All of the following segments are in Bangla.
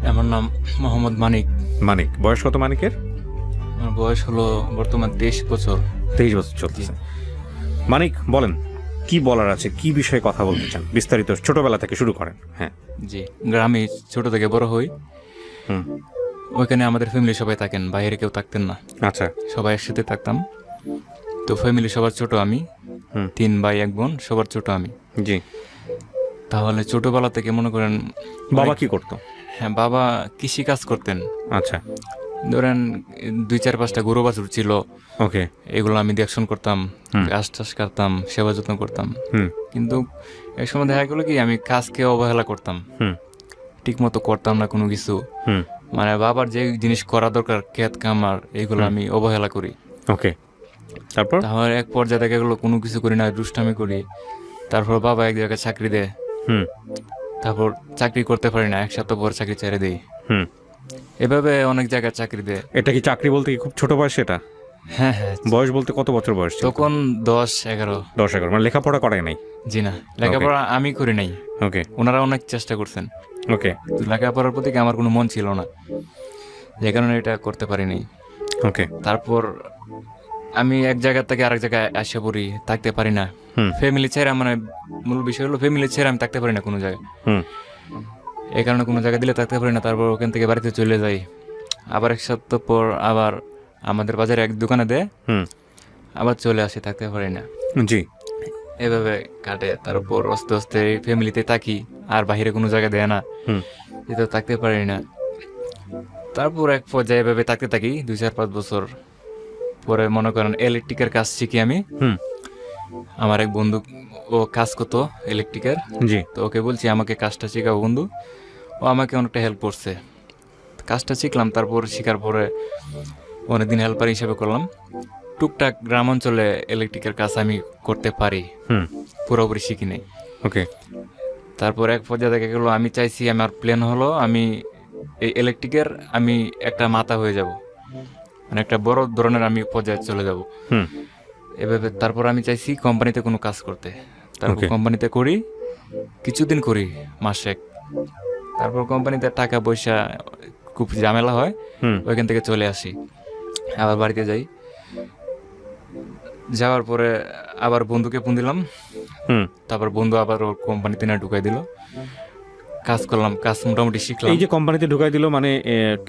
আমার নাম মোহাম্মদ মানিক। মানিক, বয়স কত মানিকের? আমার বয়স হলো বর্তমান 23 বছর। 23 বছর চলতেছে। মানিক, বলেন কি বলার আছে, কি বিষয়ে কথা বলতে চান? বিস্তারিত ছোটবেলা থেকে শুরু করেন। হ্যাঁ। জি, গ্রামে ছোট থেকে বড় হই। হুম। ওইখানে আমাদের ফ্যামিলি সবাই থাকেন, বাইরে কেউ থাকতেন না, আচ্ছা। সবাই একসাথে থাকতাম। তো ফ্যামিলি সবার ছোট আমি, 3 ভাই 1 বোন, সবার ছোট আমি। জি। তাহলে ছোটবেলা থেকে মনে করেন বাবা কি করতো? হ্যাঁ, বাবা কৃষি কাজ করতেন। আচ্ছা। ধরেন 2-4-5টা গরু বাছুর ছিল, ওকে। এগুলো আমি দেখশন করতাম, ঘাস টাস কাটতাম, সেবা যত্ন করতাম। কিন্তু এক সময় দেখা গেলো কি আমি কাজকে অবহেলা করতাম, ঠিক মতো করতাম না কোনো কিছু। মানে বাবার যে জিনিস করা দরকার, ক্ষেত খামার, এগুলো আমি অবহেলা করি। ওকে। তারপর? তাহলে এক পর্যায়ে দেখা গেলো কোনো কিছু করি না, দুষ্টামি করি। তারপর বাবা এক জায়গায় চাকরি দেয়, তারপর চাকরি করতে পারি না, 1 সপ্তাহ পর চাকরি ছেড়ে দেই। এভাবে অনেক জায়গায় চাকরি দেয়। এটা কি চাকরি বলতে কি খুব ছোট বয়স? এটা হ্যাঁ হ্যাঁ, বয়স বলতে কত বছর বয়স ছিল? তখন 10-11। 10-11, মানে লেখাপড়া করাই নাই? জি না, লেখাপড়া আমি করি নাই, ওকে। ওনারা অনেক চেষ্টা করছেন। ওকে। তো লেখাপড়ার প্রতি আমার কোনো মন ছিল না, যে কারণে এটা করতে পারিনি। ওকে। তারপর আমি এক জায়গা থেকে আরেক জায়গায় আসে পড়ি, থাকতে পারি না। ফ্যামিলি ছেড়ে, মানে মূল বিষয় হলো ফ্যামিলি ছেড়ে আমি থাকতে পারি না কোনো জায়গায়। এই কারণে কোনো জায়গায় দিলে থাকতে পারি না। তারপর ওখান থেকে বাড়িতে চলে যাই। আবার 1 সপ্তাহ পর আবার আমাদের বাজারে এক দোকানে দেয়, আবার চলে আসি, থাকতে পারি না। জি। এভাবে কাটে। তারপর আস্তে আস্তে ফ্যামিলিতে থাকি, আর বাইরে কোনো জায়গায় দেয় না, যেহেতু থাকতে পারি না। তারপর এক পর্যায়ে এভাবে থাকতে থাকি 2-4-5 বছর পরে মনে করেন ইলেকট্রিকের কাজ শিখি আমি। আমার এক বন্ধু, ও কাজ করতো ইলেকট্রিকের। জি। তো ওকে বলছি আমাকে কাজটা শেখাও বন্ধু, ও আমাকে অনেকটা হেল্প করছে, কাজটা শিখলাম। তারপর শেখার পরে অনেকদিন হেল্পার হিসেবে করলাম। টুকটাক গ্রাম অঞ্চলে ইলেকট্রিকের কাজ আমি করতে পারি, পুরোপুরি শিখি নাই। ওকে। তারপর এক পর্যায়ে দেখা গেলো আমি চাইছি, আমার প্ল্যান হলো আমি এই ইলেকট্রিকের আমি একটা মাথা হয়ে যাব, মানে একটা বড় ধরনের আমি পর্যায়ে চলে যাব এভাবে। তারপর আমি চাইছি কোম্পানিতে কোনো কাজ করতে। তারপর কোম্পানিতে করি, কিছুদিন করি, মাসে। তারপর কোম্পানিতে টাকা পয়সা খুব ঝামেলা হয়, ওইখান থেকে চলে আসি, আবার বাড়িতে যাই। যাওয়ার পরে আবার বন্ধুকে ফোন দিলাম, তারপর বন্ধু আবার ওর কোম্পানিতে না ঢুকাই দিল। কাজ করলাম, কাজ মোটামুটি শিখলাম। এই যে কোম্পানিতে ঢুকাই দিল, মানে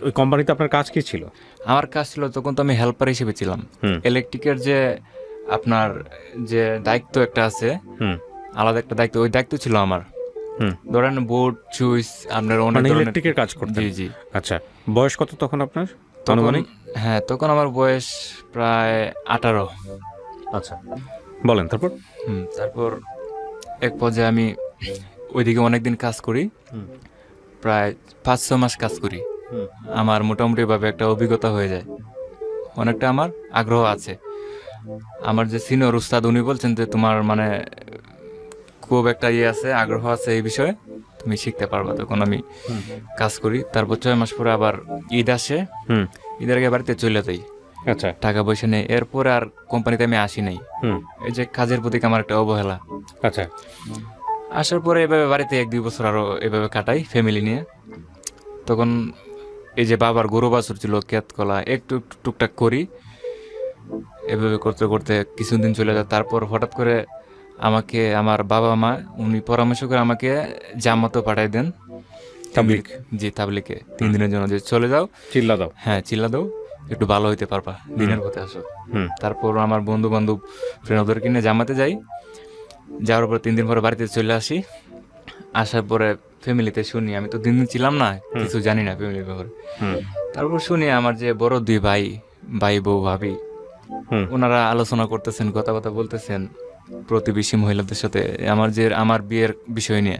ওই কোম্পানিতে আপনার কাজ কি ছিল? আমার কাজ ছিল, তখন তো আমি হেল্পার হিসেবে ছিলাম। ইলেকট্রিকের যে আপনার যে দায়িত্ব একটা আছে, আলাদা একটা দায়িত্ব, ওই দায়িত্ব ছিল আমার। ধরেন বোর্ড সুইচ, আপনার অনেক ধরনের ইলেকট্রিকের কাজ করতেন? জি জি। আচ্ছা, বয়স কত তখন আপনার? তখন হ্যাঁ, তখন আমার বয়স প্রায় 18। আচ্ছা, বলেন তারপর। তারপর এক পর্যায়ে আমি ওইদিকে অনেকদিন কাজ করি, প্রায় 5-6 মাস কাজ করি। আমার মোটামুটিভাবে একটা অভিজ্ঞতা হয়ে যায়, অনেকটা আমার আগ্রহ আছে। আমার যে সিনিয়র উস্তাদ, উনি বলছেন যে তোমার মানে খুব একটা আছে, আগ্রহ আছে এই বিষয়ে, তুমি শিখতে পারবা। তখন আমি কাজ করি। তারপর 6 মাস পরে আবার ঈদ আসে, ঈদের আগে বাড়িতে চলে যাই। আচ্ছা। টাকা পয়সা নেই, এরপরে আর কোম্পানিতে আমি আসি নাই। এই যে কাজের প্রতি আমার একটা অবহেলা। আচ্ছা। আসার পরে এভাবে বাড়িতে 1-2 বছর আরো এভাবে কাটাই ফ্যামিলি নিয়ে। তখন এই যে বাবার গরু বাছুর ছিল, ক্ষেত কলা একটু টুকটাক করি। এভাবে করতে করতে কিছুদিন চলে যায়। তারপর হঠাৎ করে আমাকে আমার বাবা মা, উনি পরামর্শ করে আমাকে জামাতো পাঠাই দেন, তাবলিগ। জি, তাবলিগে 3 দিনের জন্য, যে চলে যাও, চিল্লা দাও। হ্যাঁ চিল্লা দাও, একটু ভালো হইতে পারবা, দিনের পথে আসো। তারপর আমার বন্ধু বান্ধব ফ্রেন্ড ওদেরকে নিয়ে জামাতে যাই। যাওয়ার পর 3 দিন পরে বাড়িতে চলে আসি। আসার পরে ফ্যামিলিতে শুনি, আমি তো 3 দিন ছিলাম না, কিছু জানি না ফ্যামিলির ব্যাপারে। তারপর শুনি আমার যে বড় 2 ভাই, ভাই বউ ভাবি, ওনারা আলোচনা করতেছেন, কথা বলতেছেন প্রতিবেশী মহিলাদের সাথে আমার বিয়ের বিষয় নিয়ে।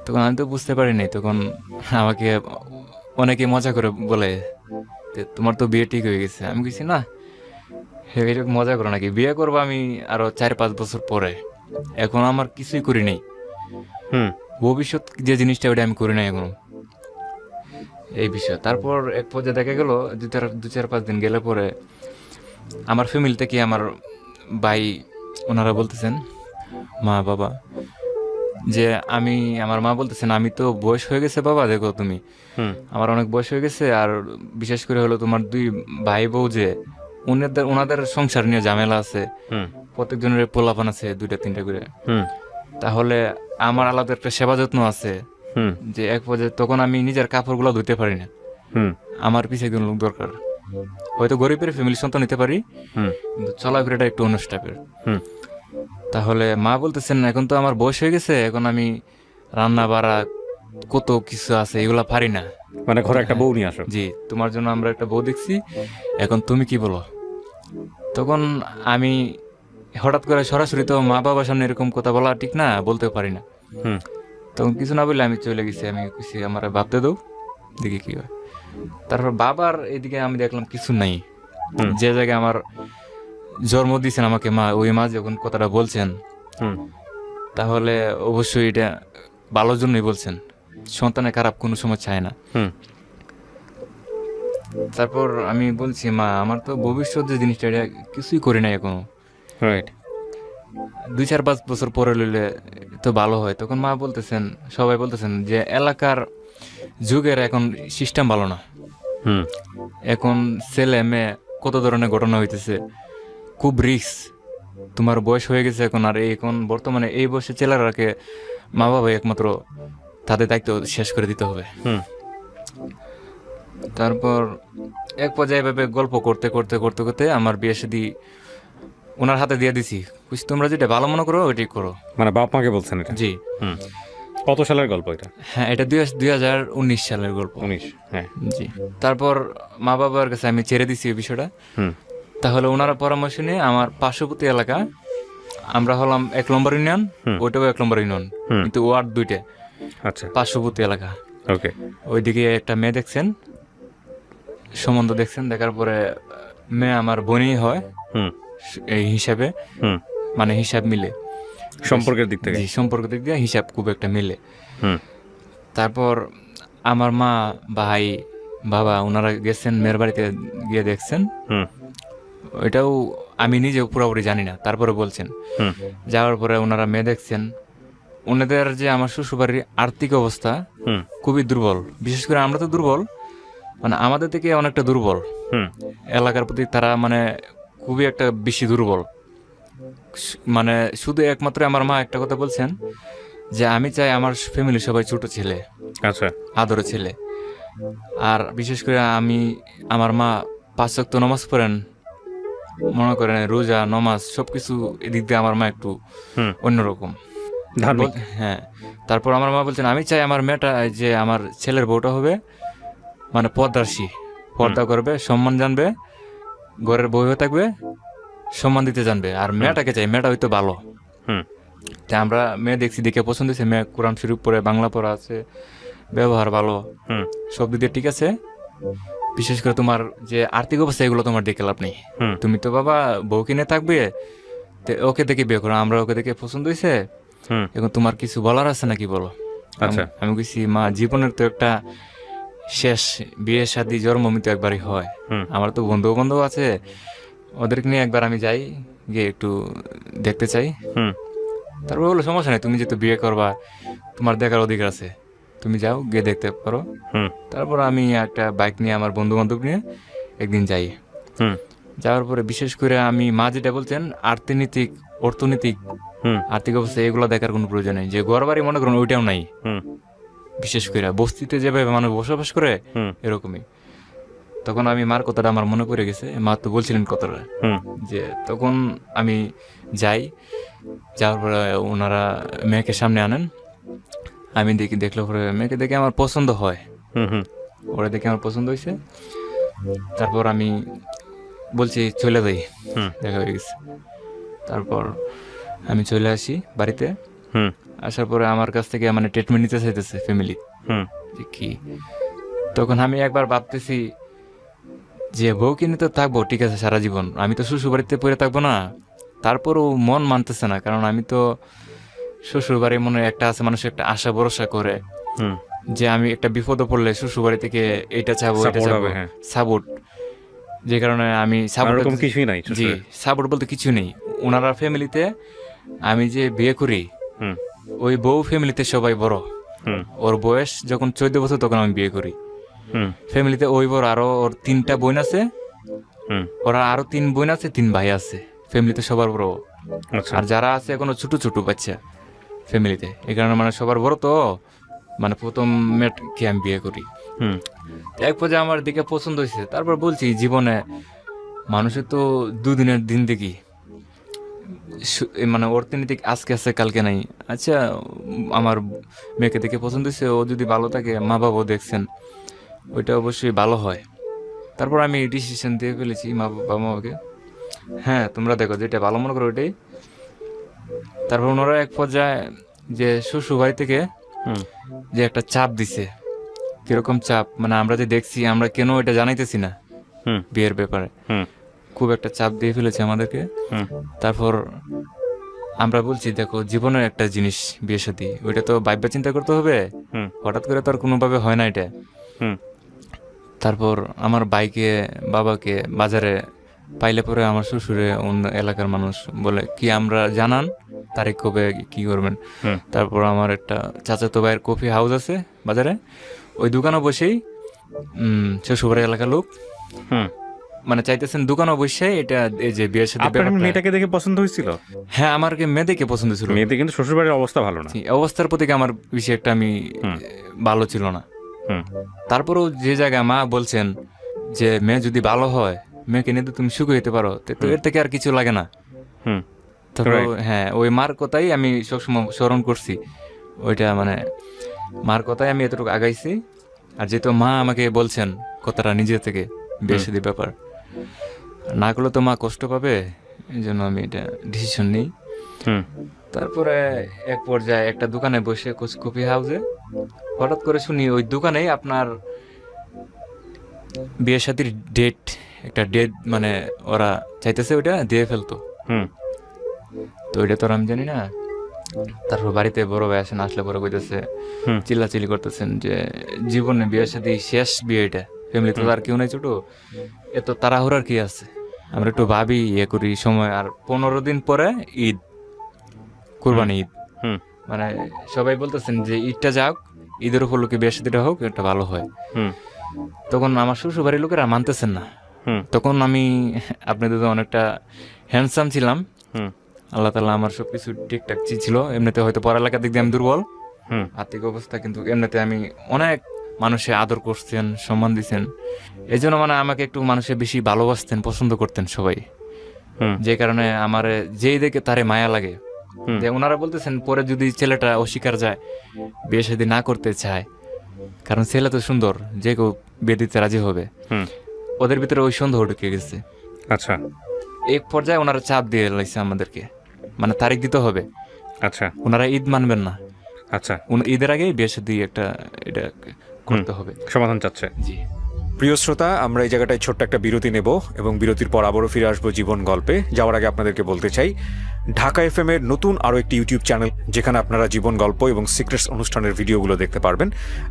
তখন আমি তো বুঝতে পারি নাই। তখন আমাকে অনেকে মজা করে বলে যে তোমার তো বিয়ে ঠিক হয়ে গেছে। আমি কিছু না, এটা মজা করো নাকি, বিয়ে করবো আমি আরো 4-5 বছর পরে, এখন আমার কিছুই করি নাই। ভবিষ্যৎ যে জিনিসটা, ওটা আমি করি নাই এখনো, এই বিষয়। তারপর এক পর্যায়ে দেখা গেল 2-4-5 দিন গেলে পরে আমার ফ্যামিলি থেকে আমার ভাই, ওনারা বলতেছেন, মা বাবা যে আমার মা বলতেছেন আমি তো বয়স হয়ে গেছে বাবা, দেখো তুমি হুম আমার অনেক বয়স হয়ে গেছে, আর বিশেষ করে হলো তোমার 2 ভাই বউ যে ওনাদের সংসার নিয়ে ঝামেলা আছে, হুম প্রত্যেকজনের পোলাপান আছে 2টা 3টা করে, হুম তাহলে আমার আলাদা একটা সেবা যত্ন আছে, হুম যে এক পর্যায়ে তখন আমি নিজের কাপড়গুলো ধুতে পারি না, হুম আমার পিছিয়ে একজন লোক দরকার। হয়তো গরিবের ফ্যামিলির সন্তান নিতে পারি, হুম কিন্তু চলাফেরাটা একটু অন্য টাইপের। হুম তাহলে মা বলতেছেন এখন তো আমার বয়স হয়ে গেছে, এখন আমি রান্না বাড়া কত কিছু আছে এগুলা পারি না। মানে ঘরে একটা বউ নিয়ে আসো। জি, তোমার জন্য আমরা একটা বউ দেখছি, এখন তুমি কি বলো? তখন আমি হঠাৎ করে সরাসরি তো মা বাবার সামনে এরকম কথা বলা ঠিক না, বলতেও পারি না। হুম তখন কিছু না বললে আমি চলে গেছি, আমি কিছু আমার ভাবতে দাও, দেখি কি হয়। তারপর বাবার এদিকে আমি দেখলাম কিছু নাই, হুম যে জায়গায় আমার জন্ম দিয়েছেন আমাকে মা, ওই মা যখন কথাটা বলছেন, হুম তাহলে অবশ্যই এটা ভালোর জন্যই বলছেন, সন্তানের খারাপ কোনো সময় চায় না। হুম তারপর আমি বলছি মা আমার তো ভবিষ্যৎ যে জিনিসটা এটা কিছুই করি নাই এখনো, রাইট 2-4-5 বছর পরে লইলে তো ভালো হয়। তখন মা বলতেছেন, সবাই বলতেছেন যে এলাকার যুগের এখন সিস্টেম ভালো না, হুম এখন ছেলে মেয়ে কত ধরনের ঘটনা হইতেছে, খুব রিস্ক, তোমার বয়স হয়ে গেছে এখন, আর এখন বর্তমানে এই বয়সে ছেলেরাকে মা বাবা একমাত্র তাদের দায়িত্ব শেষ করে দিতে হবে। হুম তারপর এক পর্যায়ে এভাবে গল্প করতে করতে করতে করতে আমার বিয়ে শাদী ওনার হাতে দিয়ে দিছি, বুঝছি তোমরা যেটা ভালো মনে করো ওইটাই করো। মানে বাপ মাকে বলছেন এটা? জি হুম কত সালের গল্প এটা? হ্যাঁ, এটা 2019 সালের গল্প। 19? হ্যাঁ। জি, তারপর মা বাবার কাছে আমি ছেড়ে দিছি এই বিষয়টা। হুম তাহলে ওনারা পরামর্শ নিয়ে আমার পার্শ্ববর্তী এলাকা, আমরা হলাম 1 নম্বর ইউনিয়ন, ওইটাও 1 নম্বর ইউনিয়ন, হুম। কিন্তু ওয়ার্ড 2টা, আচ্ছা পার্শ্ববর্তী এলাকা। ওকে ওইদিকে একটা মেয়ে দেখছেন, সম্বন্ধ দেখছেন, দেখার পরে মেয়ে আমার বোনই হয় হুম এই হিসাবে, হুম মানে হিসাব মিলে, সম্পর্কের দিক থেকে? জি সম্পর্ক দিক দিয়ে হিসাব খুব একটা মিলে। হুম তারপর আমার মা ভাই বাবা ওনারা গেছেন মেয়ের বাড়িতে গিয়ে দেখছেন, হুম ওইটাও আমি নিজেও পুরোপুরি জানি না, তারপরে বলছেন। হুম যাওয়ার পরে ওনারা মেয়ে দেখছেন, ওনাদের যে আমার শ্বশুরবাড়ির আর্থিক অবস্থা হুম খুবই দুর্বল, বিশেষ করে আমরা তো দুর্বল, মানে আমাদের থেকে অনেকটা দুর্বল, হুম এলাকার প্রতি তারা মানে খুবই একটা বেশি দুর্বল। মানে শুধু একমাত্র আমার মা একটা কথা বলছেন যে আমি চাই আমার ফ্যামিলির সবাই ছোট ছেলে, আচ্ছা আদরের ছেলে। আর বিশেষ করে আমার মা 5 ওয়াক্ত নামাজ পড়েন, মনে করেন রোজা নমাজ সবকিছু, এদিক দিয়ে আমার মা একটু হুম অন্যরকম। ধার্মিক? হ্যাঁ, তারপর আমার মা বলছেন আমি চাই আমার মেয়েটা, যে আমার ছেলের বউটা হবে মানে পর্দাশী, পর্দা করবে, সম্মান জানবে, ঘরের বউ হয়ে থাকবে, সম্মান দিতে জানবে, আর মেয়েটাকে চাই মেয়েটা হয়তো ভালো। হুম তা আমরা মেয়ে দেখছি, দেখে পছন্দ হয়েছে, মেয়ে কোরআন শরীফ পড়ে, বাংলা পড়া আছে, ব্যবহার ভালো, হুম সব দিক দিয়ে ঠিক আছে। বিশেষ করে তোমার যে আর্থিক অবস্থা এগুলো তোমার দেখে লাভ নেই, হুম তুমি তো বাবা বউ কিনে থাকবে, ওকে দেখে বিয়ে করো, আমরা ওকে দেখে পছন্দ হয়েছে, হুম এখন তোমার কিছু বলার আছে নাকি বলো। আচ্ছা। আমি কইছি মা জীবনের তো একটা শেষ, বিয়ে শাদী জন্ম মৃত্যু একবারই হয়, হুম আমার তো বন্ধু বান্ধব আছে, ওদেরকে নিয়ে একবার আমি যাই, গিয়ে একটু দেখতে চাই। হুম তারপর বললো সমস্যা নেই, তুমি যেহেতু বিয়ে করবা তোমার দেখার অধিকার আছে, তুমি যাও গিয়ে দেখতে পারো। হুম তারপর আমি একটা বাইক নিয়ে আমার বন্ধু বান্ধব নিয়ে একদিন যাই। হুম যাওয়ার পরে বিশেষ করে আমি মা যেটা বলছেন অর্থনৈতিক হুম আর্থিক অবস্থা এগুলো দেখার কোনো প্রয়োজন নেই, যে ঘর বাড়ি মনে করুন ওইটাও নাই, হুম বিশেষ করে বস্তিতে যেভাবে মানুষ বসবাস করে হুম এরকমই। তখন আমি মার কথাটা আমার মনে পড়ে গেছে, মা তো বলছিলেন কথাটা, হুম যে তখন আমি যাই, যাওয়ার পরে ওনারা মেয়েকে সামনে আনেন, আমি দেখলে পরে মেয়েকে দেখে আমার পছন্দ হয়, হুম হুম ওরা দেখে আমার পছন্দ হয়েছে। তারপর আমি বলছি চলে যাই, হুম দেখা হয়ে গেছে। তারপর আমি চলে আসি বাড়িতে, হুম আসার পরে আমার কাছ থেকে মানে ট্রিটমেন্ট নিতে চাইতেছে ফ্যামিলি, হুম যে কি। তখন আমি একবার ভাবতেছি যে বউ কিনে তো থাকবো ঠিক আছে সারা জীবন, আমি তো শ্বশুর বাড়িতে পড়ে থাকবো না। তারপরও মন মানতেছে না, কারণ আমি তো শ্বশুর বাড়ির মনে একটা আছে, মানুষ একটা আশা ভরসা করে হুম যে আমি একটা বিপদে পড়লে শ্বশুর বাড়ি থেকে এটা চাবো এটা Support চাবো, হবে, হ্যাঁ। সাপোর্ট, যে কারণে আমি আর সাপোর্ট, ওরকম কিছুই নাই জি শ্বশুরের? সাপোর্ট বলতে কিছু নেই ওনারা ফ্যামিলিতে। আমি যে বিয়ে করি হুম ওই বউ ফ্যামিলিতে সবাই বড়। হুম ওর বয়স যখন 14 বছর তখন আমি বিয়ে করি। হুম ফ্যামিলিতে ওই বড়, আরো ওর 3টা বোন আছে, হুম ওরা আরো 3 বোন আছে, 3 ভাই আছে। ফ্যামিলিতে সবার বড়। আচ্ছা আর যারা আছে এখনো ছোট ছোট বাচ্চা ফ্যামিলিতে, এই কারণে মানে সবার বড় তো, মানে প্রথম মেয়েকে আমি বিয়ে করি। হুম এক পর্যায়ে আমার দিকে পছন্দ হয়েছে, তারপর বলছি জীবনে মানুষের তো দুদিনের দিন দেখি, মানে ওর তিনি দিকে আজকে আছে কালকে নাই। আচ্ছা, আমার মেয়েকে দেখে পছন্দ হয়েছে, ও যদি ভালো থাকে, মা বাবাও দেখছেন, ওইটা অবশ্যই ভালো হয়। তারপর আমি ডিসিশন দিয়ে ফেলেছি বাবা মাকে, হ্যাঁ তোমরা দেখো যেটা ভালো মনে করো ওইটাই। তারপর ওনারা এক পর্যায়ে যে শ্বশুর বাড়ি থেকে হুম যে একটা চাপ দিছে, কিরকম চাপ মানে আমরা যে দেখছি, আমরা কেন এটা জানাইতেছি না হুম বিয়ের ব্যাপারে, হুম খুব একটা চাপ দিয়ে ফেলেছে আমাদেরকে। হুম তারপর আমরা বলছি দেখো জীবনের একটা জিনিস বিয়ে শাদী, ওইটা তো ভাববা চিন্তা করতে হবে, হুম হঠাৎ করে তো আর কোনোভাবে হয় না এটা। হুম তারপর আমার ভাইকে বাবাকে বাজারে পাইলে পরে আমার শ্বশুরে অন্য এলাকার মানুষ বলে কি আমরা জানান তারিখ কবে কি করবেন। হুম তারপর আমার একটা চাচাতো ভাইয়ের কফি হাউস আছে বাজারে, ওই দোকানে বসেই শ্বশুরবাড়ির এলাকার লোক হুম মানে চাইতেছেন দোকানে বসে এটা এই যে বিয়ের সাথে আপনার মেয়েটাকে দেখে পছন্দ হয়েছিল? হ্যাঁ, আমার মেয়েদেরকে পছন্দ ছিল। মেয়েদের কিন্তু শ্বশুরবাড়ির অবস্থা ভালো না। অবস্থার প্রতি আমার বেশি একটা আমি ভালো ছিল না। হুম তারপরেও যে জায়গায় মা বলছেন যে মেয়ে যদি ভালো হয়, মেয়েকে নিয়ে তো তুমি সুখী হতে পারো, তো এর থেকে আর কিছু লাগে না। হুম তারপর Right. হ্যাঁ, ওই মার কথাই আমি সবসময় স্মরণ করছি, ওইটা মানে মার কথাই আমি এতটুকু আগাইছি। আর যেহেতু মা আমাকে বলছেন কথাটা নিজে থেকে, বিয়ে শাদীর ব্যাপার না করলে তো মা কষ্ট পাবে, এই জন্য আমি এটা ডিসিশন নিই। হুম তারপরে এক পর্যায়ে একটা দোকানে বসে কফি হাউসে হঠাৎ করে শুনি ওই দোকানেই আপনার বিয়ে শাদীর ডেট, একটা ডেট মানে ওরা চাইতেছে ওইটা দিয়ে ফেলতো। হুম তো ওইটা তো আর আমি জানি না। তারপর বাড়িতে বড় ভাই আসেন, আসলে বড় কইতেছে, হুম চিল্লাচিল্লি করতেছেন যে জীবনে বিয়ের সাথে শেষ বিয়ে এটা, ফ্যামিলি তো আর কেউ নাই ছোট, এত তাড়াহুড়ার কি আছে, আমরা একটু ভাবি ইয়ে করি সময়। আর 15 দিন পরে ঈদ, কুরবানি ঈদ, হুম মানে সবাই বলতেছেন যে ঈদটা যাক, ঈদের উপলক্ষে বিয়ের সাথে হোক, এটা ভালো হয়। হুম তখন আমার শ্বশুর বাড়ির লোকেরা মানতেছেন না। হুম তখন আমি আপনাদের তো অনেকটা হ্যান্ডসাম ছিলাম, হুম আল্লাহ তাআলা আমার সবকিছু ঠিকঠাক ছিল। এমনিতে হয়তো পড়ালেখার দিক দিয়ে আমি দুর্বল, হুম আর্থিক অবস্থা, কিন্তু এমনিতে আমি অনেক মানুষে আদর করছেন, সম্মান দিছেন। এই জন্য মানে আমাকে একটু মানুষে বেশি ভালোবাসতেন, পছন্দ করতেন সবাই। হুম যে কারণে আমার যেই দেখে তারে মায়া লাগে। হুম। যে ওনারা বলতেছেন পরে যদি ছেলেটা অস্বীকার যায়, বিয়ে শাদী না করতে চায়, কারণ ছেলে তো সুন্দর, যে কেউ বিয়ে দিতে রাজি হবে, হুম ওদের ভিতরে ওই সন্দেহ ঢুকে গেছে। আচ্ছা এক পর্যায়ে ওনারা চাপ দিয়ে লাইছে আমাদেরকে, মানে তারিখ দিতে হবে, আচ্ছা ওনারা ঈদ মানবেন না, আচ্ছা ঈদের আগেই বিয়ে শাদী একটা এটা করতে হবে। সমাধান চাচ্ছে। জি। প্রিয় শ্রোতা, আমরা এই জায়গাটায় ছোট্ট একটা বিরতি নেব এবং বিরতির পর আবারও ফিরে আসবো জীবন গল্পে। যাওয়ার আগে আপনাদেরকে বলতে চাই, ঢাকা এফএম এর নতুন আরও একটি ইউটিউব চ্যানেল, যেখানে আপনারা জীবন গল্প এবং সিক্রেটস অনুষ্ঠানের ভিডিওগুলো দেখতে পারবেন।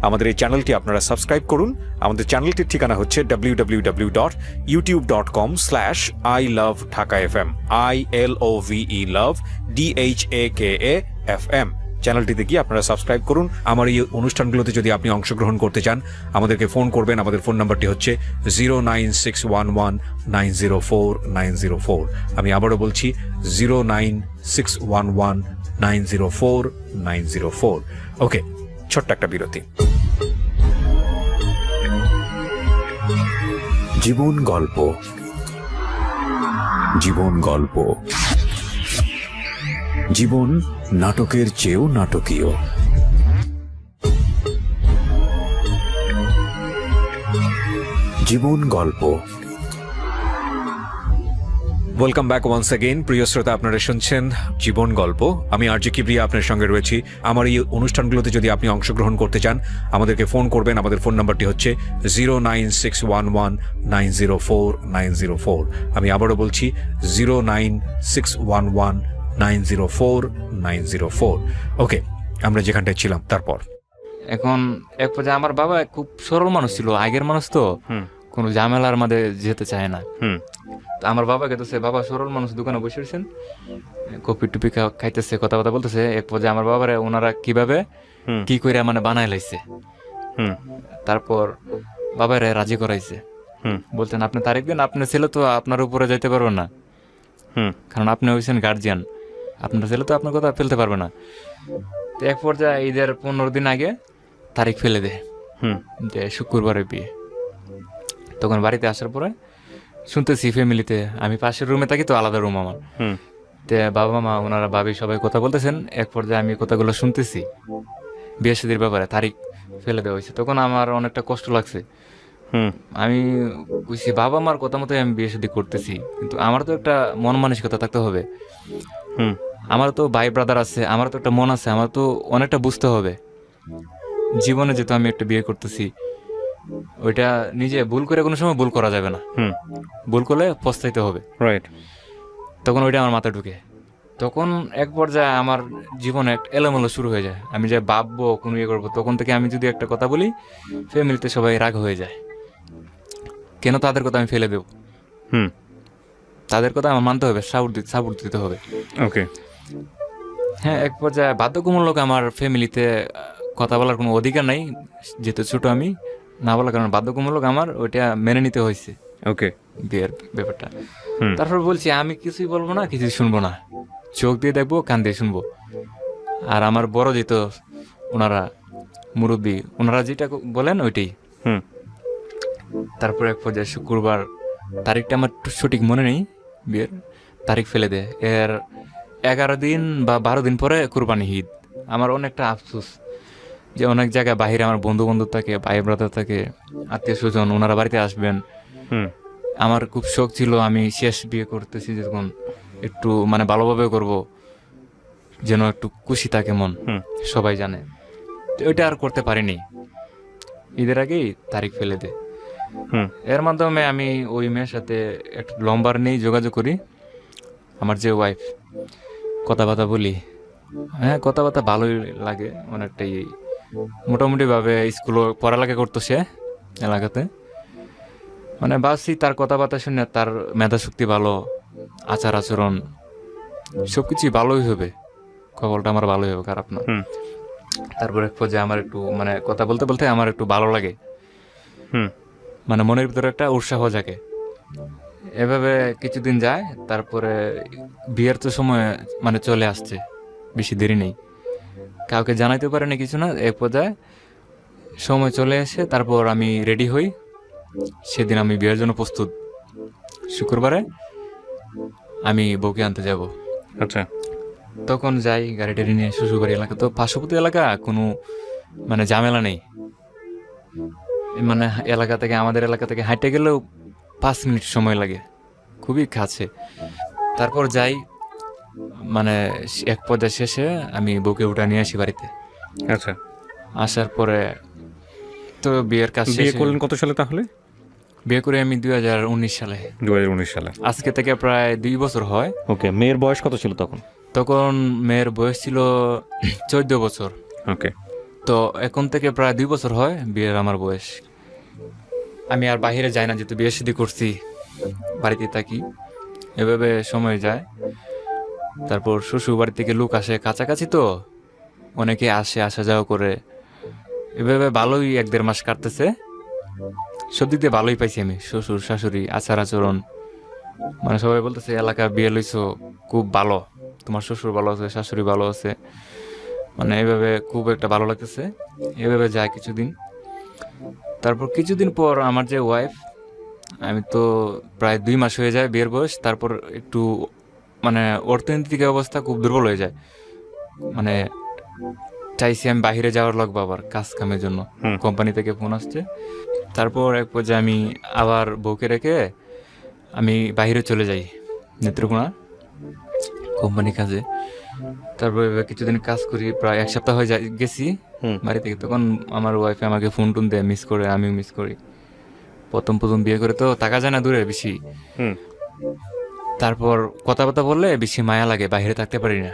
আমাদের এই চ্যানেলটি আপনারা সাবস্ক্রাইব করুন। আমাদের চ্যানেলটির ঠিকানা হচ্ছে www.youtube.com/ilovedhakafm, ILOVE love DHAKAFM। চ্যানেলটিতে গিয়ে আপনারা সাবস্ক্রাইব করুন। আমার এই অনুষ্ঠানগুলোতে যদি আপনি অংশগ্রহণ করতে চান, আমাদেরকে ফোন করবেন। আমাদের ফোন নাম্বারটি হচ্ছে 09611904904। আমি আবারও বলছি 09611904904। ওকে, ছোট্ট একটা বিরতি। জীবন গল্প, জীবন গল্প। জীবন নাটকের চেয়েও নাটকীয়। জীবন গল্প। Welcome back once again. প্রিয় শ্রোতা, আপনারা শুনছেন জীবন গল্প। আমি আরজি কিবরিয়া আপনার সঙ্গে রয়েছি। আমার এই অনুষ্ঠানগুলোতে যদি আপনি অংশগ্রহণ করতে চান, আমাদেরকে ফোন করবেন। আমাদের ফোন নাম্বারটি হচ্ছে 09611904904। আমি আবারও বলছি 09611904904। ওকে, আমরা যেখানটায় ছিলাম তারপর। এখন এক পর্যায়ে আমার বাবা খুব সরল মানুষ ছিল, আগের মানুষ তো কোনো ঝামেলার মধ্যে যেতে চায় না। হুম তো আমার বাবাকে তো বাবা সরল মানুষ, দোকানে বসে রয়েছেন, কপি টুপি খাইতেছে, কথা কথা বলতেছে। এক পর্যায়ে আমার বাবারে ওনারা কিভাবে হুম কি করে মানে বানায় লাইছে, হুম তারপর বাবারে রাজি করাইছে। হুম বলছেন আপনি তারিখ দিন, আপনার ছেলে তো আপনার উপরে যাইতে পারবে না, হুম কারণ আপনি হয়েছেন গার্জিয়ান, আপনার ছেলে তো আপনার কথা ফেলতে পারবে না। তো এক পর্যায়ে ঈদের 15 দিন আগে তারিখ ফেলে দেয় হুম যে শুক্রবারে বিয়ে। তখন বাড়িতে আসার পরে শুনতেছি ফ্যামিলিতে, আমি পাশের রুমে থাকি তো, আলাদা রুম আমার। হুম তে বাবা মা ওনারা ভাবি সবাই কথা বলতেছেন। এক পর্যায়ে আমি কথাগুলো শুনতেছি বিয়ে শাদীর ব্যাপারে, তারিখ ফেলে দেওয়া হয়েছে। তখন আমার অনেকটা কষ্ট লাগছে। হুম আমি বুঝছি বাবা মার কথা মতোই আমি বিয়ে শাদী করতেছি, কিন্তু আমার তো একটা মন মানসিকতা থাকতে হবে। হুম আমার তো ভাই ব্রাদার আছে, আমার তো একটা মন আছে, আমার তো অনেকটা বুঝতে হবে জীবনে, যেহেতু আমি একটা বিয়ে করতেছি, ওইটা নিজে ভুল করে কোনো সময় ভুল করা যাবে না, হুম ভুল করলে পস্তাইতে হবে। রাইট তখন ওইটা আমার মাথায় ঢুকে। তখন এক পর্যায়ে আমার জীবনে একটা এলোমেলো শুরু হয়ে যায়। আমি যে ভাববো কোনো ইয়ে করবো, তখন থেকে আমি যদি একটা কথা বলি ফ্যামিলিতে সবাই রাগ হয়ে যায়। কেন তাদের কথা আমি ফেলে দেবো? হুম তাদের কথা আমার মানতে হবে, সাপোর্ট দিতে হবে। ওকে হ্যাঁ, এক পর্যায়ে বাধ্যতামূলক আমার ফ্যামিলিতে কথা বলার কোনো অধিকার নাই, যেহেতু ছোট আমি, না বলার কারণে বাধ্যতামূলক আমার ওইটা মেনে নিতে হয়েছে ওকে বিয়ের ব্যাপারটা। হুম তারপর বলছি আমি কিছুই বলবো না, কিছুই শুনবো না, চোখ দিয়ে দেখবো, কান দিয়ে শুনবো। আর আমার বড় যেত ওনারা মুরব্বী, ওনারা যেটা বলেন ওইটাই। হুম তারপর এক পর্যায়ে শুক্রবার, তারিখটা আমার সঠিক মনে নেই, বিয়ের তারিখ ফেলে দেয়। এর 11 দিন বা 12 দিন পরে কুরবানি ঈদ। আমার অনেকটা আফসোস যে অনেক জায়গায় বাইরে আমার বন্ধু বান্ধব থাকে, ভাই ব্রাদার থাকে, আত্মীয় স্বজন, ওনারা বাড়িতে আসবেন। হুম আমার খুব শখ ছিল আমি শেষ বিয়ে করতেছি যখন একটু মানে ভালোভাবে করব, যেন একটু খুশি থাকে মন, হুম সবাই জানে। তো ওইটা আর করতে পারিনি, ঈদের আগেই তারিখ ফেলে দে। হুম এর মাধ্যমে আমি ওই মেয়ের সাথে একটু লম্বার নেই যোগাযোগ করি, আমার যে ওয়াইফ, কথাবার্তা বলি। হ্যাঁ, কথাবার্তা ভালোই লাগে অনেকটাই। মোটামুটি ভাবে স্কুলও পড়ালেখা করতো সে এলাকাতে, মানে ভাবছি তার কথাবার্তা শুনে তার মেধা শক্তি ভালো, আচার আচরণ সবকিছুই ভালোই হবে, খবরটা আমার ভালোই হবে, খারাপ না। হুম তারপরে এক পর্যায়ে আমার একটু মানে কথা বলতে বলতে আমার একটু ভালো লাগে, হুম মানে মনের ভিতরে একটা উৎসাহ জাগে। এভাবে কিছুদিন যায়, তারপরে বিয়ের তো সময় মানে চলে আসছে, বেশি দেরি নেই, কাউকে জানাইতে পারে না কিছু না। এক পর্যায়ে সময় চলে এসে তারপর আমি রেডি হই, সেদিন আমি বিয়ের জন্য প্রস্তুত। শুক্রবারে আমি বউকে আনতে যাব। আচ্ছা তখন যাই গাড়ি টাড়ি নিয়ে, শ্বশুরবাড়ি এলাকা তো পার্শ্ববর্তী এলাকা, কোনো মানে ঝামেলা নেই। মানে এলাকা থেকে, আমাদের এলাকা থেকে হাঁটতে গেলেও 5 মিনিট সময় লাগে, খুবই কাছে। তারপর যাই, মানে এক পর্যায়ে শেষে আমি বউকে উঠা নিয়ে আসি বাড়িতে। আচ্ছা আসার পরে তো বিয়ের কাজ বিয়ে শেষে, করলেন কত সালে তাহলে? বিয়ে করে আমি 2019 সালে, 2019 সালে। আজকে থেকে প্রায় 2 বছর হয়। ওকে, মেয়ের বয়স কত ছিল তখন? তখন মেয়ের বয়স ছিল 14 বছর। ওকে তো এখন থেকে প্রায় 2 বছর হয় বিয়ের আমার বয়স। আমি আর বাইরে যাই না, যেহেতু বিয়ে শাদী করছি, বাড়িতে থাকি, এভাবে সময় যায়। তারপর শ্বশুর বাড়ি থেকে লোক আসে, কাছাকাছি তো অনেকে আসে, আসা যাওয়া করে, এভাবে ভালোই 1-1.5 মাস কাটতেছে। সব দিক দিয়ে ভালোই পাইছি আমি, শ্বশুর শাশুড়ি, আচার আচরণ, মানে সবাই বলতেছে এলাকা বিয়ে লইছো খুব ভালো, তোমার শ্বশুর ভালো আছে, শাশুড়ি ভালো আছে, মানে এইভাবে খুব একটা ভালো লাগতেছে। এভাবে যায় কিছুদিন, তারপর কিছুদিন পর আমার যে ওয়াইফ, আমি তো প্রায় 2 মাস হয়ে যায় বিয়ের বয়স, তারপর একটু মানে অর্থনৈতিক অবস্থা খুব দুর্বল হয়ে যায়, মানে চাইছি আমি বাইরে যাওয়ার লাগবো আবার কাজ কামের জন্য, কোম্পানি থেকে ফোন আসছে। তারপর এক পর্যায়ে আমি আবার বউকে রেখে আমি বাইরে চলে যাই নেত্রকোনা কোম্পানি কাজে। তারপর এবার কিছুদিন কাজ করি, প্রায় 1 সপ্তাহ হয়ে গেছি বাড়ি থেকে। তখন আমার ওয়াইফে আমাকে ফোন টোন দেয়, মিস করে, আমিও মিস করি। প্রথম বিয়ে করে তো থাকা যায় না দূরে বেশি। তারপর কথাবার্তা বললে বেশি মায়া লাগে, বাইরে থাকতে পারি না।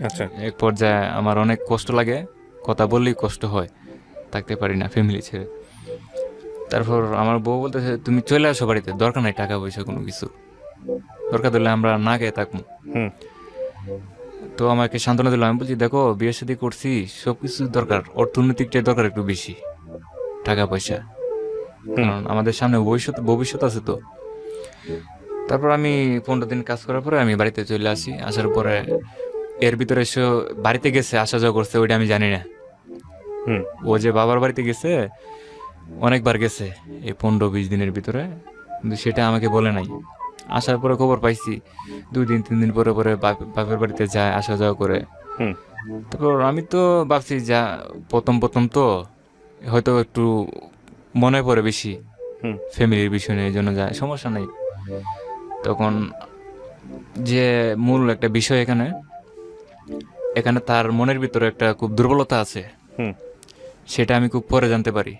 আচ্ছা এক পর্যায়ে আমার অনেক কষ্ট লাগে, কথা বললেই কষ্ট হয়, থাকতে পারি না ফ্যামিলি ছেড়ে। তারপর আমার বউ বলতেছে তুমি চলে আসো বাড়িতে, দরকার নাই টাকা পয়সা কোনো কিছু, দরকার দিলে আমরা না খেয়ে থাকবো। হুম তো আমাকে সান্ত্বনা দিল। আমি বলছি দেখো বিয়ে শাদী করছি, সব কিছু দরকার, অর্থনৈতিকটাই দরকার একটু বেশি, টাকা পয়সা, কারণ আমাদের সামনে ভবিষ্যৎ ভবিষ্যৎ আছে তো। তারপর আমি 15 দিন কাজ করার পরে আমি বাড়িতে চলে আসি। আসার পরে এর ভিতরে সে বাড়িতে গেছে, আসা যাওয়া করছে, ওইটা আমি জানি না। হুম ও যে বাবার বাড়িতে গেছে অনেকবার গেছে এই 15-20 দিনের ভিতরে, কিন্তু সেটা আমাকে বলে নাই। আসার পরে খবর পাইছি 2 দিন 3 দিন পরে পরে বাপের বাড়িতে যায়, আসা যাওয়া করে। হুম তারপর আমি তো ভাবছি যা প্রথম প্রথম তো হয়তো একটু মনে পড়ে বেশি হুম ফ্যামিলির বিষয় নিয়ে, এই জন্য যায়, সমস্যা নেই। তখন যে মূল একটা বিষয় এখানে, এখানে তার মনের ভিতরে একটা খুব দুর্বলতা আছে, হুম সেটা আমি খুব পরে জানতে পারি।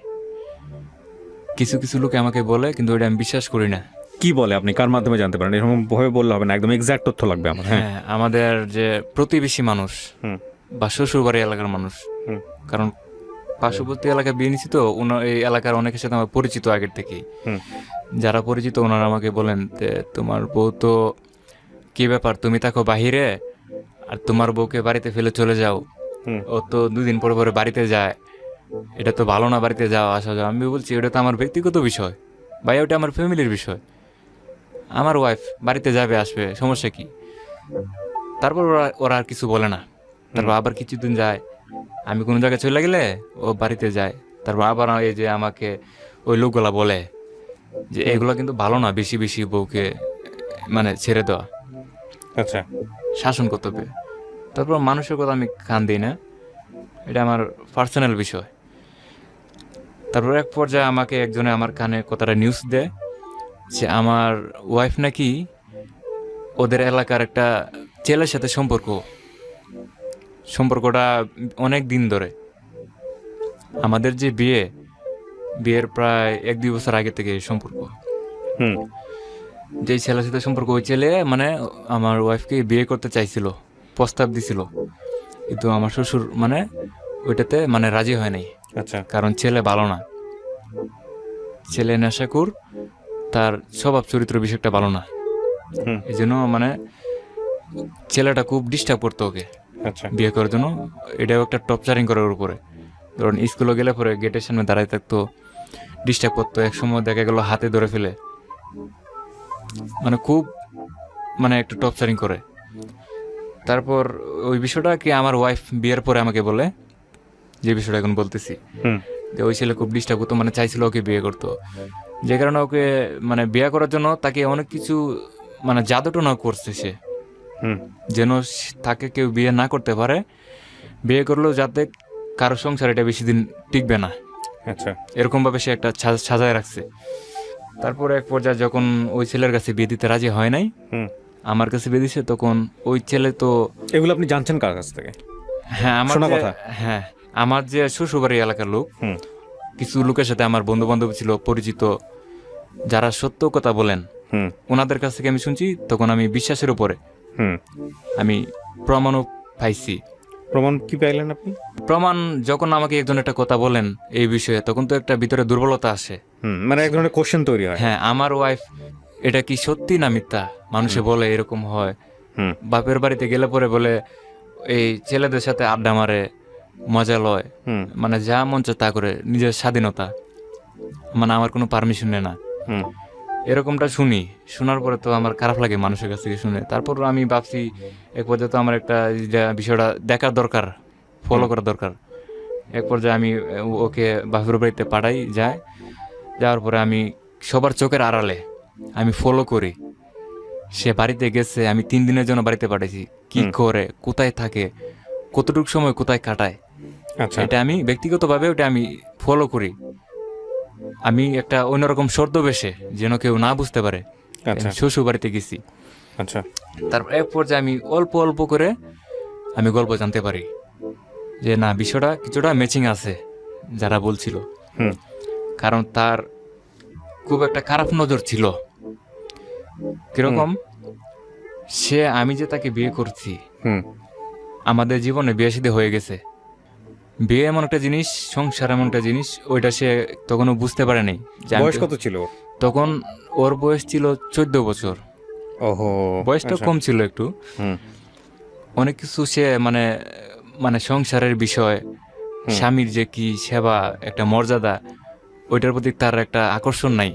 কিছু কিছু লোকে আমাকে বলে, কিন্তু ওটা আমি বিশ্বাস করি না। কি বলে, আপনি কার মাধ্যমে জানতে পারেন? এরকম ভাবে বললে হবে না, একদম এক্সাক্ট তথ্য লাগবে আমার। হ্যাঁ হ্যাঁ, আমাদের যে প্রতিবেশী মানুষ হুম বা শ্বশুরবাড়ি এলাকার মানুষ, হুম কারণ পার্শ্ববর্তী এলাকায় বিয়ে নিছি তো, এই এলাকার অনেকের সাথে আমার পরিচিত আগের থেকেই। হুম যারা পরিচিত ওনারা আমাকে বলেন যে তোমার বউ তো, কি ব্যাপার তুমি থাকো বাহিরে আর তোমার বউকে বাড়িতে ফেলে চলে যাও, হুম ও তো 2 দিন পরে পরে বাড়িতে যায়, এটা তো ভালো না, বাড়িতে যাওয়া আসা যাওয়া। আমি বলছি ওটা তো আমার ব্যক্তিগত বিষয় ভাই, ওটা আমার ফ্যামিলির বিষয়, আমার ওয়াইফ বাড়িতে যাবে আসবে, সমস্যা কি? তারপর ওরা ওরা আর কিছু বলে না। তারপর আবার কিছুদিন যায়, আমি কোনো জায়গায় চলে গেলে ও বাড়িতে যায়। তারপর আবার এই যে আমাকে ওই লোকগুলা বলে যে এগুলো কিন্তু ভালো না, বেশি বেশি বউকে মানে ছেড়ে দেওয়া, আচ্ছা শাসন করতে হবে। তারপর মানুষের কথা আমি কান দিই না, এটা আমার পার্সোনাল বিষয়। তারপর এক পর্যায়ে আমাকে একজনে আমার কানে কথাটা নিউজ দেয় যে আমার ওয়াইফ নাকি ওদের এলাকার একটা ছেলের সাথে সম্পর্কটা অনেক দিন ধরে, আমাদের যে বিয়ের প্রায় 1-2 বছর আগে থেকে এই সম্পর্ক। হুম যেই ছেলের সাথে সম্পর্ক, ওই ছেলে মানে আমার ওয়াইফকে বিয়ে করতে চাইছিল, প্রস্তাব দিছিল, কিন্তু আমার শ্বশুর মানে ওইটাতে মানে রাজি হয় নাই, আচ্ছা কারণ ছেলে ভালো না, ছেলে নেশাখোর, তার স্বভাব চরিত্র বিষয়টা ভালো না। হুম এই জন্য মানে ছেলেটা খুব ডিস্টার্ব করতো ওকে আচ্ছা বিয়ে করার জন্য। এটাও একটা টর্চারিং করার উপরে, ধরুন স্কুলে গেলে পরে গেটের সামনে দাঁড়ায় থাকতো, ডিস্টার্ব করতো, একসময় দেখা গেল হাতে ধরে ফেলে, মানে খুব মানে একটু টর্চারিং করে। তারপর ওই বিষয়টা কি আমার ওয়াইফ বিয়ের পরে আমাকে বলে, যে বিষয়টা এখন বলতেছি, হুম যে ওই ছেলে খুব ডিস্টার্ব করতো, মানে চাইছিল ওকে বিয়ে করতো, যে কারণে ওকে মানে বিয়ে করার জন্য তাকে অনেক কিছু মানে জাদুটনা করছে সে, হুম যেন তাকে কেউ বিয়ে না করতে পারে, বিয়ে করলেও যাতে কারো সংসার এটা বেশি দিন টিকবে না, আচ্ছা এরকমভাবে সে একটা সাজায় রাখছে। তারপরে এক পর্যায়ে যখন ওই ছেলের কাছে বিয়ে দিতে রাজি হয় নাই, হুম আমার কাছে বিয়ে দিছে, তখন ওই ছেলে তো, এগুলো আপনি জানছেন কার কাছ থেকে? হ্যাঁ আমার শোনা যে, কথা? হ্যাঁ আমার যে শ্বশুরবাড়ি এলাকার লোক, হুম কিছু লোকের সাথে আমার বন্ধু বান্ধব ছিল পরিচিত, যারা সত্য কথা বলেন, হুম ওনাদের কাছ থেকে আমি শুনছি। তখন আমি বিশ্বাসের উপরে হুম আমি প্রমাণও পাইছি। প্রমাণ কি পাইলেন আপনি? প্রমাণ যখন আমাকে একজন একটা কথা বলেন এই বিষয়ে, তখন তো একটা ভিতরে দুর্বলতা আসে। হুম মানে এক ধরনের কোশ্চেন তৈরি হয়। হ্যাঁ, আমার ওয়াইফ এটা কি সত্যি না মিথ্যা, মানুষে বলে এরকম হয়, হুম বাপের বাড়িতে গেলে পরে বলে এই ছেলেদের সাথে আড্ডা মারে, মজা লয়, হুম মানে যা মন চায় তা করে, নিজের স্বাধীনতা, মানে আমার কোনো পারমিশন নেয় না, হুম এরকমটা শুনি। শোনার পরে তো আমার খারাপ লাগে মানুষের কাছ থেকে শুনে। তারপর আমি ভাবছি এক পর্যায়ে তো আমার একটা বিষয়টা দেখার দরকার, ফলো করা দরকার। এক পর্যায়ে আমি ওকে বাপের বাড়িতে পাঠাই, যাওয়ার পরে আমি সবার চোখের আড়ালে আমি ফলো করি, সে বাড়িতে গেছে, আমি 3 দিনের জন্য বাড়িতে পাঠাইছি, কি করে, কোথায় থাকে, কতটুকু সময় কোথায় কাটায়, আচ্ছা এটা আমি ব্যক্তিগতভাবে ওটা আমি ফলো করি। আমি একটা অন্যরকম ছদ্মবেশে, যেন কেউ না বুঝতে পারে আচ্ছা শ্বশুর বাড়িতে গেছি। আচ্ছা তারপর এক পর্যায়ে আমি অল্প অল্প করে আমি গল্প জানতে পারি যে না, বিষয়টা কিছুটা ম্যাচিং আছে যারা বলছিল, হুম কারণ তার খুব একটা খারাপ নজর ছিল। কিরকম, আমি যে তাকে বিয়ে করছি, হুম আমাদের জীবনে বিয়ে শাদী হয়ে গেছে, বিয়ে এমন একটা জিনিস, সংসার এমন একটা জিনিস, ওইটা সে তখনও বুঝতে পারেনি। যে আমি বয়স তো- কত ছিল ওর? তখন ওর বয়স ছিল 14 বছর। ওহো, বয়সটা আচ্ছা। কম ছিল একটু। হুম অনেক কিছু সে মানে মানে সংসারের বিষয়, স্বামীর যে কি সেবা, একটা মর্যাদা, ওইটার প্রতি তার একটা আকর্ষণ নাই।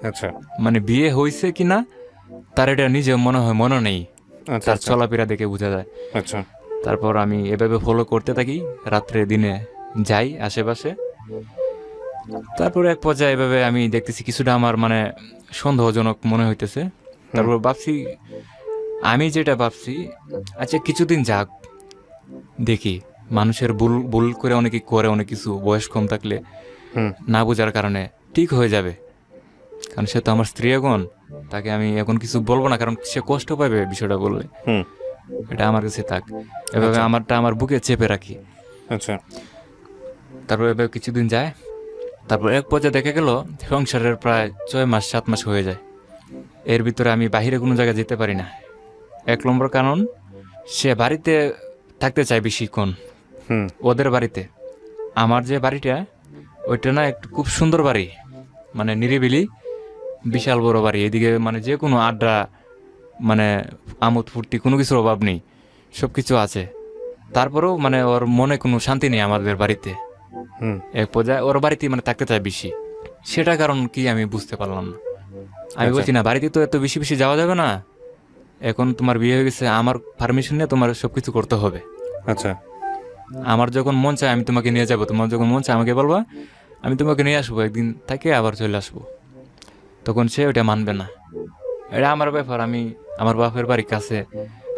আচ্ছা মানে বিয়ে হয়েছে কিনা তার এটা নিজে মনে হয় মনে নেই, আচ্ছা তার আচ্ছা চলাফেরা দেখে বোঝা যায়। আচ্ছা তারপর আমি এভাবে ফলো করতে থাকি, রাত্রে দিনে যাই আশেপাশে। তারপর এক পর্যায়ে এভাবে আমি দেখতেছি কিছুটা আমার মানে সন্দেহজনক মনে হইতেছে। তারপর ভাবছি, আমি যেটা ভাবছি, আচ্ছা কিছুদিন যাক, দেখি মানুষের ভুল ভুল করে অনেকে করে, অনেক কিছু বয়স কম থাকলে হুম না বোঝার কারণে ঠিক হয়ে যাবে। কারণ সে তো আমার স্ত্রী, এখন তাকে আমি এখন কিছু বলবো না, কারণ সে কষ্ট পাবে বিষয়টা বললে। হুম এটা আমার কাছে থাক, এভাবে আমারটা আমার বুকে চেপে রাখি। আচ্ছা তারপর এভাবে কিছুদিন যায়। তারপর এক পর্যায়ে দেখা গেল সংসারের প্রায় 6 মাস 7 মাস হয়ে যায়। এর ভিতরে আমি বাইরে কোনো জায়গায় যেতে পারি না। 1 নম্বর কারণ, সে বাড়িতে থাকতে চায় বেশিক্ষণ, হুম ওদের বাড়িতে। আমার যে বাড়িটা, ওইটা না একটু খুব সুন্দর বাড়ি, মানে নিরিবিলি, বিশাল বড় বাড়ি। এদিকে মানে যে কোনো আড্ডা, মানে আমোদ ফুর্তি কোনো কিছুর অভাব নেই, সব কিছু আছে। তারপরেও মানে ওর মনে কোনো শান্তি নেই আমাদের বাড়িতে। হুম এক পর্যায়ে ওর বাড়িতে মানে থাকতে চায় বেশি। সেটা কারণ কি আমি বুঝতে পারলাম না। আমি আচ্ছা। বলছি না, বাড়িতে তো এত বেশি বেশি যাওয়া যাবে না, এখন তোমার বিয়ে হয়ে গেছে, আমার পারমিশন নিয়ে তোমার সব কিছু করতে হবে। আচ্ছা আমার যখন মন চায় আমি তোমাকে নিয়ে যাবো, তোমার যখন মন চায় আমাকে বলবা, আমি তোমাকে নিয়ে আসবো, একদিন থেকে আবার চলে আসবো। তখন সে ওইটা মানবে না। এটা আমার ব্যাপার, আমি আমার বাপের বাড়ির কাছে,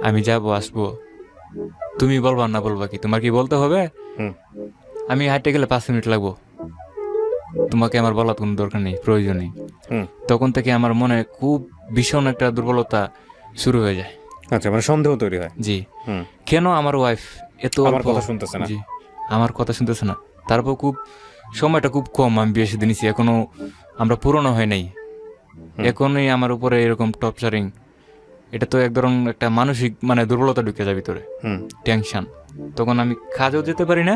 আমি যাবো আসবো, তুমি বলবা না বলবা কি, তোমার কি বলতে হবে? হুম আমি হাঁটতে গেলে 5 মিনিট লাগবো, তোমাকে আমার বলার কোনো দরকার নেই, প্রয়োজন নেই। হুম তখন থেকে আমার মনে খুব ভীষণ একটা দুর্বলতা শুরু হয়ে যায়। আচ্ছা, মানে সন্দেহ তৈরি হয়। জি, হুম কেন আমার ওয়াইফ এত আমার অল্প, কথা শুনতেছে না। জি আমার কথা শুনতেছে না। তারপর খুব সময়টা খুব কম, আমি বিয়ে সাথে নিছি, এখনো আমরা পুরনো হয় নাই, এখনই আমার উপরে এরকম টর্চারিং। এটা তো এক ধরনের একটা মানসিক মানে দুর্বলতা ঢুকে যায় ভিতরে, হুম টেনশন। তখন আমি কাজেও যেতে পারি না,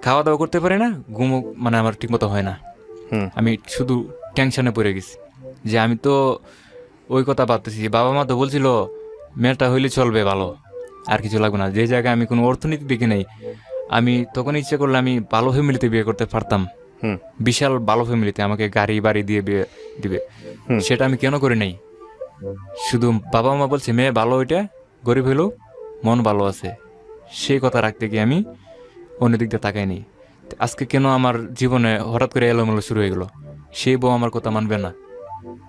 খাওয়া দাওয়া করতে পারি না, ঘুমও মানে আমার ঠিকমতো হয় না। হুম আমি শুধু টেনশনে পড়ে গেছি যে আমি তো ওই কথা ভাবতেছি, বাবা মা তো বলছিল মেয়েটা হইলে চলবে ভালো, আর কিছু লাগবে না। যে জায়গায় আমি কোনো অর্থনীতি দেখি নাই, আমি তখন ইচ্ছে করলে আমি ভালো ফ্যামিলিতে বিয়ে করতে পারতাম, হুম বিশাল ভালো ফ্যামিলিতে আমাকে গাড়ি বাড়ি দিয়ে বিয়ে দিবে। হুম। সেটা আমি কেন করি নাই? শুধু বাবা মা বলছে মেয়ে ভালো, ওইটা গরিব হইলেও মন ভালো আছে, সেই কথা রাখতে গিয়ে আমি অন্য দিক দিয়ে তাকাইনি। আজকে কেন আমার জীবনে হঠাৎ করে এলোমেলো শুরু হয়ে গেল? সেই বউ আমার কথা মানবে না,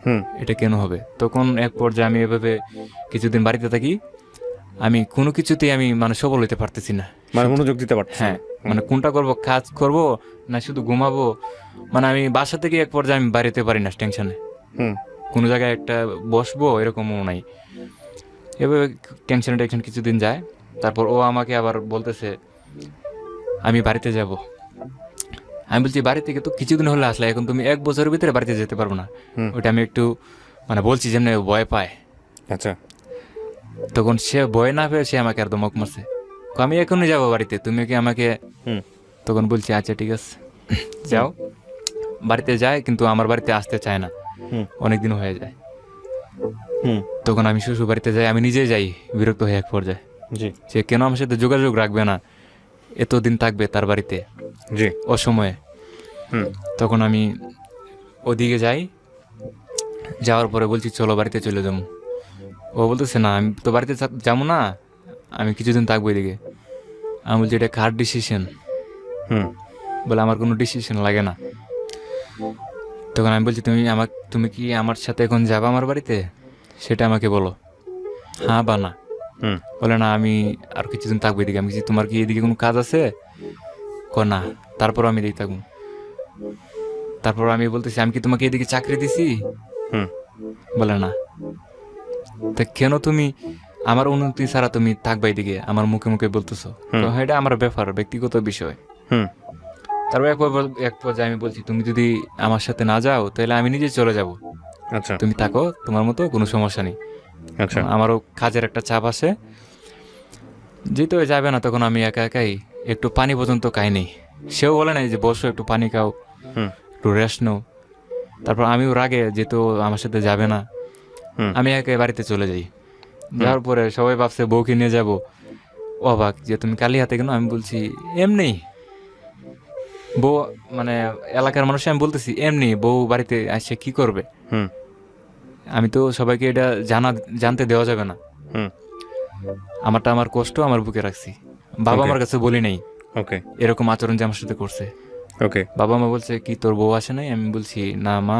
হুম এটা কেন হবে? তখন এক পর্যায়ে আমি এভাবে কিছুদিন বাড়িতে থাকি, আমি কোনো কিছুতেই আমি মানে সফল হইতে পারতেছি না। মানে মনোযোগ দিতে পারছি। হ্যাঁ, মানে কোনটা করব, কাজ করব না শুধু ঘুমাবো, মানে আমি বাসা থেকে এক পর্যায়ে আমি বাড়িতে পারি না টেনশনে, হুম কোনো জায়গায় একটা বসবো এরকমও নাই। এভাবে টেনশনে টেনশন কিছুদিন যায়। তারপর ও আমাকে আবার বলতেছে আমি বাড়িতে যাব। আমি বলছি বাড়ি থেকে তো কিছুদিন হলে আসলে, এখন তুমি 1 বছরের ভিতরে বাড়িতে যেতে পারবো না। হুম। ওইটা আমি একটু মানে বলছি যেমনি ভয় পায়। আচ্ছা তখন সে ভয় না পেয়ে সে আমাকে আর ধমক মারছে, আমি এখনই যাবো বাড়িতে, তুমি কি আমাকে। হুম তখন বলছি আচ্ছা ঠিক আছে যাও। বাড়িতে যায়, কিন্তু আমার বাড়িতে আসতে চায় না, হুম অনেক দিন হয়ে যায়। হুম তখন আমি শ্বশুর বাড়িতে যাই, আমি নিজেই যাই, বিরক্ত হয়ে এক পর্যায়ে জি সে কেন আমার সাথে যোগাযোগ রাখবে না, এতদিন থাকবে তার বাড়িতে জি অসময়ে। হুম তখন আমি ওদিকে যাই, যাওয়ার পরে বলছি চলো বাড়িতে চলে যাবো। ও বলতেছে না, আমি তো বাড়িতে যাবো না, আমি কিছুদিন থাকবো এদিকে। আমি বলছি এটা কার ডিসিশন? হুম বলে আমার কোনো ডিসিশন লাগে না। তখন আমি বলছি তুমি কি আমার সাথে এখন যাবা আমার বাড়িতে, সেটা আমাকে বলো, হ্যাঁ বা না। হুম বলে না, আমি আর কিছুদিন থাকবো এদিকে। আমি বলছি তোমার কি এদিকে কোনো কাজ আছে? না। তারপর আমি এদিকে থাকবো। তারপর আমি বলতেছি আমি কি তোমাকে এদিকে চাকরি দিছি? হুম বলে না। তা কেন তুমি আমার অনুমতি ছাড়া তুমি থাকবা এদিকে, আমার মুখে মুখে বলতেছো? হ্যাঁ, এটা আমার ব্যাপার, ব্যক্তিগত বিষয়। হুম তারপর এক পর্যায়ে আমি বলছি তুমি যদি আমার সাথে না যাও তাহলে আমি নিজে চলে যাব, আচ্ছা তুমি থাকো তোমার মতো, কোনো সমস্যা নেই। আচ্ছা আমারও কাজের একটা চাপ আছে, যেহেতু যাবে না, তখন আমি একা একাই একটু পানি পর্যন্ত খাইনি। সেও বলে নাই যে বসো একটু পানি খাও, হুম একটু রেস্ট নাও। তারপর আমিও রাগে যেহেতু আমার সাথে যাবে না, হুম আমি একে বাড়িতে চলে যাই। যাওয়ার পরে সবাই ভাবছে বউকে নিয়ে যাব, অবাক যে তুমি কালি হাতে কেন? আমি বলছি এমনি বউ, মানে এলাকার মানুষ আমি বলতেছি এমনি বউ বাড়িতে আসে কি করবে, হুম আমি তো সবাইকে এটা জানতে দেওয়া যাবে না। হুম আমারটা আমার কষ্ট আমার বুকে রাখছি। বাবা Okay. আমার কাছে বলি নাই ওকে এরকম আচরণ যে আমার সাথে করছে। ওকে বাবা মা বলছে কি তোর বউ আসে নাই? আমি বলছি না মা,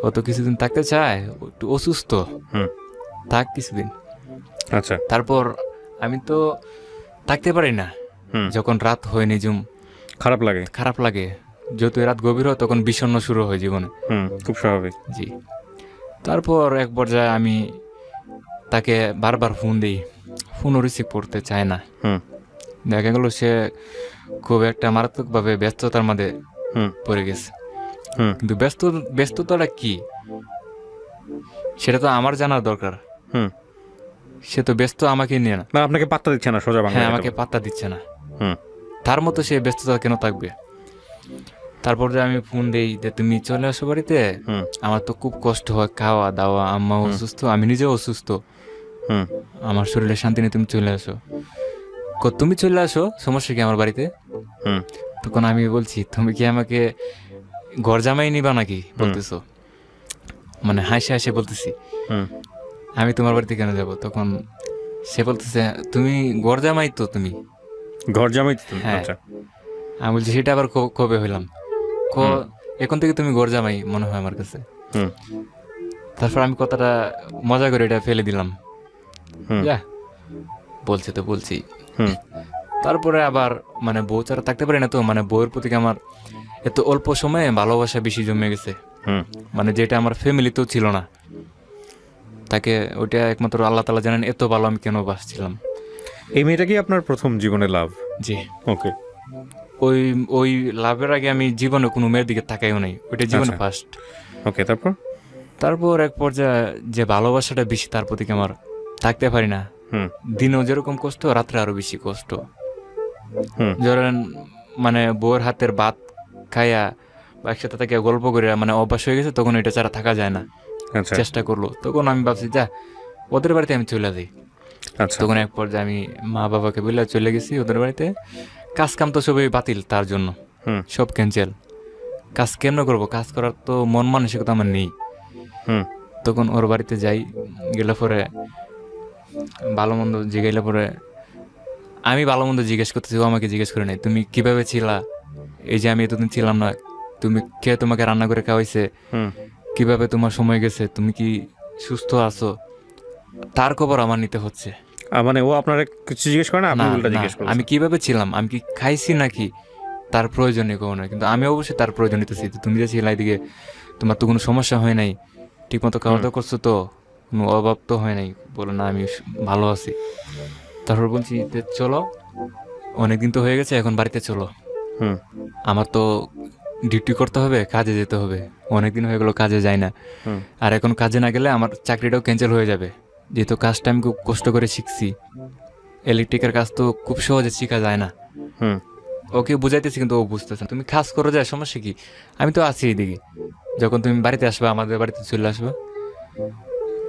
ও তো কিছুদিন থাকতে চায়, ও একটু অসুস্থ, হুম থাক কিছুদিন। আচ্ছা তারপর আমি তো থাকতে পারি না, হুম যখন রাত হয় নিজুম খারাপ লাগে। খারাপ লাগে। যত রাত গভীর হয় তখন বিষণ্ণ শুরু হয় জীবনে। খুব স্বাভাবিক। জি। তারপর এক পর্যায়ে আমি তাকে বারবার ফোন দিই, ফোনও রিসিভ করতে চায় না। হুম দেখা গেল সে খুব একটা মারাত্মকভাবে ব্যস্ততার মধ্যে হুম পড়ে গেছে। হুম কিন্তু ব্যস্ততাটা কি সেটা তো আমার জানার দরকার। হুম সে তো ব্যস্ত আমাকে নিয়ে না। মানে আপনাকে পাত্তা দিচ্ছে না সোজা হ্যাঁ, বাংলায়। আমাকে পাত্তা দিচ্ছে না। হুম তার মতো সে ব্যস্ততা কেন থাকবে? তারপর যে আমি ফোন দিই যে তুমি চলে আসো বাড়িতে, হুম আমার তো খুব কষ্ট হয় খাওয়া দাওয়া, আম্মা হুম। অসুস্থ, আমি নিজেও অসুস্থ, হুম আমার শরীরে শান্তি নেই, তুমি চলে আসো। তুমি চলে আসো, সমস্যা কি আমার বাড়িতে? হুম তখন আমি বলছি তুমি কি আমাকে ঘর জামাই নিবা নাকি বলতেছো, মানে হাসে হাসে বলতেছি হুম আমি তোমার বাড়িতে কেন যাব? তখন সে বলতেছে তুমি ঘর জামাই তো তুমি। ঘর জামাই তো তুমি? হ্যাঁ। আচ্ছা আমি বলছি সেটা আবার কবে হইলাম? এখন থেকে তুমি ঘর জামাই মনে হয় আমার কাছে। হুম তারপর আমি কথাটা মজা করে এটা ফেলে দিলাম, হুম যা বলছে তো বলছি। হুম তারপরে আবার মানে বউ ছাড়া থাকতে পারি না তো, মানে বউয়ের প্রতি আমার এত অল্প সময়ে ভালোবাসা বেশি জমে গেছে, হুম মানে যেটা আমার ফ্যামিলিতেও ছিল না। তাকে ওইটা একমাত্র আল্লাহ তাআলা জানেন এত ভালো আমি কেন বাসছিলাম। এই মেয়েটা কি আপনার প্রথম জীবনে লাভ? জি। ওকে ওই ওই লাভের আগে আমি জীবনে কোনো মেয়ের দিকে তাকাইও নাই, ওইটা জীবনে আচ্ছা। ফার্স্ট। ওকে তারপর? তারপর এক পর্যায়ে যে ভালোবাসাটা বেশি তার প্রতি আমার থাকতে পারি না। হুম দিনেও যেরকম কষ্ট, রাত্রে আরো বেশি কষ্ট। হুম ধরেন মানে বউয়ের হাতের ভাত খাইয়া বা একসাথে থেকে গল্প করে মানে অভ্যাস হয়ে গেছে, তখন এটা ছাড়া থাকা যায় না। আচ্ছা চেষ্টা করলো, তখন আমি ভাবছি যা ওদের বাড়িতে আমি চলে যাই। আচ্ছা তখন এক পর্যায়ে আমি মা বাবাকে বলে চলে গেছি ওদের বাড়িতে। কাজ কাম তো সবই বাতিল তার জন্য, হুম সব ক্যান্সেল। কাজ কেন করবো? কাজ করার তো মন মানসিকতা আমার নেই। হুম তখন ওর বাড়িতে যাই, গেলে পরে ভালো মন্দ জিগাইলে পরে আমি ভালো মন্দ জিজ্ঞেস করতেছি, ও আমাকে জিজ্ঞেস করে নাই তুমি কিভাবে ছিলা, এই যে আমি এতদিন ছিলাম না, তুমি কে তোমাকে রান্না করে খাওয়াইছে, হুম কিভাবে তোমার সময় গেছে, তুমি কি সুস্থ আছো, তার খবর আমার নিতে হচ্ছে। মানে ও আপনারা কিছু জিজ্ঞেস করে না, আপনি না উল্টা না, জিজ্ঞেস করেন? আমি কিভাবে ছিলাম, আমি কি খাইছি নাকি, তার প্রয়োজনীয় কোনো নয়। কিন্তু আমি অবশ্যই তার প্রয়োজন নিতেছি, তুমি যে ছিলা এদিকে তোমার তো কোনো সমস্যা হয় নাই, ঠিকমতো খাওয়া দাওয়া করছো তো, কোনো অভাব তো হয় নাই? বলো না আমি ভালো আছি। তারপর বলছি যে চলো, অনেকদিন তো হয়ে গেছে, এখন বাড়িতে চলো, হুম আমার তো ডিউটি করতে হবে, কাজে যেতে হবে, অনেকদিন হয়ে গেলো কাজে যাই না। হুম আর এখন কাজে না গেলে আমার চাকরিটাও ক্যান্সেল হয়ে যাবে, যেহেতু কাজটা আমি খুব কষ্ট করে শিখছি। ইলেকট্রিকের কাজ তো খুব সহজে শেখা যায় না। হুম ওকে বুঝাইতেছি কিন্তু ও বুঝতেছে না। তুমি কাজ করো, যায় সমস্যা কি, আমি তো আছি এইদিকে, যখন তুমি বাড়িতে আসবে আমাদের বাড়িতে চলে আসবে।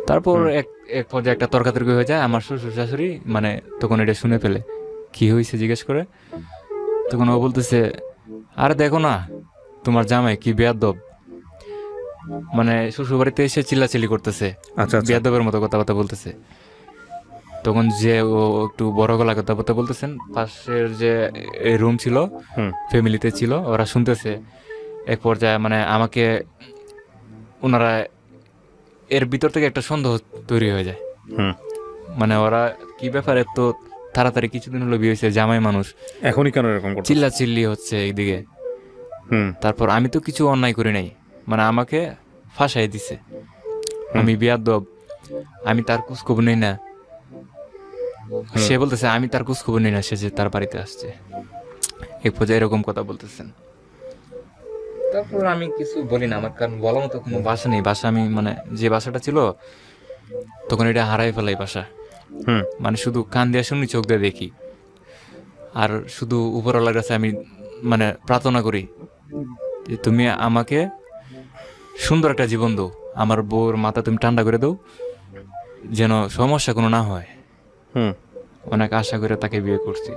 তারপর এক এক পর্যায়ে একটা তর্কাতর্কি হয়ে যায়, আমার শ্বশুর শাশুড়ি মানে তখন এটা শুনে ফেলে, কি হয়েছে জিজ্ঞেস করে। তখন ও বলতেছে আরে দেখো না তোমার জামাই কি বেয়াদব, মানে শ্বশুর বাড়িতে এসে চিল্লাচিল্লি করতেছে, আচ্ছা আচ্ছা বেয়াদবের মতো কথাবার্তা বলতেছে। তখন যে ও একটু বড় গলা কথাবার্তা বলতেছেন, পাশের যে রুম ছিল হুম ফ্যামিলিতে ছিল, ওরা শুনতেছে। এক পর্যায়ে মানে আমাকে ওনারা এর ভিতর থেকে একটা সন্দেহ তৈরি হয়ে যায়, হুম মানে ওরা কি ব্যাপারে তো তাড়াতাড়ি কিছুদিন হলো বিয়ে হয়েছে, জামাই মানুষ, এখনই কেন এরকম করছো? চিল্লা চিল্লি হচ্ছে এইদিকে। হুম তারপর আমি তো কিছু অন্যায় করি নাই, মানে আমাকে ফাঁসাই দিছে, আমি বেয়াদব, আমি তার খোঁজখবর নেই না। সে বলতেছে আমি তার খোঁজখবর নেই না, সে যে তার বাড়িতে আসছে, এক পর্যায়ে এরকম কথা বলতেছেন। তারপর আমি কিছু বলি না, আমার কারণ বলার মতো কোনো ভাষা নেই। ভাষা আমি মানে যে ভাষাটা ছিল তখন এটা হারাই ফেলাই ভাষা, হুম মানে শুধু কান দিয়ে শুনি, চোখ দিয়ে দেখি। আর শুধু উপরওয়ালার কাছে আমি মানে প্রার্থনা করি যে তুমি আমাকে সুন্দর একটা জীবন দাও, আমার বউর মাথা তুমি ঠান্ডা করে দাও, যেন সমস্যা কোনো না হয়। হুম অনেক আশা করে তাকে বিয়ে করছি।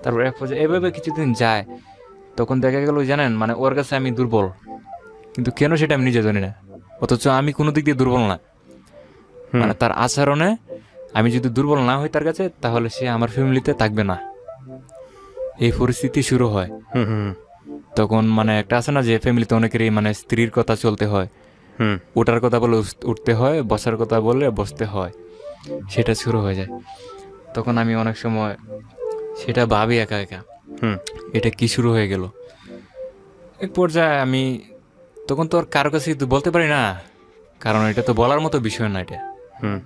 তারপর এক পর্যায়ে এভাবে কিছুদিন যায়, তখন দেখা গেল জানেন মানে ওর কাছে আমি দুর্বল, কিন্তু কেন সেটা আমি নিজে জানি না। অথচ আমি কোনো দিক দিয়ে দুর্বল না, মানে তার আচরণে আমি যদি দুর্বল না হই তার কাছে, তাহলে সে আমার ফ্যামিলিতে থাকবে না। এই পরিস্থিতি শুরু হয়। হুম হুম তখন মানে একটা আছে না যে ফ্যামিলিতে অনেকেরই মানে স্ত্রীর কথা চলতে হয়, হুম ওঠার কথা বলে উঠতে হয়, বসার কথা বললে বসতে হয়, সেটা শুরু হয়ে যায়। তখন আমি অনেক সময় সেটা ভাবি একা একা, হুম এটা কি শুরু হয়ে গেল। এক পর্যায়ে আমি তখন তো আর কারো কাছে কিন্তু বলতে পারি না, কারণ এটা তো বলার মতো বিষয় না। এটা হুম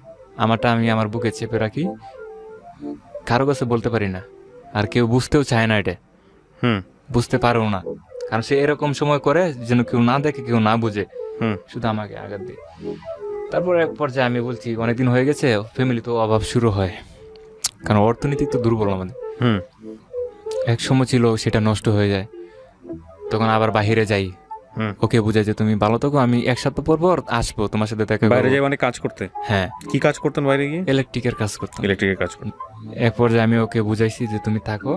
আমারটা আমি আমার বুকে চেপে রাখি, কারো কাছে বলতে পারি না, আর কেউ বুঝতেও চায় না। এটা হুম বুঝতে পারেও না, কারণ সে এরকম সময় করে যেন কেউ না দেখে, কেউ না বুঝে, হুম শুধু আমাকে আঘাত দিয়ে। তারপর এক পর্যায়ে আমি বলছি অনেকদিন হয়ে গেছে, ফ্যামিলি তো অভাব শুরু হয়, কারণ অর্থনৈতিক তো দুর্বল আমাদের। হুম এক সময় ছিল সেটা নষ্ট হয়ে যায়, তখন আবার বাইরে যাই, হুম ওকে বুঝাই যে তুমি ভালো থাকো, আমি এক সপ্তাহ পর পর আসবো তোমার সাথে দেখা বাইরে করবো। যাই মানে কাজ করতে? হ্যাঁ, কি কাজ করতেন বাইরে গিয়ে? ইলেকট্রিকের কাজ করতাম। ইলেকট্রিকের কাজ করতেন। এক পর্যায়ে আমি ওকে বুঝাইছি যে তুমি থাকো,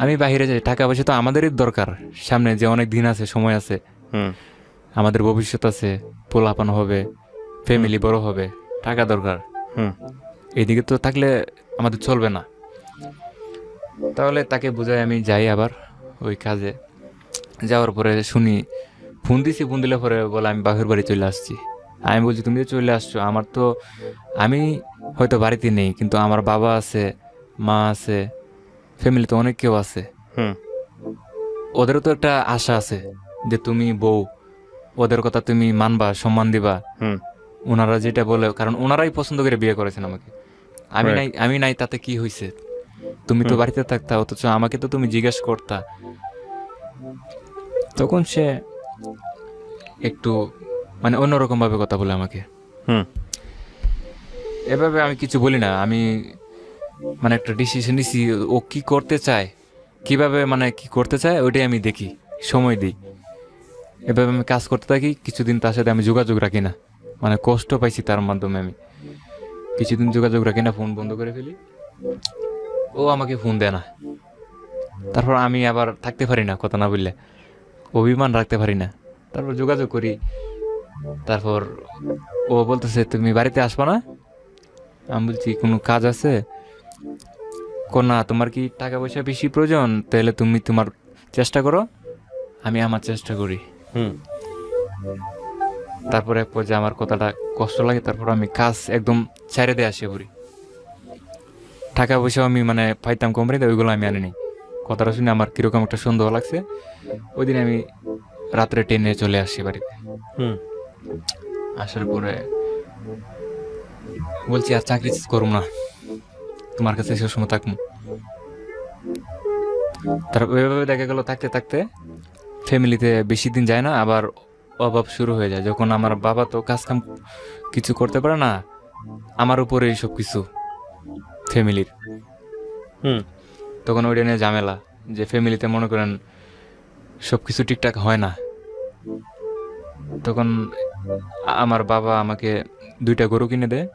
আমি বাইরে যাই, টাকা পয়সা তো আমাদেরই দরকার, সামনে যে অনেক দিন আছে, সময় আছে, হুম আমাদের ভবিষ্যৎ আছে, পোলাপান হবে, ফ্যামিলি বড় হবে, টাকা দরকার। হুম এইদিকে তো থাকলে আমাদের চলবে না। তাহলে তাকে বুঝাই আমি যাই আবার ওই কাজে। যাওয়ার পরে শুনি ফোন দিছি, ফোন দিলে পরে বলে আমি বাপের বাড়ি চলে আসছি। আমি বলছি তুমি যে চলে আসছো, আমার তো আমি হয়তো বাড়িতে নেই, কিন্তু আমার বাবা আছে, মা আছে, ফ্যামিলিতে অনেক কেউ আছে, হুম ওদেরও তো একটা আশা আছে যে তুমি বউ, ওদের কথা তুমি মানবা, সম্মান দিবা। হুম ওনারা যেটা বলে, কারণ ওনারাই পছন্দ করে বিয়ে করেছেন আমাকে। আমি Right. নাই, আমি নাই তাতে কি হয়েছে, তুমি তো বাড়িতে থাকতা, অথচ আমাকে তো তুমি জিজ্ঞেস করতা। তখন সে একটু মানে অন্যরকম ভাবে কথা বলে আমাকে। হুম এভাবে আমি কিছু বলি না, আমি মানে একটা ডিসিশন নিছি, ও কি করতে চায়, কিভাবে মানে কি করতে চায়, ওইটাই আমি দেখি, সময় দিই। এভাবে আমি কাজ করতে থাকি, কিছুদিন তার সাথে আমি যোগাযোগ রাখি না, মানে কষ্ট পাইছি তার মাধ্যমে। আমি কিছুদিন যোগাযোগ রাখি না, ফোন বন্ধ করে ফেলি, ও আমাকে ফোন দেয় না। তারপর আমি আবার থাকতে পারি না, কথা না বললে অভিমান রাখতে পারি না, তারপর যোগাযোগ করি। তারপর ও বলতেছে তুমি বাড়িতে আসবা না? আমি বলছি কোনো কাজ আছে? না, তোমার কি টাকা পয়সা বেশি প্রয়োজন, তাহলে তুমি তোমার চেষ্টা করো, আমি আমার চেষ্টা করি। হুম তারপর এক পর্যায়ে আমার কথাটা কষ্ট লাগে, তারপর আমি কাজ একদম ছেড়ে দিয়ে আসি পড়ি। টাকা পয়সাও আমি মানে পাইতাম কোম্পানিতে, ওইগুলো আমি আনিনি। কথাটা শুনে আমার কিরকম একটা সন্দেহ লাগছে, ওই দিন আমি রাত্রে ট্রেনে চলে আসি বাড়িতে। হুম আসার পরে বলছি আর চাকরি করুম না, তোমার কাছে সবসময় থাকবো। তারপর ওইভাবে দেখা গেল থাকতে থাকতে ফ্যামিলিতে বেশি দিন যায় না, আবার অভাব শুরু হয়ে যায়। যখন আমার বাবা তো কাজ কাম কিছু করতে পারে না, আমার উপরে সব কিছু ফ্যামিলির, হুম তখন ওইটা নিয়ে ঝামেলা, যে ফ্যামিলিতে মনে করেন সব কিছু ঠিকঠাক হয় না। তখন আমার বাবা আমাকে 2টা গরু কিনে দেয়,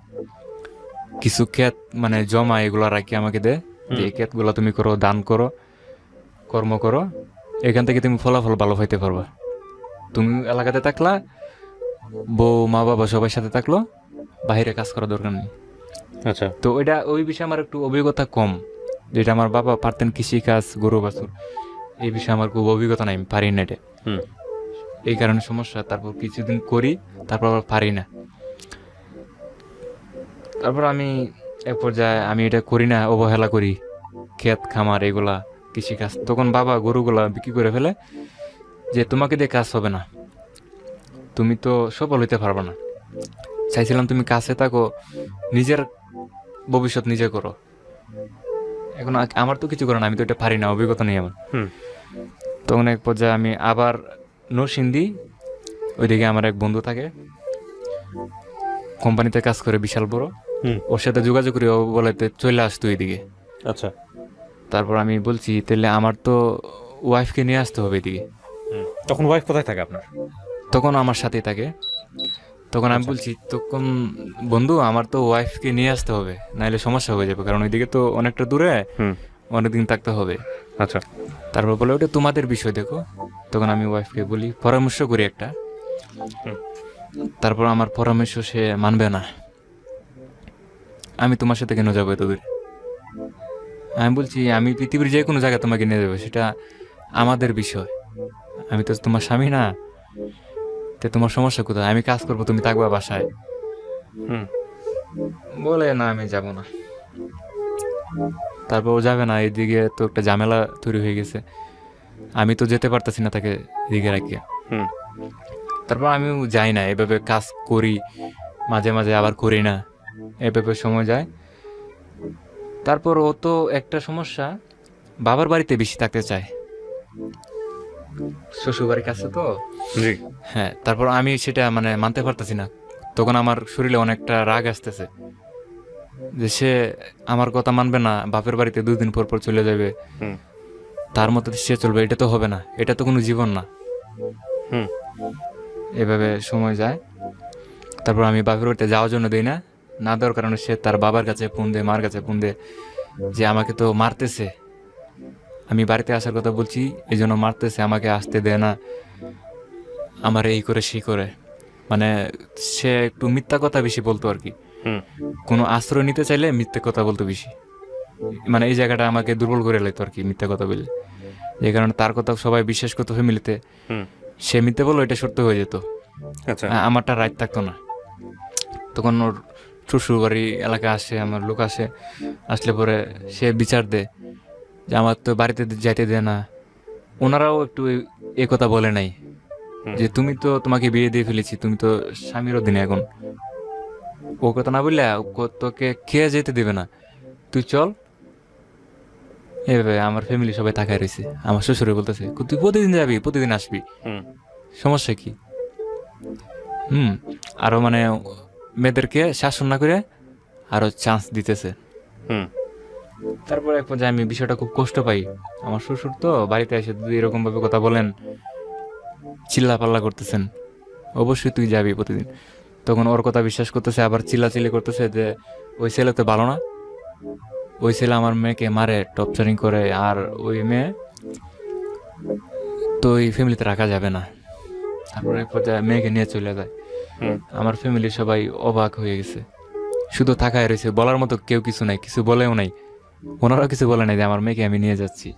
কিছু ক্ষেত মানে জমা এগুলো রাখি আমাকে দেয়, যে এই ক্ষেতগুলো তুমি করো, দান করো, কর্ম করো, এখান থেকে তুমি ফলাফল ভালো পাইতে পারবা। তুমি এলাকাতে থাকলা, বউ মা বাবা সবার সাথে থাকলো, বাইরে কাজ করার দরকার নেই। আচ্ছা তো ওইটা ওই বিষয়ে আমার একটু অভিজ্ঞতা কম, যেটা আমার বাবা পারতেন কৃষি কাজ, গরু বাছুর, এই বিষয়ে আমার খুব অভিজ্ঞতা নাই, আমি পারি না এটা, হুম এই কারণে সমস্যা। তারপর কিছুদিন করি, তারপর আবার পারি না। তারপর আমি এক পর্যায়ে আমি এটা করি না, অবহেলা করি, ক্ষেত খামার এগুলা কৃষিকাজ। তখন বাবা গরুগুলা বিক্রি করে ফেলে, যে তোমাকে দিয়ে কাজ হবে না, তুমি তো সফল হইতে পারবে না। চাইছিলাম তুমি কাছে থাকো, নিজের ভবিষ্যৎ নিজে করো। এখন আমার তো কিছু করে না, আমি তো এটা পারি না, অভিজ্ঞতা নেই আমার। হুম তখন এক পর্যায়ে আমি আবার নরসিংদী, ওইদিকে আমার এক বন্ধু থাকে, কোম্পানিতে কাজ করে বিশাল বড়, হুম ওর সাথে যোগাযোগ করি, ও বলে চলে আসতো এইদিকে। আচ্ছা তারপর আমি বলছি তাহলে আমার তো ওয়াইফকে নিয়ে আসতে হবে এদিকে। তখন ওয়াইফ কোথায় থাকে আপনার? তখন আমার সাথেই থাকে। তখন আমি বলছি তখন বন্ধু আমার তো ওয়াইফকে নিয়ে আসতে হবে, নাহলে সমস্যা হয়ে যাবে, কারণ ওইদিকে তো অনেকটা দূরে, অনেকদিন থাকতে হবে। আচ্ছা। তারপর বলে ওটা তোমাদের বিষয় দেখো। তখন আমি ওয়াইফকে বলি, পরামর্শ করি একটা। তারপর আমার পরামর্শ সে মানবে না, আমি তোমার সাথে কেন যাবো এত দূরে। আমি বলছি আমি পৃথিবীর যে কোনো জায়গায় তোমাকে নিয়ে যাবো, সেটা আমাদের বিষয়, আমি তো তোমার স্বামী না। তো তোমার সমস্যা কোথায়, আমি কাজ করবো তুমি থাকবা বাসায়। বলে না আমি যাব না। তারপর ও যাবে না, এদিকে তো একটা ঝামেলা তৈরি হয়ে গেছে, আমি তো যেতে পারতেছি না তাকে এদিকে রাখিয়া। তারপর আমিও যাই না, এভাবে কাজ করি, মাঝে মাঝে আবার করি না, এভাবে সময় যায়। তারপর ও তো একটা সমস্যা, বাবার বাড়িতে বেশি থাকতে চায়, শ্বশুর বাড়ির কাছে তো। জি। হ্যাঁ, তারপর আমি সেটা মানে মানতে পারতেছি না। তখন আমার শরীরে অনেকটা রাগ আসতেছে যে সে আমার কথা মানবে না, বাপের বাড়িতে 2 দিন পর পর চলে যাবে, তার মতো সে চলবে, এটা তো হবে না, এটা তো কোনো জীবন না। এভাবে সময় যায়। তারপর আমি বাপের বাড়িতে যাওয়ার জন্য দিই না, না দেওয়ার কারণে সে তার বাবার কাছে ফোন দেয়, মার কাছে ফোন দেয়, যে আমাকে তো মারতেছে, আমি বাড়িতে আসার কথা বলছি এই জন্য মারতেছে, আমাকে আসতে দেয় না, আমার এই করে সেই করে। মানে সে একটু মিথ্যা কথা বেশি বলতো আর কি, কোনো আশ্রয় নিতে চাইলে মিথ্যা কথা বলতো বেশি। মানে এই জায়গাটা আমাকে দুর্বল করে লাইতো আর কি, মিথ্যা কথা বললে। যে কারণে তার কথা সবাই বিশ্বাস করতো ফ্যামিলিতে, সে মিথ্যে বললো এটা সত্য হয়ে যেত। আচ্ছা। আমারটা রাইট থাকতো না। তখন ওর শ্বশুর বাড়ি এলাকায় আসে, আমার লোক আসে, আসলে পরে সে বিচার দেয় যে আমার তো বাড়িতে যাইতে দেয় না। ওনারাও একটু এ কথা বলে নাই যে তুমি তো, তোমাকে বিয়ে দিয়ে ফেলেছি, তুমি তো স্বামীর অধীনে এখন। ও কথা না বললে তোকে খেয়ে যেতে দেবে না, তুই চল। এভাবে আমার ফ্যামিলি সবাই তাকায় রয়েছে। আমার শ্বশুরে বলতেছে তুই প্রতিদিন যাবি, প্রতিদিন আসবি, সমস্যা কি? আরো মানে মেয়েদেরকে শাসন না করে আরো চান্স দিতেছে। তারপর এক পর্যায়ে আমি বিষয়টা খুব কষ্ট পাই। আমার শ্বশুর তো বাড়িতে এসে যদি এরকম ভাবে কথা বলেন, চিল্লা পাল্লা করতেছেন, অবশ্যই তুই যাবি প্রতিদিন। তখন ওর কথা বিশ্বাস করতেছে, আবার চিল্লাচিল্লি করতেছে যে ওই ছেলে তো ভালো না, ওই ছেলে আমার মেয়েকে মারে, টর্চারিং করে, আর ওই মেয়ে তো ওই ফ্যামিলিতে রাখা যাবে না। তারপর এক পর্যায়ে মেয়েকে নিয়ে চলে যায়। আমার ফ্যামিলি সবাই অবাক হয়ে গেছে, শুধু থাকায় রয়েছে, বলার মতো কেউ কিছু নাই, কিছু বলেও নাই, ওনারাও কিছু বলে নাই যে আমার মেয়েকে আমি নিয়ে যাচ্ছি।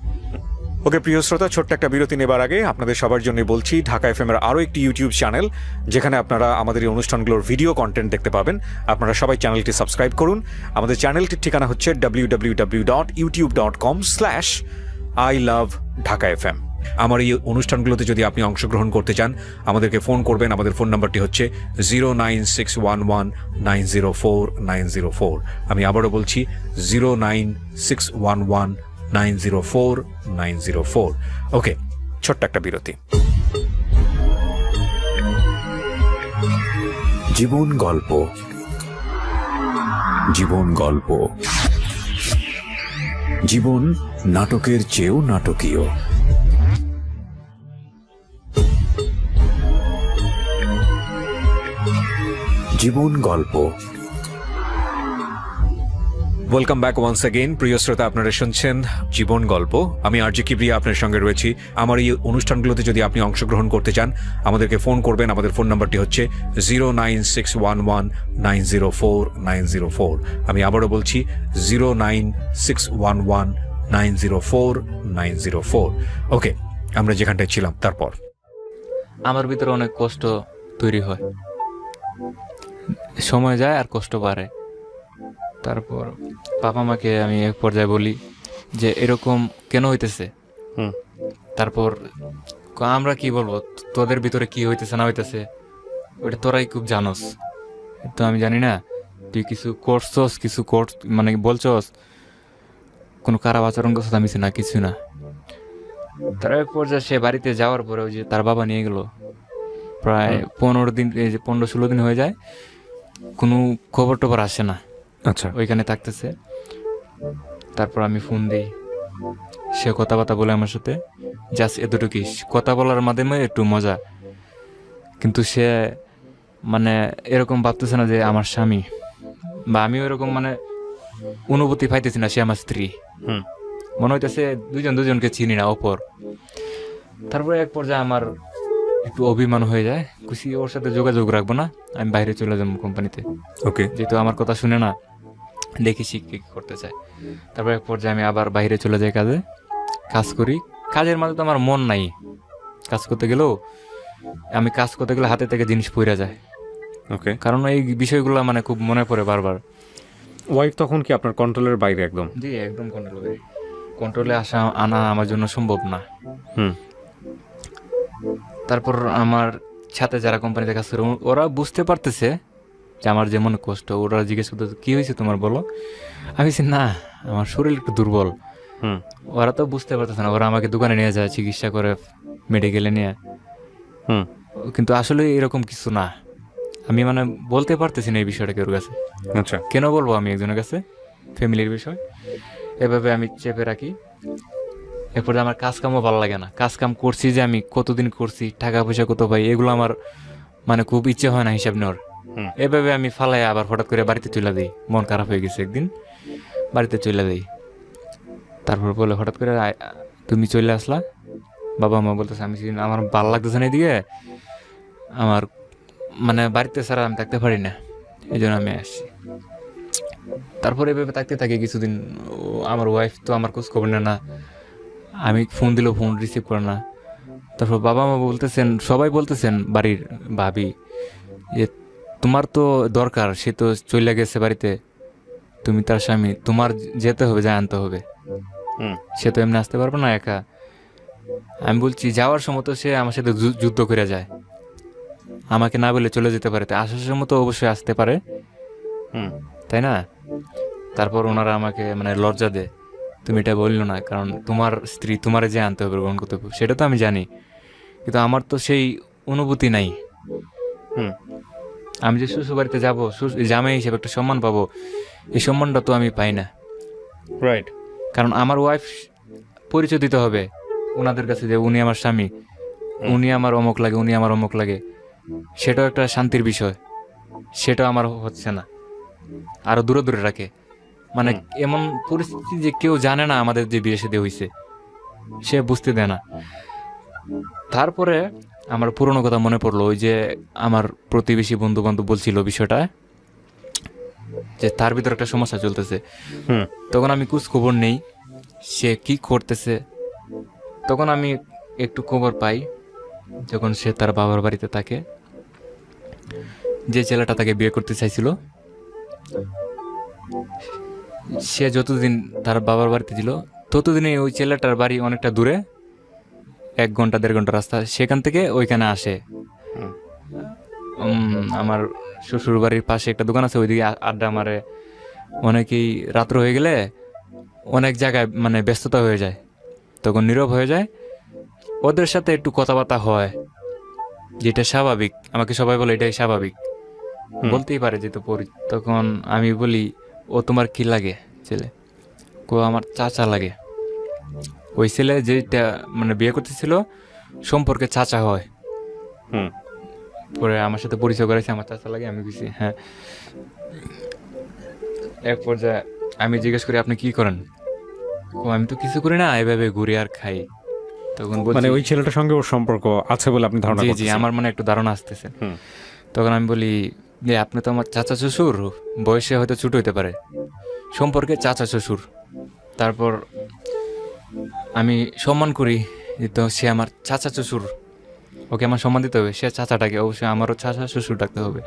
ওকে প্রিয় শ্রোতা, ছোট্ট একটা বিরতি নেবার আগে আপনাদের সবার জন্য বলছি, ঢাকা এফএম এর আরও একটি ইউটিউব চ্যানেল যেখানে আপনারা আমাদের এই অনুষ্ঠানগুলোর ভিডিও কন্টেন্ট দেখতে পাবেন। আপনারা সবাই চ্যানেলটি সাবস্ক্রাইব করুন। আমাদের চ্যানেলটির ঠিকানা হচ্ছে www.youtube.com/iloveDhakaFM। আমার এই অনুষ্ঠানগুলোতে যদি আপনি অংশগ্রহণ করতে চান, আমাদেরকে ফোন করবেন। আমাদের ফোন নাম্বারটি হচ্ছে 09611904904। আমি আবারও বলছি 09611904904। ওকে, ছোট্ট একটা বিরতি। জীবন গল্প, জীবন গল্প, জীবন নাটকের চেয়েও নাটকীয়। জীবন গল্প। Welcome back once again. প্রিয় শ্রোতা, আপনারা শুনছেন জীবন গল্প। আমি আরজে কিবরিয়া আপনার সঙ্গে রয়েছি। আমার এই অনুষ্ঠানগুলোতে যদি আপনি অংশগ্রহণ করতে চান, আমাদেরকে ফোন করবেন। আমাদের ফোন নাম্বারটি হচ্ছে 09611904904। আমি আবারও বলছি 09611904904। ওকে, আমরা যেখানটায় ছিলাম তারপর। আমার ভিতরে অনেক কষ্ট তৈরি হয়, সময় যায় আর কষ্ট বাড়ে। তারপর বাবা মাকে আমি এক পর্যায়ে বলি যে এরকম কেন হইতেছে। তারপর আমরা কি বলবো, তোদের ভিতরে কি হইতেছে না হইতেছে ওটা তোরাই খুব জানোস, তো আমি জানি না। তুই কিছু করছস, কিছু মানে বলছস, কোনো খারাপ আচরণ করছস, আমি না কিছু না। তার এক পর্যায়ে সে বাড়িতে যাওয়ার পরে ওই যে তার বাবা নিয়ে গেল, প্রায় 15 দিন, এই যে 15-16 দিন হয়ে যায়, কোনো খবর টবর আসে না। আচ্ছা। ওইখানে থাকতেছে। তারপর আমি ফোন দিই, সে কথাবার্তা বলে আমার সাথে, জাস্ট এতটুকুই, কথা বলার মাধ্যমে একটু মজা। কিন্তু সে মানে এরকম ভাবতেছে না যে আমার স্বামী, বা আমিও এরকম মানে অনুভূতি পাইতেছি না সে আমার স্ত্রী। মনে হইতেছে দুজনকে চিনি না অপর। তারপরে এক পর্যায়ে আমার একটু অভিমান হয়ে যায়, খুশি ওর সাথে যোগাযোগ রাখবো না, আমি বাইরে চলে যাবো কোম্পানিতে। ওকে। যেহেতু আমার কথা শুনে না, দেখি সে কি করতে চায়। তারপর এক পর্যায়ে আমি আবার বাইরে চলে যাই, কাজ করি। কাজের মাঝে তো আমার মন নাই, কাজ করতে গেলে হাতে থেকে জিনিস পড়ে যায়। ওকে। কারণ এই বিষয়গুলো মানে খুব মনে পড়ে বারবার। ওয়াইফ তখন কি আপনার কন্ট্রোলের বাইরে একদম? জি, একদম কন্ট্রোলে আনা আমার জন্য সম্ভব না। তারপর আমার সাথে যারা কোম্পানিতে কাজ করে ওরা বুঝতে পারতেছে যে আমার যেমন কষ্ট। ওরা জিজ্ঞেস করতেছে কি হয়েছে তোমার, বলো। আমি বলছি না, আমার শরীর একটু দুর্বল। ওরা তো বুঝতে পারতেছে না, ওরা আমাকে দোকানে নিয়ে যায় চিকিৎসা করে, মেডিকেলে নিয়ে। কিন্তু আসলে এরকম কিছু না, আমি মানে বলতে পারতেছি না এই বিষয়টা কেউ কাছে। আচ্ছা। কেন বলবো আমি একজনের কাছে, ফ্যামিলির বিষয়। এভাবে আমি চেপে রাখি। এরপরে আমার কাজ কামও ভালো লাগে না। কাজ কাম করছি যে আমি কতদিন করছি, টাকা পয়সা কত পাই, এগুলো আমার মানে খুব ইচ্ছে হয় না হিসাব নেওয়ার। এভাবে আমি ফালাই আবার হঠাৎ করে বাড়িতে চলে দিই। মন খারাপ হয়ে গেছে একদিন, বাড়িতে চলে দিই। তারপর বলে হঠাৎ করে তুমি চলে আসলা। বাবা মা বলতেছে আমি আমার ভালো লাগতেছে না, এদিকে আমার মানে বাড়িতে ছাড়া আমি থাকতে পারি না, এই জন্য আমি আসছি। তারপরে এভাবে থাকতে থাকি কিছুদিন। আমার ওয়াইফ তো আমার খোঁজ খবর নেয় না, আমি ফোন দিলেও ফোন রিসিভ করে না। তারপর বাবা মা বলতেছেন, সবাই বলতেছেন, বাড়ির ভাবি, যে তোমার তো দরকার, সে তো চলে গেছে বাড়িতে, তুমি তার স্বামী, তোমার যেতে হবে, যা আনতে হবে, সে তো এমনি আসতে পারবে না একা। আমি বলছি যাওয়ার সময় তো সে আমার সাথে যুদ্ধ করে যায়, আমাকে না বলে চলে যেতে পারে, আসার সময় তো অবশ্যই আসতে পারে, তাই না? তারপর ওনারা আমাকে মানে লজ্জা দেয়, তুমি এটা বললো না, কারণ তোমার স্ত্রী, তোমার যে আনতে হবে, গ্রহণ করতে হবে, সেটা তো আমি জানি, কিন্তু আমার তো সেই অনুভূতি নাই। আমি যে শ্বশুর বাড়িতে যাবো, জামাই হিসেবে একটা সম্মান পাবো, এই সম্মানটা তো আমি পাই না। রাইট। কারণ আমার ওয়াইফ পরিচয় দিতে হবে ওনাদের কাছে যে উনি আমার স্বামী, উনি আমার অমুক লাগে, উনি আমার অমুক লাগে, সেটাও একটা শান্তির বিষয়। সেটাও আমার হচ্ছে না, আরো দূরে দূরে রাখে। মানে এমন পরিস্থিতি যে কেউ জানে না আমাদের যে বিয়ে শাদী হয়েছে, সে বুঝতে দেয় না। তারপরে আমার পুরনো কথা মনে পড়লো, ওই যে আমার প্রতিবেশী বন্ধু বান্ধব বলছিল বিষয়টা, যে তার ভিতরে একটা সমস্যা চলতেছে। তখন আমি কুছ খবর নেই সে কি করতেছে। তখন আমি একটু খবর পাই যখন সে তার বাবার বাড়িতে থাকে, যে ছেলেটা তাকে বিয়ে করতে চাইছিল, সে যতদিন তার বাবার বাড়িতে ছিল ততদিনে ওই ছেলেটার বাড়ি অনেকটা দূরে, 1 ঘন্টা 1.5 ঘন্টা রাস্তা, সেখান থেকে ওইখানে আসে। আমার শ্বশুর বাড়ির পাশে একটা দোকান আছে, ওইদিকে আড্ডা মারে। অনেকেই রাত্র হয়ে গেলে অনেক জায়গায় মানে ব্যস্ততা হয়ে যায়, তখন নীরব হয়ে যায়। ওদের সাথে একটু কথাবার্তা হয়, যেটা স্বাভাবিক। আমাকে সবাই বলে এটাই স্বাভাবিক, বলতেই পারে যেহেতু পরি। তখন আমি বলি, ও তোমার কি লাগে ছেলে? আমার চাচা লাগে। ওই ছেলে যেটা মানে বিয়ে করতেছিল সম্পর্কে চাচা হয়। পরে আমার সাথে পরিচয় করেছে, আমার চাচা লাগে। আমি বুঝছি হ্যাঁ। এক পর্যায়ে আমি জিজ্ঞেস করি আপনি কি করেন? আমি তো কিছু করি না, এভাবে ঘুরে আর খাই। তখন মানে ওই ছেলেটার সঙ্গে ওর সম্পর্ক আছে বলে আপনি ধারণা করছেন? জি, আমার মনে একটু ধারণা আসতেছে। তখন আমি বলি যে আপনি তো আমার চাচা শ্বশুর, বয়সে হয়তো ছোট হইতে পারে, সম্পর্কে চাচা শ্বশুর। তারপর আমি সম্মান করি, তো সে আমার চাচা শ্বশুর, ওকে আমার সম্মান দিতে হবে। সে চাচাটাকে অবশ্যই আমারও চাচা শ্বশুর ডাকতে হবে,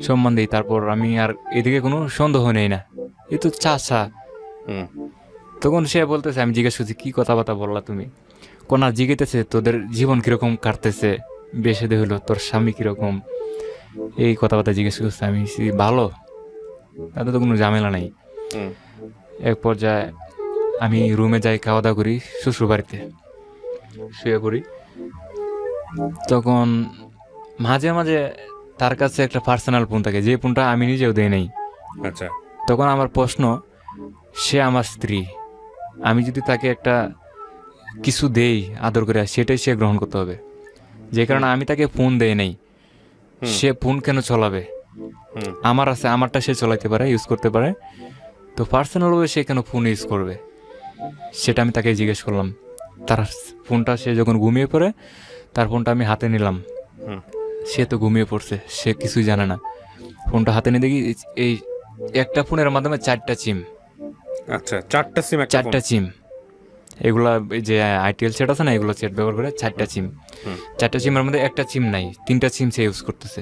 সম্মান দিই। তারপর আমি আর এদিকে কোনো সন্দেহ নেই না, এ তো চাচা। তখন সে বলতেছে, আমি জিজ্ঞেস করছি কি কথাবার্তা বললা তুমি? কোনা জিজ্ঞেতেছে তোদের জীবন কিরকম কাটতেছে, বেশি দে হলো, তোর স্বামী কিরকম, এই কথাবার্তা জিজ্ঞেস করছে। আমি ভালো, তাতে তো কোনো ঝামেলা নাই। এক পর্যায়ে আমি রুমে যাই, খাওয়া দাওয়া করি, শ্বশুর বাড়িতে শুয়ে পড়ি। তখন মাঝে মাঝে তার কাছে একটা পার্সোনাল ফোন থাকে, যে ফোনটা আমি নিজেও দেই নাই। আচ্ছা। তখন আমার প্রশ্ন, সে আমার স্ত্রী, আমি যদি তাকে একটা কিছু দেই আদর করে, সেটাই সে গ্রহণ করতে হবে। যে কারণে আমি তাকে ফোন দেই নাই। সে ফোন কেন চালাবে? আমার আছে, আমারটা সে চালাইতে পারে, ইউজ করতে পারে, তো পার্সোনালভাবে সে কেন ফোন ইউজ করবে? সেটা আমি তাকে জিজ্ঞেস করলাম। তার ফোনটা সে যখন ঘুমিয়ে পড়ে, তার ফোনটা আমি হাতে নিলাম। সে তো ঘুমিয়ে পড়ছে, সে কিছুই জানে না। ফোনটা হাতে নিয়ে দেখি এই একটা ফোনের মাধ্যমে 4টা সিম। আচ্ছা, 4টা সিম, 4টা সিম, এগুলা এই যে আইটিএল সেট আছে না, এগুলো সেট ব্যবহার করে 4টা সিম। 4টা সিমের মধ্যে একটা সিম নাই, 3টা সিম সে ইউজ করতেছে।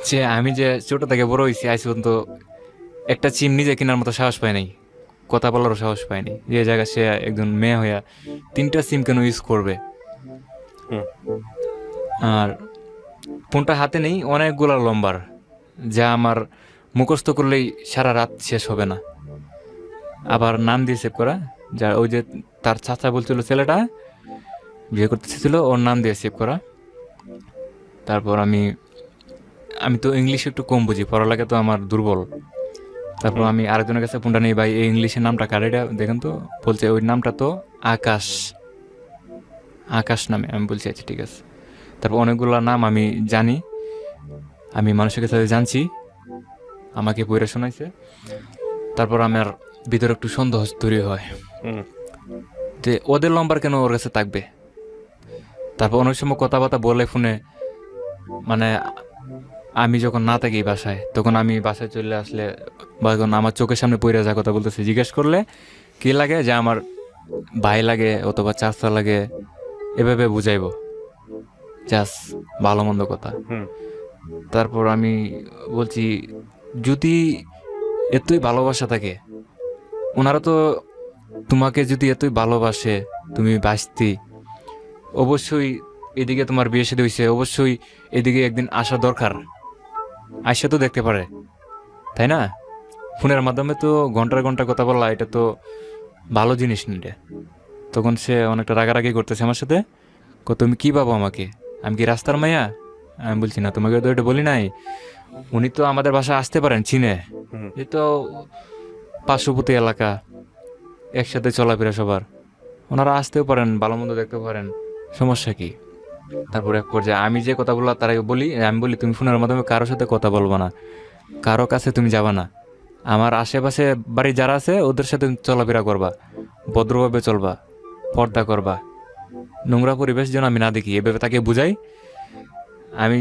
যে আমি যে ছোট থেকে বড় হয়েছি, আজ পর্যন্ত একটা সিম নিজে কেনার মতো সাহস পায় নাই, কথা বলারও সাহস পায়নি। যে জায়গায় সে একজন মেয়ে হইয়া 3টা সিম কেন ইউজ করবে? আর ফোনটা হাতে নেই অনেকগুলো লম্বার, যা আমার মুখস্থ করলেই সারা রাত শেষ হবে না। আবার নাম দিয়ে সেভ করা, যা ওই যে তার চাচা বলছিল ছেলেটা বিয়ে করতে চেয়েছিল, ওর নাম দিয়ে সেভ করা। তারপর আমি তো ইংলিশ একটু কম বুঝি, পড়ালেখা তো আমার দুর্বল। তারপর আমি আরেকজনের কাছে ফোনটা নেই, ভাই এই ইংলিশের নামটা কার, এটা দেখেন তো। বলছে ওই নামটা তো আকাশ, আকাশ নামে। আমি বলছি আচ্ছা ঠিক আছে। তারপর অনেকগুলো নাম আমি জানি, আমি মানুষের কাছে জানছি, আমাকে পড়ে শোনাইছে। তারপর আমার ভিতরে একটু সন্দেহ তৈরি হয় যে ওদের নম্বর কেন ওর কাছে থাকবে। তারপর অনেক সময় কথাবার্তা বলে ফোনে, মানে আমি যখন না থাকি বাসায়, তখন আমি বাসায় চলে আসলে বা যখন আমার চোখের সামনে পড়ে যা কথা বলতেছে, জিজ্ঞেস করলে কি লাগে, যে আমার ভাই লাগে অথবা চাচা লাগে, এভাবে বুঝাইব জাস্ট ভালো মন্দ কথা। তারপর আমি বলছি যদি এতই ভালোবাসা থাকে, ওনারা তো তোমাকে যদি এতই ভালোবাসে, তুমি বাঁচতি, অবশ্যই এদিকে তোমার বিয়ে শাদী হয়েছে, অবশ্যই এদিকে একদিন আসা দরকার, আসা তো দেখতে পারে, তাই না? ফোনের মাধ্যমে তো ঘন্টার ঘন্টা কথা বলা, এটা তো ভালো জিনিস নিলে। তখন সে অনেকটা রাগারাগি করতেছে আমার সাথে, তুমি কি ভাবো আমাকে, আমি কি রাস্তার মাইয়া? আমি বলছি না, তোমাকে তো এটা বলি নাই। উনি তো আমাদের বাসায় আসতে পারেন, চিনে, এই তো পার্শ্ববর্তী এলাকা, একসাথে চলাফেরা সবার, ওনারা আসতেও পারেন, ভালো মন্দ দেখতে পারেন, সমস্যা কি? তারপর এক পর্যায়ে আমি যে কথা বললাম তার আগে বলি, আমি বলি তুমি ফোনের মাধ্যমে কারোর সাথে কথা বলবা না, কারো কাছে তুমি যাবা না, আমার আশেপাশে বাড়ি যারা আছে ওদের সাথে চলাফেরা করবা, ভদ্রভাবে চলবা, পর্দা করবা, নোংরা পরিবেশ যেন আমি না দেখি, এভাবে তাকে বুঝাই। আমি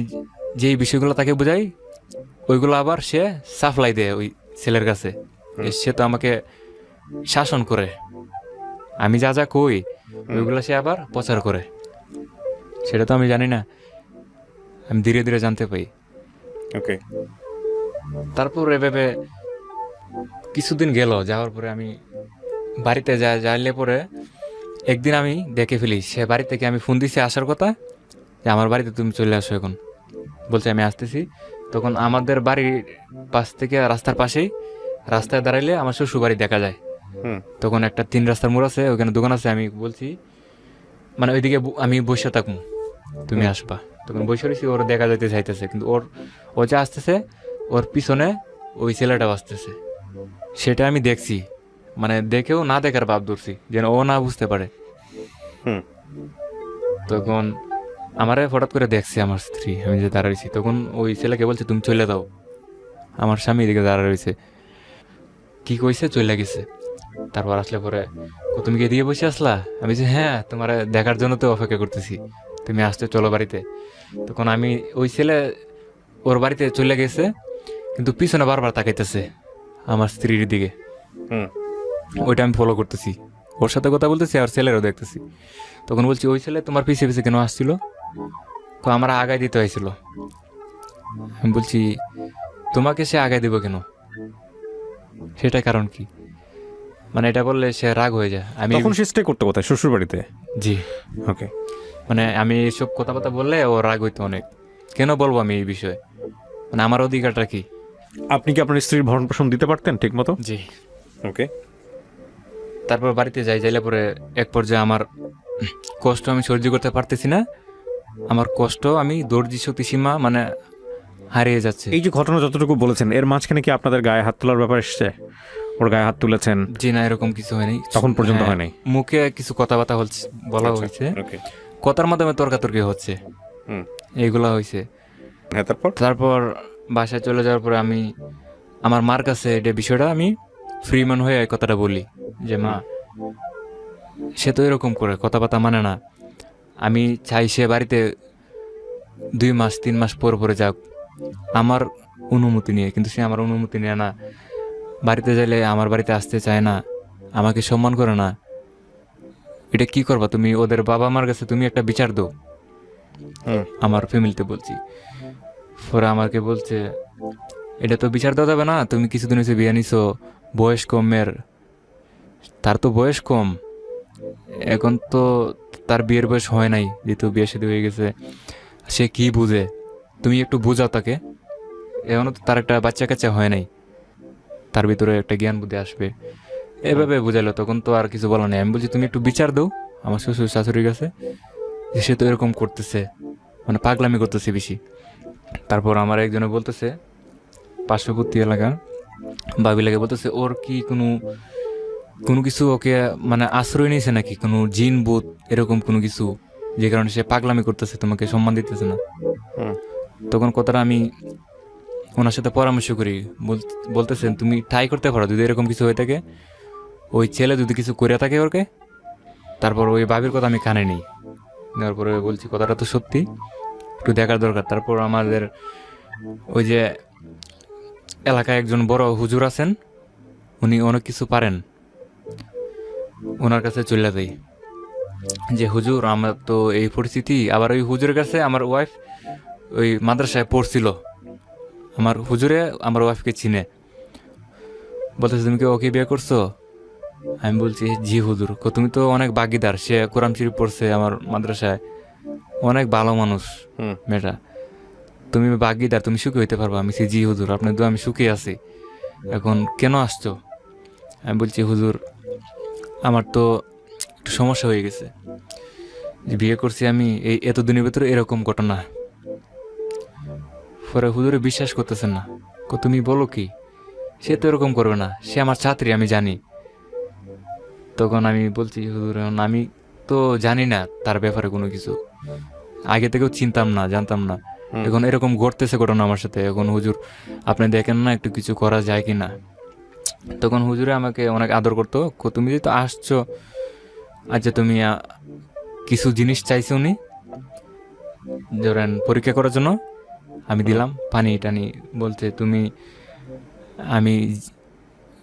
যেই বিষয়গুলো তাকে বুঝাই, ওইগুলো আবার সে সাপ্লাই দেয় ওই ছেলের কাছে। সে তো আমাকে শাসন করে, আমি যা যা কই ওইগুলো সে আবার প্রচার করে, সেটা তো আমি জানি না, আমি ধীরে ধীরে জানতে পাই। ওকে। তারপর এভাবে কিছুদিন গেল, যাওয়ার পরে আমি বাড়িতে যাইলে পরে একদিন আমি দেখে ফেলি সে বাড়ি থেকে, আমি ফোন দিছি আসার কথা, যে আমার বাড়িতে তুমি চলে আসো এখন, বলছে আমি আসতেছি। তখন আমাদের বাড়ির পাশ থেকে রাস্তার পাশেই, রাস্তায় দাঁড়াইলে আমার শ্বশুর বাড়ি দেখা যায়। তখন একটা 3 রাস্তার মোড় আছে, ওখানে দোকান আছে, আমি বলছি মানে ওইদিকে আমি বসে থাকবো, তুমি আসবা। তখন বসে রয়েছি, ওর দেখা যাইতে চাইতেছে, কিন্তু ও যে আসতেছে ওর পিছনে ওই ছেলেটাও আসতেছে, সেটা আমি দেখছি, মানে দেখেও না দেখার ভাব ধরছি যেন ও না বুঝতে পারে। তখন আমারে হঠাৎ করে দেখছে আমার স্ত্রী, আমি যে দাঁড়াইছি, তখন ওই ছেলেকে বলছে তুমি চলে দাও। আমার স্বামী এদিকে দাঁড়া রয়েছে, কি কইছে, চলে গেছে। তারপর আসলে পরে তুমি কি এদিকে বসে আসলা? আমি যে হ্যাঁ, তোমার দেখার জন্য তো অপেক্ষা করতেছি, তুমি আসতে, চলো বাড়িতে। তখন আমি ওই ছেলে ওর বাড়িতে চলে গেছে, কিন্তু পিছনে বারবার তাকাইতেছে আমার স্ত্রীর দিকে, ওইটা আমি ফলো করতেছি, ওর সাথে কথা বলতেছি আর ছেলেরও দেখতেছি। তখন বলছি ওই ছেলে তোমার পিছিয়ে পিছিয়ে কেন আসছিল? আমার আগায় দিতে হয়েছিল। আমি বলছি তোমাকে সে আগায় দিব কেন, সেটা কারণ কি? মানে এটা বললে সে রাগ হয়ে যায়। আমি তখন সে স্টে করতে কোথায়, শ্বশুর বাড়িতে? জি। ওকে। মানে আমি এইসব কথাবার্তা বললে ও রাগ হইতো অনেক, কেন বলবো আমি এই বিষয়ে, মানে আমার অধিকারটা কি? আপনি কি আপনার স্ত্রীর ভরণ পোষণ দিতে পারতেন ঠিক মতো? জি। ওকে। তারপর বাড়িতে যাইলে পরে এক পর্যায়ে আমার কষ্ট আমি সহ্য করতে পারতেছি না, আমার কষ্ট, আমি দর্জি শক্তি সীমা মানে হারিয়ে যাচ্ছে। এই যে ঘটনা যতটুকু বলেছেন, এর মাঝখানে কি আপনাদের গায়ে হাত তোলার ব্যাপার এসছে? ওর গায়ে হাত তুলেছেন? জি না, এরকম কিছু হয়নি। তখন পর্যন্ত হ্যাঁ, হয় নাই? মুখে কিছু কথাবার্তা বলা আচ্ছা, হয়েছে, ওকে। কথার মাধ্যমে তর্কাতর্কি হচ্ছে, হুম। এইগুলা হয়েছে। হ্যাঁ, তারপর? তারপর বাসায় চলে যাওয়ার পরে আমি আমার মার কাছে এটা বিষয়টা আমি ফ্রি ম্যান হয়ে এই কথাটা বলি যে মা, সে তো এরকম করে কথাবার্তা মানে না, আমি চাই সে বাড়িতে 2 মাস 3 মাস পর পরে যাক আমার অনুমতি নিয়ে, কিন্তু সে আমার অনুমতি নেয় না। বাড়িতে যাইলে আমার বাড়িতে আসতে চায় না, আমাকে সম্মান করে না। এটা কি করবা তুমি? ওদের বাবা মার কাছে তুমি একটা বিচার দাও। হুম। আমার ফ্যামিলিতে বলছি, পরে আমাকে বলছে এটা তো বিচার দেওয়া যাবে না, তুমি কিছুদিন হয়েছে বিয়ে নিছো, বয়স কম মেয়ের, তার তো বয়স কম, এখন তো তার বিয়ের বয়স হয় নাই, যেহেতু বিয়ে শাদী হয়ে গেছে, সে কি বুঝে, তুমি একটু বুঝাও তাকে, এখনো তো তার একটা বাচ্চা কাচ্চা হয় নাই, তার ভিতরে একটা জ্ঞান বুদ্ধি আসবে, এভাবে বুঝাইলো। তখন তো আর কিছু বলা নেই। আমি বলছি তুমি একটু বিচার দাও আমার শ্বশুর শাশুড়ির কাছে, যে সে তো এরকম করতেছে, মানে পাগলামি করতেছে বেশি। তারপর আমার একজনে বলতেছে, পার্শ্ববর্তী এলাকা ভাবি লাগে, বলতেছে ওর কি কোনো কোনো কিছু ওকে মানে আশ্রয় নিয়েছে নাকি, কোনো জিন ভূত এরকম কোনো কিছু, যে কারণে সে পাগলামি করতেছে, তোমাকে সম্মান দিতেছে না। হুম। তখন কথাটা আমি ওনার সাথে পরামর্শ করি, বলতেছেন তুমি ট্রাই করতে পারো, যদি এরকম কিছু হয়ে থাকে, ওই ছেলে যদি কিছু করে থাকে ওকে, তারপর ওই ভাবির কথা আমি কানে নিই, নেওয়ার পরে বলছি কথাটা তো সত্যি, একটু দেখার দরকার। তারপর আমাদের ওই যে এলাকায় একজন বড় হুজুর আছেন, উনি অনেক কিছু পারেন, ওনার কাছে চলে যাই যে হুজুর আমার তো এই পরিস্থিতি। আবার ওই হুজুরের কাছে আমার ওয়াইফ ওই মাদ্রাসায় পড়ছিল, আমার হুজুরে আমার ওয়াইফকে চিনে, বলতেছে তুমি কি ওকে বিয়ে করছো? আমি বলছি জি হুজুর। তুমি তো অনেক বাগিদার, সে কোরআন শরীফ পড়ছে আমার মাদ্রাসায়, অনেক ভালো মানুষ হুম। মেয়েটা, তুমি বাগিদার, তুমি সুখী হইতে পারবা। আমি জি হুজুর, আপনার দোয়া আমি সুখী আছি, এখন কেন আসছো? আমি বলছি হুজুর আমার তো একটু সমস্যা হয়ে গেছে, যে বিয়ে করছি আমি, এই এতদিনের ভিতরে এরকম ঘটনা। পরে হুজুরে বিশ্বাস করতেছেন না, তুমি বলো কি, সে তো এরকম করবে না, সে আমার ছাত্রী আমি জানি। তখন আমি বলছি হুজুর এখন আমি তো জানি না তার ব্যাপারে কোনো কিছু, আগে থেকেও চিনতাম না, জানতাম না, এখন এরকম ঘটতেছে ঘটনা আমার সাথে, এখন হুজুর আপনি দেখেন না একটু কিছু করা যায় কি না। তখন হুজুরে আমাকে অনেক আদর করতো, তুমি যেহেতু আসছো, আচ্ছা তুমি কিছু জিনিস চাইছো উনি, ধরেন পরীক্ষা করার জন্য, আমি দিলাম পানি টানি, বলতে তুমি আমি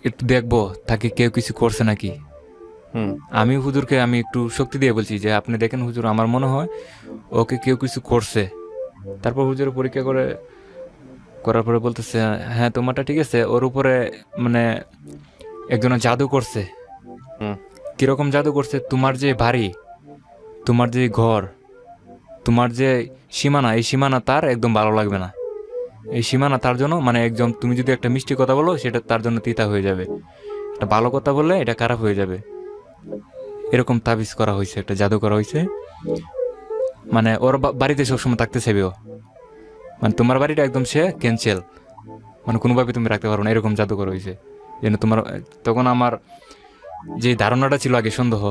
একটু দেখবো তাকে কেউ কিছু করছে নাকি। হুম। আমি হুজুরকে আমি একটু শক্তি দিয়ে বলছি যে আপনি দেখেন হুজুর আমার মনে হয় ওকে কেউ কিছু করছে। তারপর হুজুর পরীক্ষা করার পরে বলতেছে হ্যাঁ তোমারটা ঠিক আছে, ওর উপরে মানে একজনের জাদু করছে। হুম। কিরকম জাদু করছে, তোমার যে বাড়ি, তোমার যে ঘর, তোমার যে সীমানা, এই সীমানা তার একদম ভালো লাগবে না। এই সীমানা তার জন্য মানে একজন, তুমি যদি একটা মিষ্টি কথা বলো সেটা তার জন্য তিতা হয়ে যাবে, একটা ভালো কথা বললে এটা খারাপ হয়ে যাবে। এরকম তাবিজ করা হয়েছে, একটা জাদু করা হয়েছে, মানে ওর বাড়িতে সবসময় থাকতে চাইবে ও, মানে তোমার বাড়িটা একদম সে ক্যান্সেল, মানে কোনোভাবে তুমি রাখতে পারো না, এরকম জাদু করা হয়েছে যেন তোমার। তখন আমার যে ধারণাটা ছিল আগে সন্দেহ,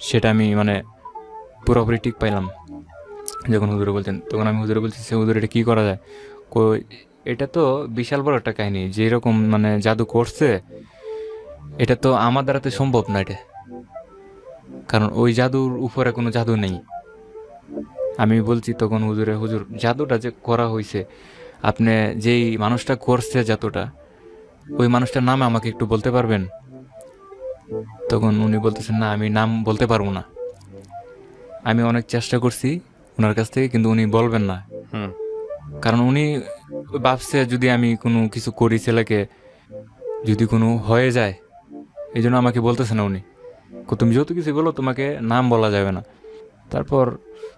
সেটা আমি মানে পুরোপুরি ঠিক পাইলাম যখন হুজুরে বলছেন। তখন আমি হুজুরে বলছি সে হুজুর এটা কী করা যায়? কই এটা তো বিশাল বড় একটা কাহিনী, যে এরকম মানে জাদু করছে, এটা তো আমার দ্বারাতে সম্ভব না এটা, কারণ ওই জাদুর উপরে কোনো জাদু নেই। আমি বলছি তখন হুজুরে, হুজুর জাদুটা যে করা হয়েছে, আপনি যেই মানুষটা করছে জাদুটা, ওই মানুষটার নাম আমাকে একটু বলতে পারবেন? তখন উনি বলতেছেন না আমি নাম বলতে পারবো না। আমি অনেক চেষ্টা করছি ওনার কাছ থেকে, কিন্তু উনি বলবেন না, হুম। কারণ উনি ভাবছে যদি আমি কোনো কিছু করি ছেলেকে, যদি কোনো হয়ে যায়, এই জন্য আমাকে বলতেছে না উনি, তুমি যত কিছু বলো তোমাকে নাম বলা যাবে না। তারপর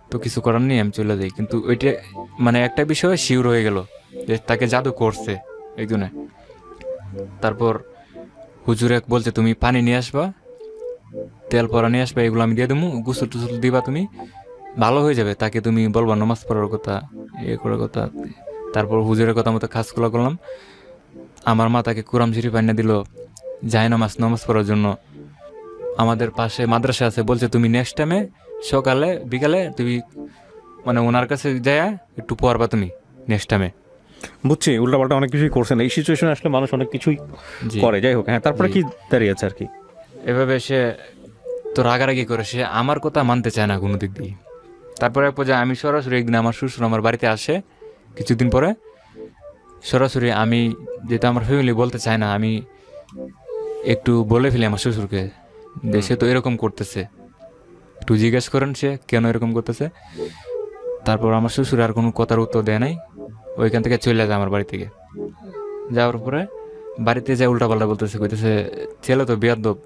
তো কিছু করার নেই, আমি চলে যাই। কিন্তু ওইটা মানে একটা বিষয় শিওর হয়ে গেল যে তাকে জাদু করছে একজনে। তারপর হুজুর এক বলছে তুমি পানি নিয়ে আসবা, তেল পরা নিয়ে আসবা, এগুলো আমি দিয়ে দেবো, গোসল টুসল দিবা, তুমি ভালো হয়ে যাবে। তাকে তুমি বলবা নামাজ পড়ার কথা, ইয়ে করার কথা। তারপর হুজুরের কথা মতো কাজগুলো করলাম। আমার মা তাকে কোরআন শরীফ আনিয়ে দিল, যায় নামাজ পড়ার জন্য। আমাদের পাশে মাদ্রাসা আছে, বলছে তুমি নেক্সট টাইমে সকালে বিকালে তুমি মানে ওনার কাছে যায় একটু পড়বা তুমি নেক্সট টাইমে। বুঝছি, উল্টাপাল্টা অনেক কিছুই করছেন। এই সিচুয়েশনে আসলে মানুষ অনেক কিছুই জি। করে। যাই হোক, হ্যাঁ, তারপরে জি। কি দাঁড়িয়ে আছে আর কি? এভাবে সে তো রাগারাগি করে, সে আমার কথা মানতে চায় না কোনো দিক দিয়ে। তারপরে এক পর্যায়ে আমি সরাসরি একদিন আমার শ্বশুর আমার বাড়িতে আসে কিছুদিন পরে, সরাসরি আমি যেটা আমার ফ্যামিলি বলতে চায় না, আমি একটু বলে ফেলি আমার শ্বশুরকে যে সে তো এরকম করতেছে, একটু জিজ্ঞেস করেন সে কেন এরকম করতেছে। তারপর আমার শ্বশুর আর কোনো কথার উত্তর দেয় নাই, ওইখান থেকে চলে যায় আমার বাড়ি থেকে। যাওয়ার পরে বাড়িতে যায় উল্টাপাল্টা বলতেছে, কইতেছে ছেলে তো বেয়াদব,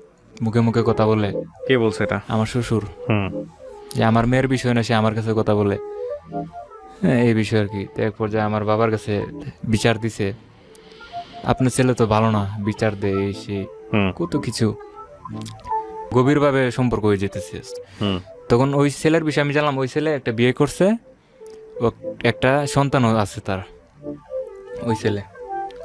মুখে মুখে কথা বলে। কে বলছে এটা? আমার শ্বশুর, হুম। যে আমার মেয়ের বিষয় না সে আমার কাছে কথা বলে, হ্যাঁ এই বিষয় আর কি। তো এক পর্যায়ে আমার বাবার কাছে বিচার দিছে, আপনার ছেলে তো ভালো না, বিচার দেয় এই সেই হুম। কত কিছু, গভীরভাবে সম্পর্ক হয়ে যেতেছে। হুম। তখন ওই ছেলের বিষয়ে আমি জানলাম ওই ছেলে একটা বিয়ে করছে, ও একটা সন্তানও আছে তার, ওই ছেলে।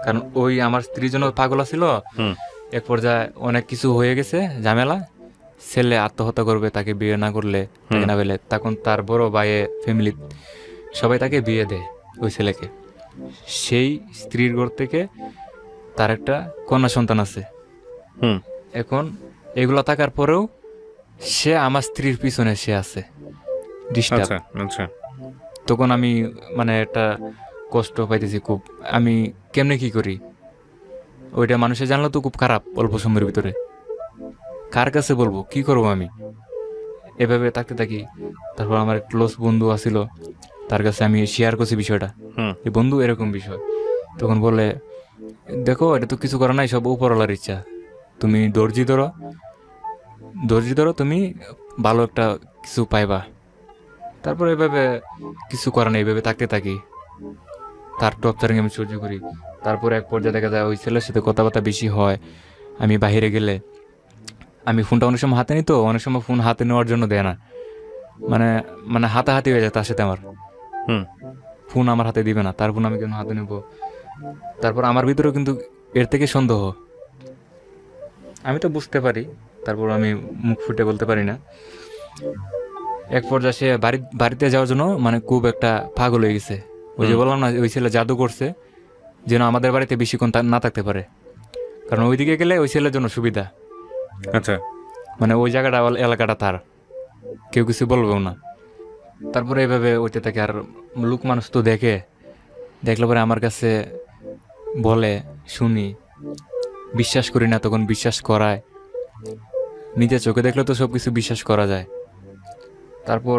কারণ ওই আমার স্ত্রীর জন্য পাগল ছিল। হুম। এক পর্যায়ে অনেক কিছু হয়ে গেছে ঝামেলা, ছেলে আত্মহত্যা করবে তাকে বিয়ে না করলে, তাকে না পেলে। তখন তার বড় ভাইয়ে ফ্যামিলি সবাই তাকে বিয়ে দেয় ওই ছেলেকে। সেই স্ত্রীর ঘর থেকে তার একটা কন্যা সন্তান আছে। হুম। এখন এগুলো থাকার পরেও সে আমার স্ত্রীর পিছনে সে আছে ডিস্টার্ব। আচ্ছা আচ্ছা। তখন আমি মানে একটা কষ্ট পাইতেছি খুব, আমি কেমনে কি করি। ওইটা মানুষে জানলে তো খুব খারাপ অল্প সময়ের ভিতরে, কার কাছে বলবো, কি করবো আমি, এভাবে থাকতে থাকি। তারপর আমার ক্লোজ বন্ধু আছিল, তার কাছে আমি শেয়ার করছি বিষয়টা, হুম। যে বন্ধু এরকম বিষয়। তখন বলে দেখো এটা তো কিছু করা নাই, সব উপরওয়ালার ইচ্ছা, তুমি ধৈর্য ধরো, তুমি ভালো একটা কিছু পাইবা। তারপর এভাবে কিছু করা নেই, এভাবে থাকতে থাকি, তার টর্চারিং আমি সহ্য করি। তারপরে এক পর্যায়ে দেখা যায় ওই ছেলের সাথে কথাবার্তা বেশি হয়। আমি বাইরে গেলে আমি ফোনটা অনেক সময় হাতে নিই, তো অনেক সময় ফোন হাতে নেওয়ার জন্য দেয় না, মানে মানে হাতাহাতি হয়ে যায় তার সাথে আমার। হুম। ফোন আমার হাতে দিবে না, তার ফোন আমি কেন হাতে নেব। তারপর আমার ভিতরেও কিন্তু এর থেকে সন্দেহ, আমি তো বুঝতে পারি, তারপর আমি মুখ ফুটে বলতে পারি না। এক পর্যায়ে সে বাড়িতে যাওয়ার জন্য মানে খুব একটা পাগল হয়ে গেছে। ওই যে বললাম না ওই ছেলে জাদু করছে যেন আমাদের বাড়িতে বেশিক্ষণ না থাকতে পারে, কারণ ওইদিকে গেলে ওই ছেলের জন্য সুবিধা, আচ্ছা। মানে ওই জায়গাটা এলাকাটা তার, কেউ কিছু বলবেও না। তারপরে এইভাবে ওইতে থাকে। আর লোক মানুষ তো দেখলে পরে আমার কাছে বলে, শুনি, বিশ্বাস করি না, তখন বিশ্বাস করায়। নিজের চোখে দেখলে তো সব কিছু বিশ্বাস করা যায়। তারপর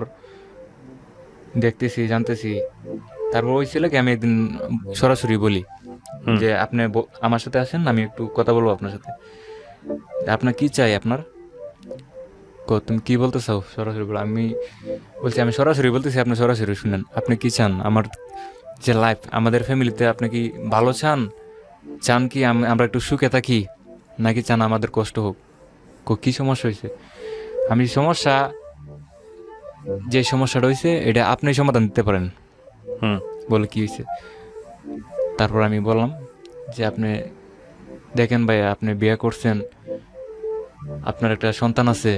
দেখতেছি, জানতেছি। তারপর ওই ছেলেকে আমি একদিন সরাসরি বলি যে আপনি আমার সাথে আসেন, আমি একটু কথা বলবো আপনার সাথে। আপনার কি চাই আপনার, তুমি কি বলতে চাও সরাসরি বলো। আমি বলছি আমি সরাসরি বলতেছি, আপনি সরাসরি শুনেন, আপনি কি চান, আমার যে লাইফ, আমাদের ফ্যামিলিতে আপনি কি ভালো চান কি আমরা একটু সুখে থাকি, নাকি চান আমাদের কষ্ট হোক? কি সমস্যা হয়েছে? আমি যে সমস্যাটা হয়েছে এটা আপনি সমাধান দিতে পারেন। হুম। বলে কি হয়েছে? তারপর আমি বললাম যে আপনি দেখেন ভাই, আপনি বিয়ে করছেন, আপনার একটা সন্তান আছে,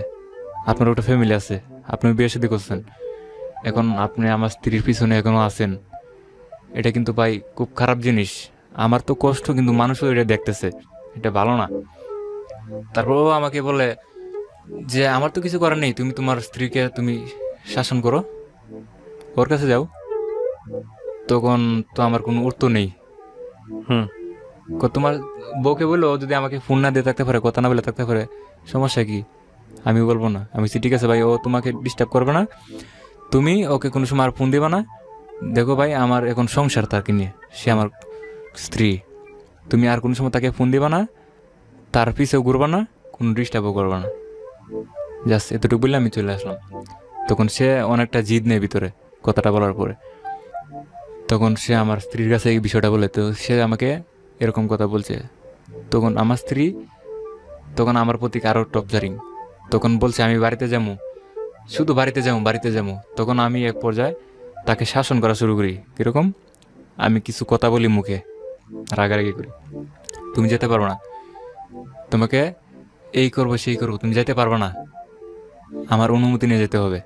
আপনার একটা ফ্যামিলি আছে, আপনি বিয়ে শাদী করছেন, এখন আপনি আমার স্ত্রীর পিছনে এখনো আছেন, এটা কিন্তু ভাই খুব খারাপ জিনিস। আমার তো কষ্ট, কিন্তু মানুষও এটা দেখতেছে, এটা ভালো না। তারপর ও আমাকে বলে যে আমার তো কিছু করার নেই, তুমি তোমার স্ত্রীকে তুমি শাসন করো, ওর কাছে যাও। তখন তো আমার কোনো উত্তর নেই। হুম। তোমার বউকে বললো যদি আমাকে ফোন না দিয়ে থাকতে পারে, কথা না বলে থাকতে পারে, সমস্যা কি? আমি বলবো না, আমি ঠিক আছে ভাই, ও তোমাকে ডিস্টার্ব করবে না, তুমি ওকে কোনো সময় আর ফোন দিবা না। দেখো ভাই, আমার এখন সংসার তাকে নিয়ে, সে আমার স্ত্রী, তুমি আর কোনো সময় তাকে ফোন দিবা না, তার পিছেও ঘুরবা না, কোনো ডিস্টার্বও করবা না। জাস্ট এতটুকু বললে আমি চলে আসলাম। তখন সে অনেকটা জিদ নেই ভিতরে কথাটা বলার পরে। তখন সে আমার স্ত্রীর কাছে এই বিষয়টা বলে, তো সে আমাকে এরকম কথা বলছে। তখন আমার স্ত্রী তখন আমার প্রতি আরও টর্চারিং, তখন বলছে আমি বাড়িতে যাবো, শুধু বাড়িতে যাবো। তখন আমি এক পর্যায়ে তাকে শাসন করা শুরু করি। কীরকম? আমি কিছু কথা বলি মুখে, রাগারাগি করি, তুমি যেতে পারো না। তোমাকে এই করবো সেই করবো, তুমি যেতে পারবে না, আমার অনুমতি নিয়ে যেতে হবে,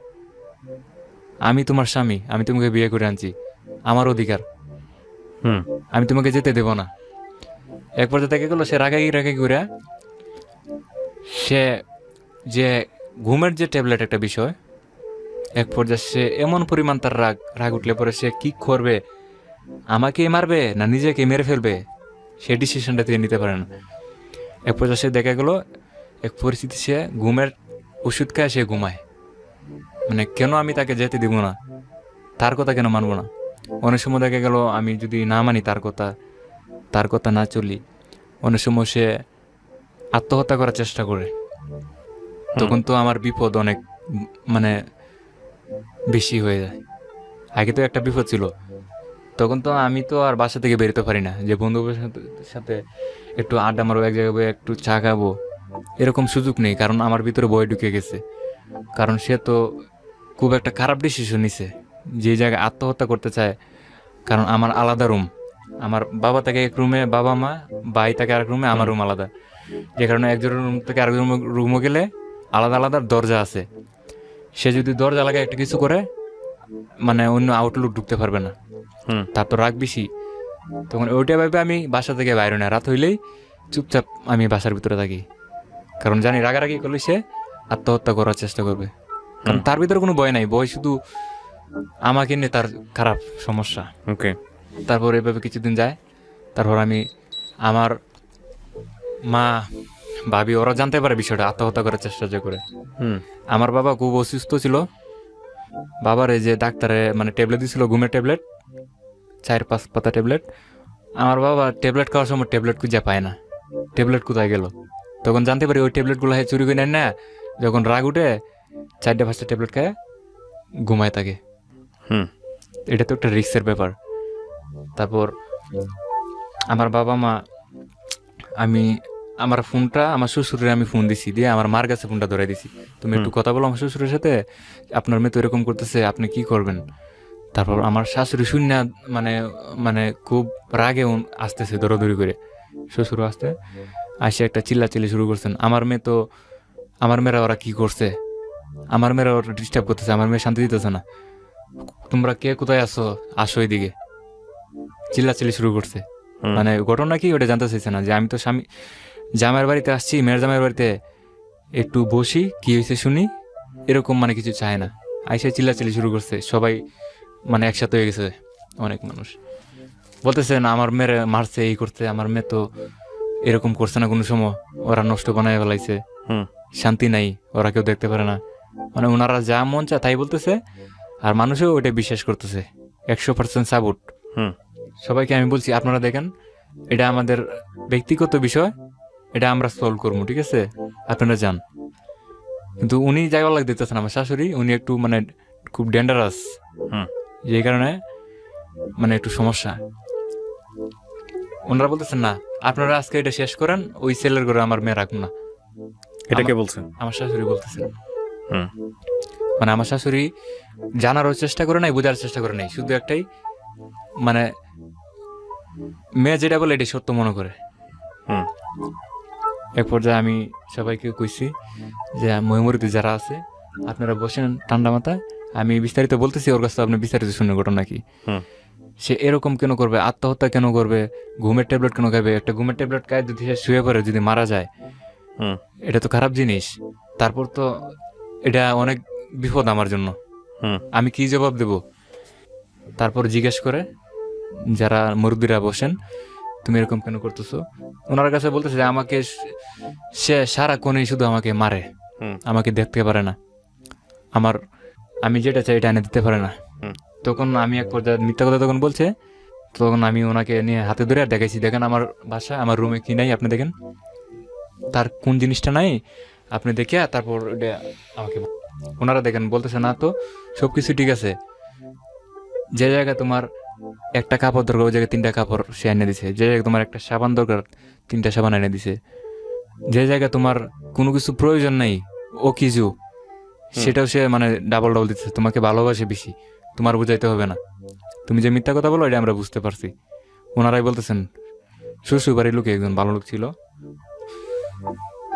আমি তোমার স্বামী, আমি তোমাকে বিয়ে করে আনছি, আমার অধিকার, হুম আমি তোমাকে যেতে দেব না। এক পর্যায়ে দেখে গেলো সে রাগাগি করে সে যে ঘুমের যে ট্যাবলেট একটা বিষয়, এক পর্যায়ে সে এমন পরিমাণ তার রাগ রাগ উঠলে পরে সে কি করবে, আমাকে মারবে না নিজেকে মেরে ফেলবে, সে ডিসিশনটা তিনি নিতে পারে না। এক পর্যায়ে সে দেখা গেলো এক পরিস্থিতি সে ঘুমের ওষুধ খায় সে ঘুমায়, মানে কেন আমি তাকে যেতে দিব না, তার কথা কেন মানবো না। অনেক সময় দেখা গেল আমি যদি না মানি তার কথা না চলি, অনেক সময় সে আত্মহত্যা করার চেষ্টা করে, তখন তো আমার বিপদ অনেক মানে বেশি হয়ে যায়। আগে তো একটা বিপদ ছিল, তখন তো আমি তো আর বাসা থেকে বেরোতে পারি না যে বন্ধুদের সাথে একটু আড্ডা মারবো, এক জায়গায় বসে একটু চা খাবো, এরকম সুযোগ নেই, কারণ আমার ভিতরে ভয় ঢুকে গেছে। কারণ সে তো খুব একটা খারাপ ডিসিশন নিছে, যে জায়গায় আত্মহত্যা করতে চায়। কারণ আমার আলাদা রুম, আমার বাবা থাকে এক রুমে, বাবা মা ভাই থাকে আরেক রুমে, আমার রুম আলাদা, যে কারণে একজনের রুম থেকে আরেক রুমে গেলে আলাদা আলাদা দরজা আছে। সে যদি দরজা লাগায় একটা কিছু করে, মানে অন্য আউটলুক ঢুকতে পারবে না, তার তো রাগ বেশি। তখন ওইটা ভাবে আমি বাসা থেকে বাইরে না, রাত হইলেই চুপচাপ আমি বাসার ভিতরে থাকি, কারণ জানি রাগারাগি করলে সে আত্মহত্যা করার চেষ্টা করবে। কারণ তার ভিতরে কোনো ভয় নাই, ভয় শুধু আমাকে নিয়ে তার খারাপ সমস্যা। ওকে। তারপর এভাবে কিছুদিন যায়, তারপর আমি আমার মা ভাবি ওরা জানতে পারে বিষয়টা, আত্মহত্যা করার চেষ্টা যে করে। আমার বাবা খুব অসুস্থ ছিল, বাবার এই যে ডাক্তারে মানে ট্যাবলেট দিয়েছিল, ঘুমের ট্যাবলেট, 4-5 পাতা ট্যাবলেট। আমার বাবা ট্যাবলেট খাওয়ার সময় ট্যাবলেট খুঁজে পায় না, ট্যাবলেট কোথায় গেল। তখন জানতে পারি ওই ট্যাবলেটগুলো চুরি করে নেন না, যখন রাগ উঠে 4-5টা ট্যাবলেট খায় ঘুমায় থাকে। এটা তো একটা রিস্কের ব্যাপার। তারপর আমার বাবা মা, আমি আমার ফোনটা আমার শ্বশুরের আমি ফোন দিছি, দিয়ে আমার মার কাছে ফোনটা ধরে দিছি, তুমি একটু কথা বলো আমার শ্বশুরের সাথে, আপনার মেয়ে তো এরকম করতেছে, আপনি কি করবেন। তারপর আমার শাশুড়ি শূন্য মানে মানে খুব রাগে আসতেছে দৌড়াদৌড়ি করে, শ্বশুর আসতে আসে একটা চিল্লাচিল্লি শুরু করছেন, আমার মেয়ে তো, আমার মেয়েরা ওরা কি করছে, আমার মেয়েরা ওরা ডিস্টার্ব করতেছে, আমার মেয়ে শান্তি দিতেছে না, তোমরা কে কোথায় আসো, আসো এদিকে, চিল্লাচিল্লি শুরু করছে। মানে ঘটনা কি ওটা জানতে চাইছে না, যে আমি তো স্বামী জামাইয়ের বাড়িতে আসছি, মেয়ের জামাইয়ের বাড়িতে একটু বসি, কি হয়েছে শুনি, এরকম মানে কিছু চায় না, আইসে চিল্লাচিল্লি শুরু করছে। সবাই মানে একসাথে হয়ে গেছে, অনেক মানুষ বলতেছে না আমার মেয়ে মারছে, এই করছে, আমার মেয়ে তো এরকম করছে না কোনো সময়, ওরা নষ্ট বানায় ফেলাইছে, শান্তি নাই, ওরা কেউ দেখতে পারে না, মানে ওনারা যা মন চায় তাই বলতেছে, আর মানুষও ওইটা বিশ্বাস করতেছে, 100% সাপোর্ট। সবাইকে আমি বলছি আপনারা দেখেন, এটা আমাদের ব্যক্তিগত বিষয়, এটা আমরা সলভ করবো, ঠিক আছে, আপনারা যান। কিন্তু উনি যাইবার লাগ দিতেছেন, আমার শাশুড়ি, উনি একটু মানে খুব ডেঞ্জারাস, যে কারণে মানে একটু সমস্যা। ওনারা বলতেছেন না আপনারা আজকে এটা শেষ করেন, ওই ছেলের ঘরে আমার মেয়ে রাখুন না। এটা কে বলছেন? আমার শাশুড়ি বলতেছেন। মানে আমার শাশুড়ি জানারও চেষ্টা করে নাই, বোঝার চেষ্টা করে নাই, শুধু একটাই মানে মেয়ে যেটা বলে এটাই সত্য মনে করে। এক পর্যায়ে আমি সবাইকে কইছি যে ময়মুরিতে যারা আছে আপনারা বসেন ঠান্ডা মাথায়, আমি বিস্তারিত বলতেছি, ওর কাছে আপনি বিস্তারিত শুনে ঘটনা কি, সে এরকম কেন করবে, আত্মহত্যা কেন করবে, ঘুমের ট্যাবলেট কেন খাবে, একটা ঘুমের ট্যাবলেট খায় যদি সে শুয়ে পড়ে যদি মারা যায়, এটা তো খারাপ জিনিস। তারপর তো এটা অনেক বিপদ আমার জন্য, আমি কি জবাব দেব। তারপর জিজ্ঞেস করে যারা মুরব্বীরা বসেন, তুমি এরকম কেন করতেছো, ওনার কাছে বলতেছে যে আমাকে সে সারাক্ষণই শুধু আমাকে মারে, আমাকে দেখতে পারে না, আমি যেটা চাই এটা এনে দিতে পারে না। তখন আমি এক পর্যায়ে মিথ্যা কথা তখন বলছে, তখন আমি ওনাকে নিয়ে হাতে ধরে আর দেখাইছি, দেখেন আমার বাসা, আমার রুমে কি নাই আপনি দেখেন, তার কোন জিনিসটা নাই আপনি দেখে তারপর এটা আমাকে ওনারা দেখেন। বলতেছে না তো সবকিছু ঠিক আছে, যে জায়গায় তোমার একটা কাপড় দরকার ওই জায়গায় 3টা কাপড় সে এনে দিছে, যে জায়গায় তোমার একটা সাবান দরকার 3টা সাবান এনে দিছে, যে জায়গায় তোমার কোনো কিছু প্রয়োজন নাই ও কিছু সেটাও সে মানে ডাবল দিচ্ছে, তোমাকে ভালোবাসে বেশি, তোমার বুঝাইতে হবে না, তুমি যে মিথ্যা কথা বলো এটা আমরা বুঝতে পারছি। ওনারাই বলতেছেন শ্বশুর বাড়ির লোকে একজন ভালো লোক ছিল,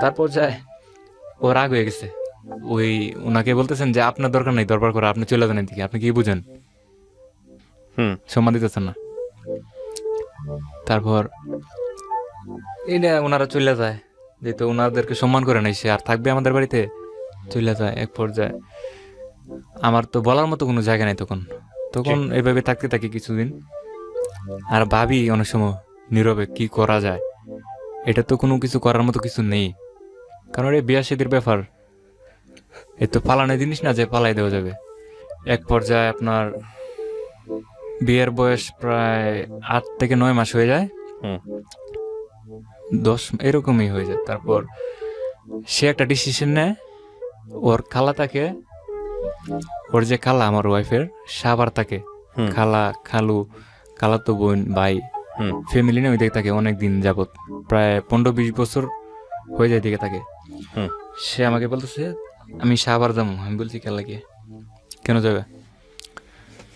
তারপর যায় ও রাগ হয়ে গেছে, ওই ওনাকে বলতেছেন যে আপনার দরকার নেই দরবার করা, আপনি চলে যান এদিকে, আপনি কি বুঝেন, সম্মান দিতেছেন না। তারপর এটা ওনারা চলে যায়, যেহেতু ওনাদেরকে সম্মান করে নাই, সে আর থাকবে আমাদের বাড়িতে, চলে যায়। এক পর্যায়ে আমার তো বলার মতো কোনো জায়গা নেই তখন, তখন এইভাবে থাকতে থাকি কিছুদিন। আর ভাবি অনেক সময় নীরবে কি করা যায়, এটা তো কোনো কিছু করার মতো কিছু নেই, কারণ এই বিয়া শাদীর ব্যাপার, এ তো পালানোর জিনিস না যে পালাই দেওয়া যাবে। এক পর্যায়ে আপনার বিয়ের বয়স প্রায় 8 থেকে 9 মাস হয়ে যায়, 10 এরকমই হয়ে যায়। তারপর সে একটা ডিসিশন নেয়, ওর খালা তাকে, ওর যে খালা আমার ওয়াইফের সাবার থাকে, খালা খালু খালাতো বোন ভাই ফ্যামিলি নিয়ে ওই দিকে থাকে অনেকদিন যাবত, প্রায় 15-20 বছর হয়ে যায় দিকে থাকে। সে আমাকে বলতেছে আমি সাবার যাবো, আমি বলছি খেলা কি কেন যাবে,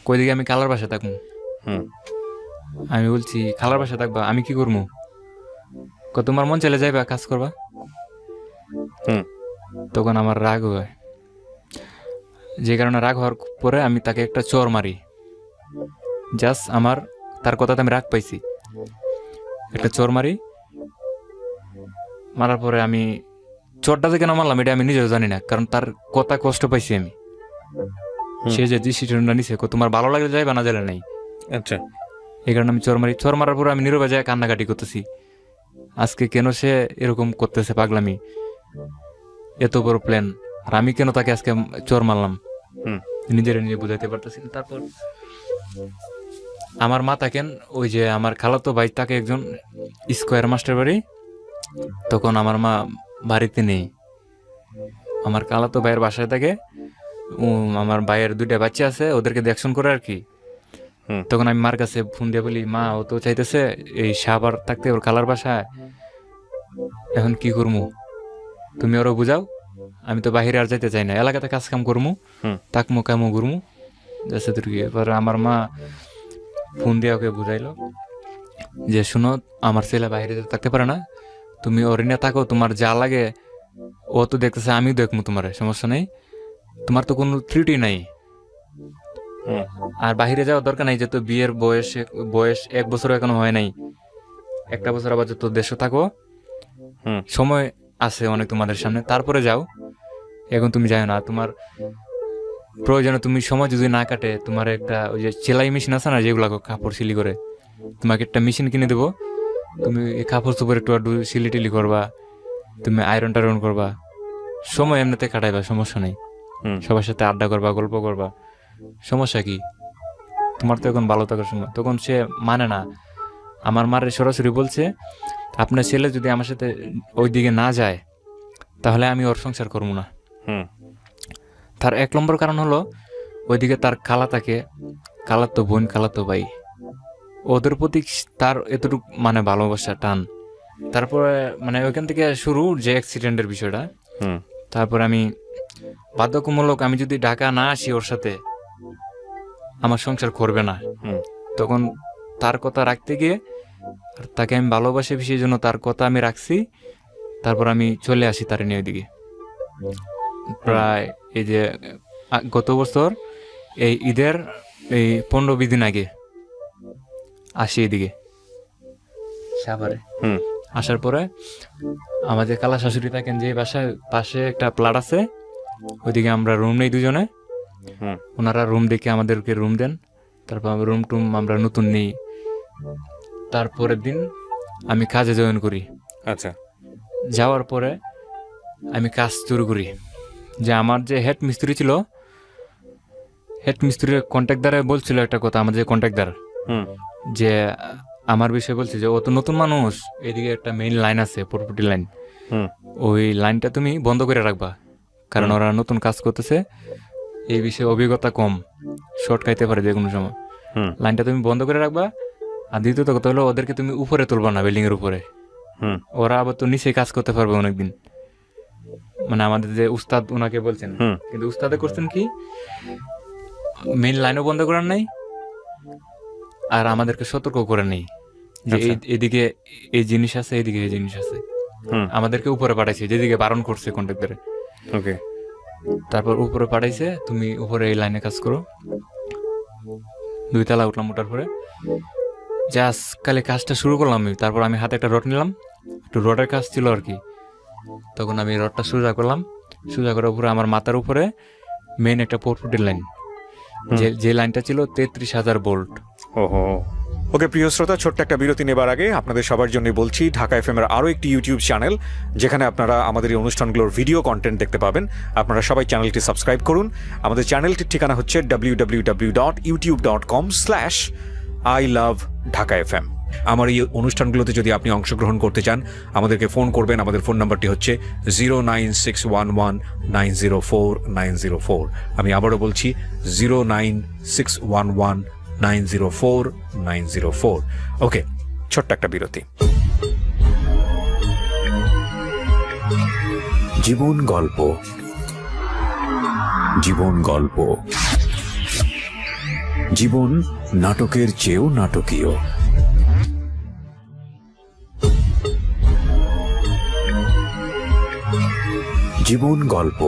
কই দিকে আমি কালার বাসায় থাকবো। আমি বলছি খালার বাসায় থাকবা, আমি কি করবো, তোমার মন চলে যাইবা কাজ করবা। তখন আমার রাগ হয়, যে কারণে রাগ হওয়ার পরে আমি তাকে একটা চর মারি, জাস্ট আমার তার কথাতে আমি রাগ পাইছি, একটা চর মারি। মারার পরে আমি চোরটা যে কেন মারলাম এটা আমি নিজেও জানি না, কারণ তার কথা কষ্ট পাইছি আমি। সে যে ডিসিশনটা নিছে তোমার ভালো লাগলে যাইবা না যাইলে নাই, আচ্ছা, এই কারণে আমি চোর মারি। চোর মারার পরে আমি নীরবে যায় কান্নাকাটি করতেছি, আজকে কেন সে এরকম করতেছে পাগলামি, এত বড় প্ল্যান, আর আমি কেন তাকে আজকে চোর মারলাম, নিজের নিজে বুঝাইতে পারতেছি না। তারপর আমার মা থাকেন ওই যে আমার খালাতো ভাই তাকে একজন স্কোয়ার মাস্টার বাড়ি, তখন আমার মা বাড়িতে নেই, আমার খালাতো ভাইয়ের বাসায় থাকে। আমার ভাইয়ের 2টা বাচ্চা আছে, ওদেরকে দেখশন করে আর কি। তখন আমি মার কাছে ফোন দিয়ে বলি মা ও তো চাইতেছে এই সাবার থাকতে ওর খালার বাসায়, এখন কি করবো, তুমি ওরা বুঝাও, আমি তো বাহিরে আর যাইতে চাই না, এলাকাতে কাজ কাম করবো, তাকমো কামো ঘুরমু যাচ্ছে তোর কি। এবার আমার মা ফোন দিয়ে ওকে বুঝাইলো যে শুনো আমার ছেলে বাইরে থাকতে পারে না, তুমি ওর নিয়ে থাকো, তোমার যা লাগে ও তো দেখতেছে আমিও দেখবো, তোমার সমস্যা নেই, তোমার তো কোনো ত্রুটি নাই, আর বাহিরে যাওয়ার দরকার নাই, যেহেতু বিয়ের বয়স 1 বছর এখনো হয় নাই, 1টা বছর আবার যত দেশে থাকো, সময় আছে অনেক তোমাদের সামনে, তারপরে যাও, এখন তুমি যাও না, তোমার প্রয়োজনে তুমি সময় যদি না কাটে, তোমার একটা ওই যে সেলাই মেশিন আছে না যেগুলো কাপড় সিলি করে, তোমাকে একটা মেশিন কিনে দেবো, তুমি এই কাপড় চোপড় একটু সিলি টিলি করবা, তুমি আয়রন টায়রন করবা, সময় এমনিতে কাটাইবা, সমস্যা নেই, সবার সাথে আড্ডা করবা, গল্প করবা, সমস্যা কি, তোমার তো এখন ভালো থাকার সময়। তখন সে মানে না, আমার মারে সরাসরি বলছে আপনার ছেলে যদি আমার সাথে ওই দিকে না যায় তাহলে আমি ওর সংসার করবো না। তার 1 নম্বর কারণ হলো ওইদিকে তার খালা থাকে, খালাতো বোন খালাতো ভাই, ওদের প্রতি তার এতটুকু মানে ভালোবাসা টান। তারপরে মানে ওইখান থেকে শুরু যে অ্যাক্সিডেন্টের বিষয়টা। তারপর আমি বাধ্যতামূলক আমি যদি ঢাকা না আসি ওর সাথে আমার সংসার করবে না, তখন তার কথা রাখতে গিয়ে আর তাকে আমি ভালোবাসি সেই জন্য তার কথা আমি রাখছি। তারপর আমি চলে আসি তার নিয়ে ওইদিকে, প্রায় এই যে গত বছর এই ঈদের এই 15-20 দিন আগে আসি এদিকে সাভারে। আসার পরে আমাদের কালা শাশুড়ি থাকেন যে বাসায় পাশে একটা প্লাট আছে, ওইদিকে আমরা রুম নেই দুজনে, ওনারা রুম দেখে আমাদেরকে রুম দেন, তারপর রুম টুম আমরা নতুন নেই। তারপরের দিন আমি কাজে জয়েন করি। আচ্ছা, যাওয়ার পরে আমি কাজ শুরু করি, যে আমার যে হেড মিস্ত্রি ছিল, হেড মিস্ত্রির কন্ট্রাক্টদারে বলছিল একটা কথা, আমাদের যে কন্ট্রাক্টদার যে আমার বিষয়ে বলছে যে ও তো নতুন মানুষ, এদিকে একটা মেইন লাইন আছে প্রপার্টি লাইন, ওই লাইনটা তুমি বন্ধ করে রাখবা, কারণ ওরা নতুন কাজ করতেছে, এই বিষয়ে অভিজ্ঞতা কম, শর্ট খাইতে পারে যে কোনো সময়, লাইনটা তুমি বন্ধ করে রাখবা। আর দ্বিতীয়ত কথা হলো ওদেরকে তুমি উপরে তুলবা না, বিল্ডিং এর উপরে, ওরা আবার তো নিচে কাজ করতে পারবে অনেকদিন। মানে আমাদের যে উস্তাদ ওনাকে বলছেন, কিন্তু উস্তাদে করছেন কি মেইন লাইনও বন্ধ করার নাই, আর আমাদেরকে সতর্ক করে নেই যে এদিকে এই জিনিস আছে, এদিকে এই জিনিস আছে। আমাদেরকে উপরে পাঠাইছে, যেদিকে বারণ করছে কন্ট্রাক্টরে। ওকে, তারপর উপরে পাঠাইছে, তুমি উপরে এই লাইনে কাজ করো। 2 তলা উঠলাম, ওঠার পরে জাস্ট কালে কাজটা শুরু করলাম আমি। তারপর আমি হাতে একটা রড নিলাম, একটু রডের কাজ ছিল আর কি। তখন আমি রডটা সোজা করলাম, সোজা করার উপরে আমার মাথার উপরে মেন একটা পোর্টফুটের লাইন, যে লাইনটা ছিল 33,000 ভোল্ট। ওহো। ওকে প্রিয় শ্রোতা, ছোট্ট একটা বিরতি নেবার আগে আপনাদের সবার জন্য বলছি, ঢাকা এফএম এর আরও একটি ইউটিউব চ্যানেল যেখানে আপনারা আমাদের এই অনুষ্ঠানগুলোর ভিডিও কন্টেন্ট দেখতে পাবেন। আপনারা সবাই চ্যানেলটি সাবস্ক্রাইব করুন। আমাদের চ্যানেলটির ঠিকানা হচ্ছে www.youtube.com/iLoveDhakaFM। আমার এই অনুষ্ঠানগুলোতে যদি আপনি অংশগ্রহণ করতে চান, আমাদেরকে ফোন করবেন। আমাদের ফোন নাম্বারটি হচ্ছে 09611904904। আমি আবারও বলছি 09611904904। ওকে, ছোট্ট একটা বিরতি। জীবন গল্প, জীবন গল্প, জীবন নাটকের চেয়েও নাটকীয়। জীবন গল্প।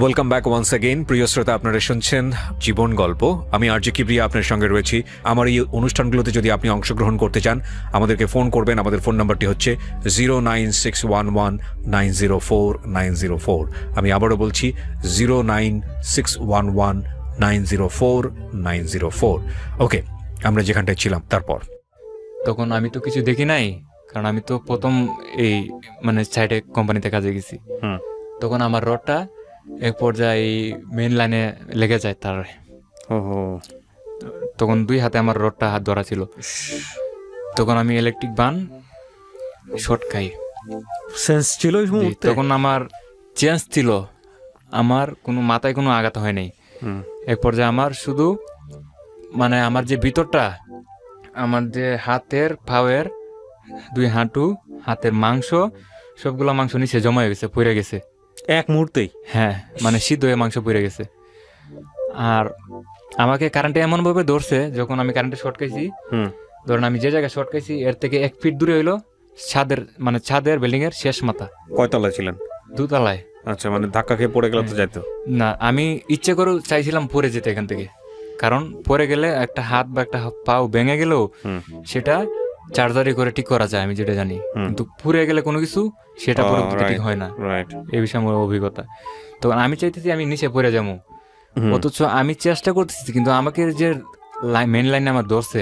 Welcome back once again. প্রিয় শ্রোতা, আপনারা শুনছেন জীবন গল্প। আমি আরজে কিবরিয়া আপনার সঙ্গে রয়েছি। আমার এই অনুষ্ঠানগুলোতে যদি আপনি অংশগ্রহণ করতে চান, আমাদেরকে ফোন করবেন। আমাদের ফোন নাম্বারটি হচ্ছে 09611904904। আমি আবারও বলছি 09611904904। ওকে, আমরা যেখানটায় ছিলাম তারপর। তখন আমি তো কিছু দেখি নাই, কারণ আমি তো প্রথম এই মানে সাইডে কোম্পানিতে কাজে গেছি। তখন আমার রডটা এক পর্যায়ে এই মেন লাইনে লেগে যায় তার। তখন 2 হাতে আমার রডটা হাত ধরা ছিল। তখন আমি ইলেকট্রিক বান শর্ট খাই। সেন্স ছিল এই মুহূর্তে? তখন আমার চেঞ্জ ছিল, আমার কোনো মাথায় কোনো আঘাত হয় নাই। এক পর্যায়ে আমার শুধু মানে আমার যে ভিতরটা, আমার যে হাতের পায়ের 2 হাঁটু, হাতের মাংস, সবগুলো মাংস নিচে জমা হয়ে গেছে, পড়ে গেছে এক মুহূর্তেই। হ্যাঁ, মানে সিদ্ধ হয়ে মাংস পড়ে গেছে। আর আমাকে কারেন্টে এমনভাবে ধরছে, যখন আমি কারেন্টে শর্ট খাইছি, ধরেন আমি যে জায়গায় শর্ট খাইছি এর থেকে 1 ফিট দূরে হইলো ছাদের বিল্ডিং এর শেষ মাথা। কয়তলায় ছিলেন? 2 তলায়। আচ্ছা, মানে ধাক্কা খেয়ে পড়ে গেল তো যাইতো না, আমি ইচ্ছে করে চাইছিলাম পড়ে যেতে এখান থেকে, কারণ পড়ে গেলে একটা হাত বা একটা পাও ভেঙে গেলেও সেটা চার্জারি করে ঠিক করা যায়, আমি যেটা জানি। কিন্তু পুড়ে গেলে কোনো কিছু সেটা পুরোপুরি ঠিক হয় না। এই বিষয়ে আমার অভিজ্ঞতা। তো আমি চাইতেছি আমি নিচে পড়ে যাবো, অথচ আমি চেষ্টা করতেছি, কিন্তু আমাকে যে মেন লাইনে আমার ধরছে,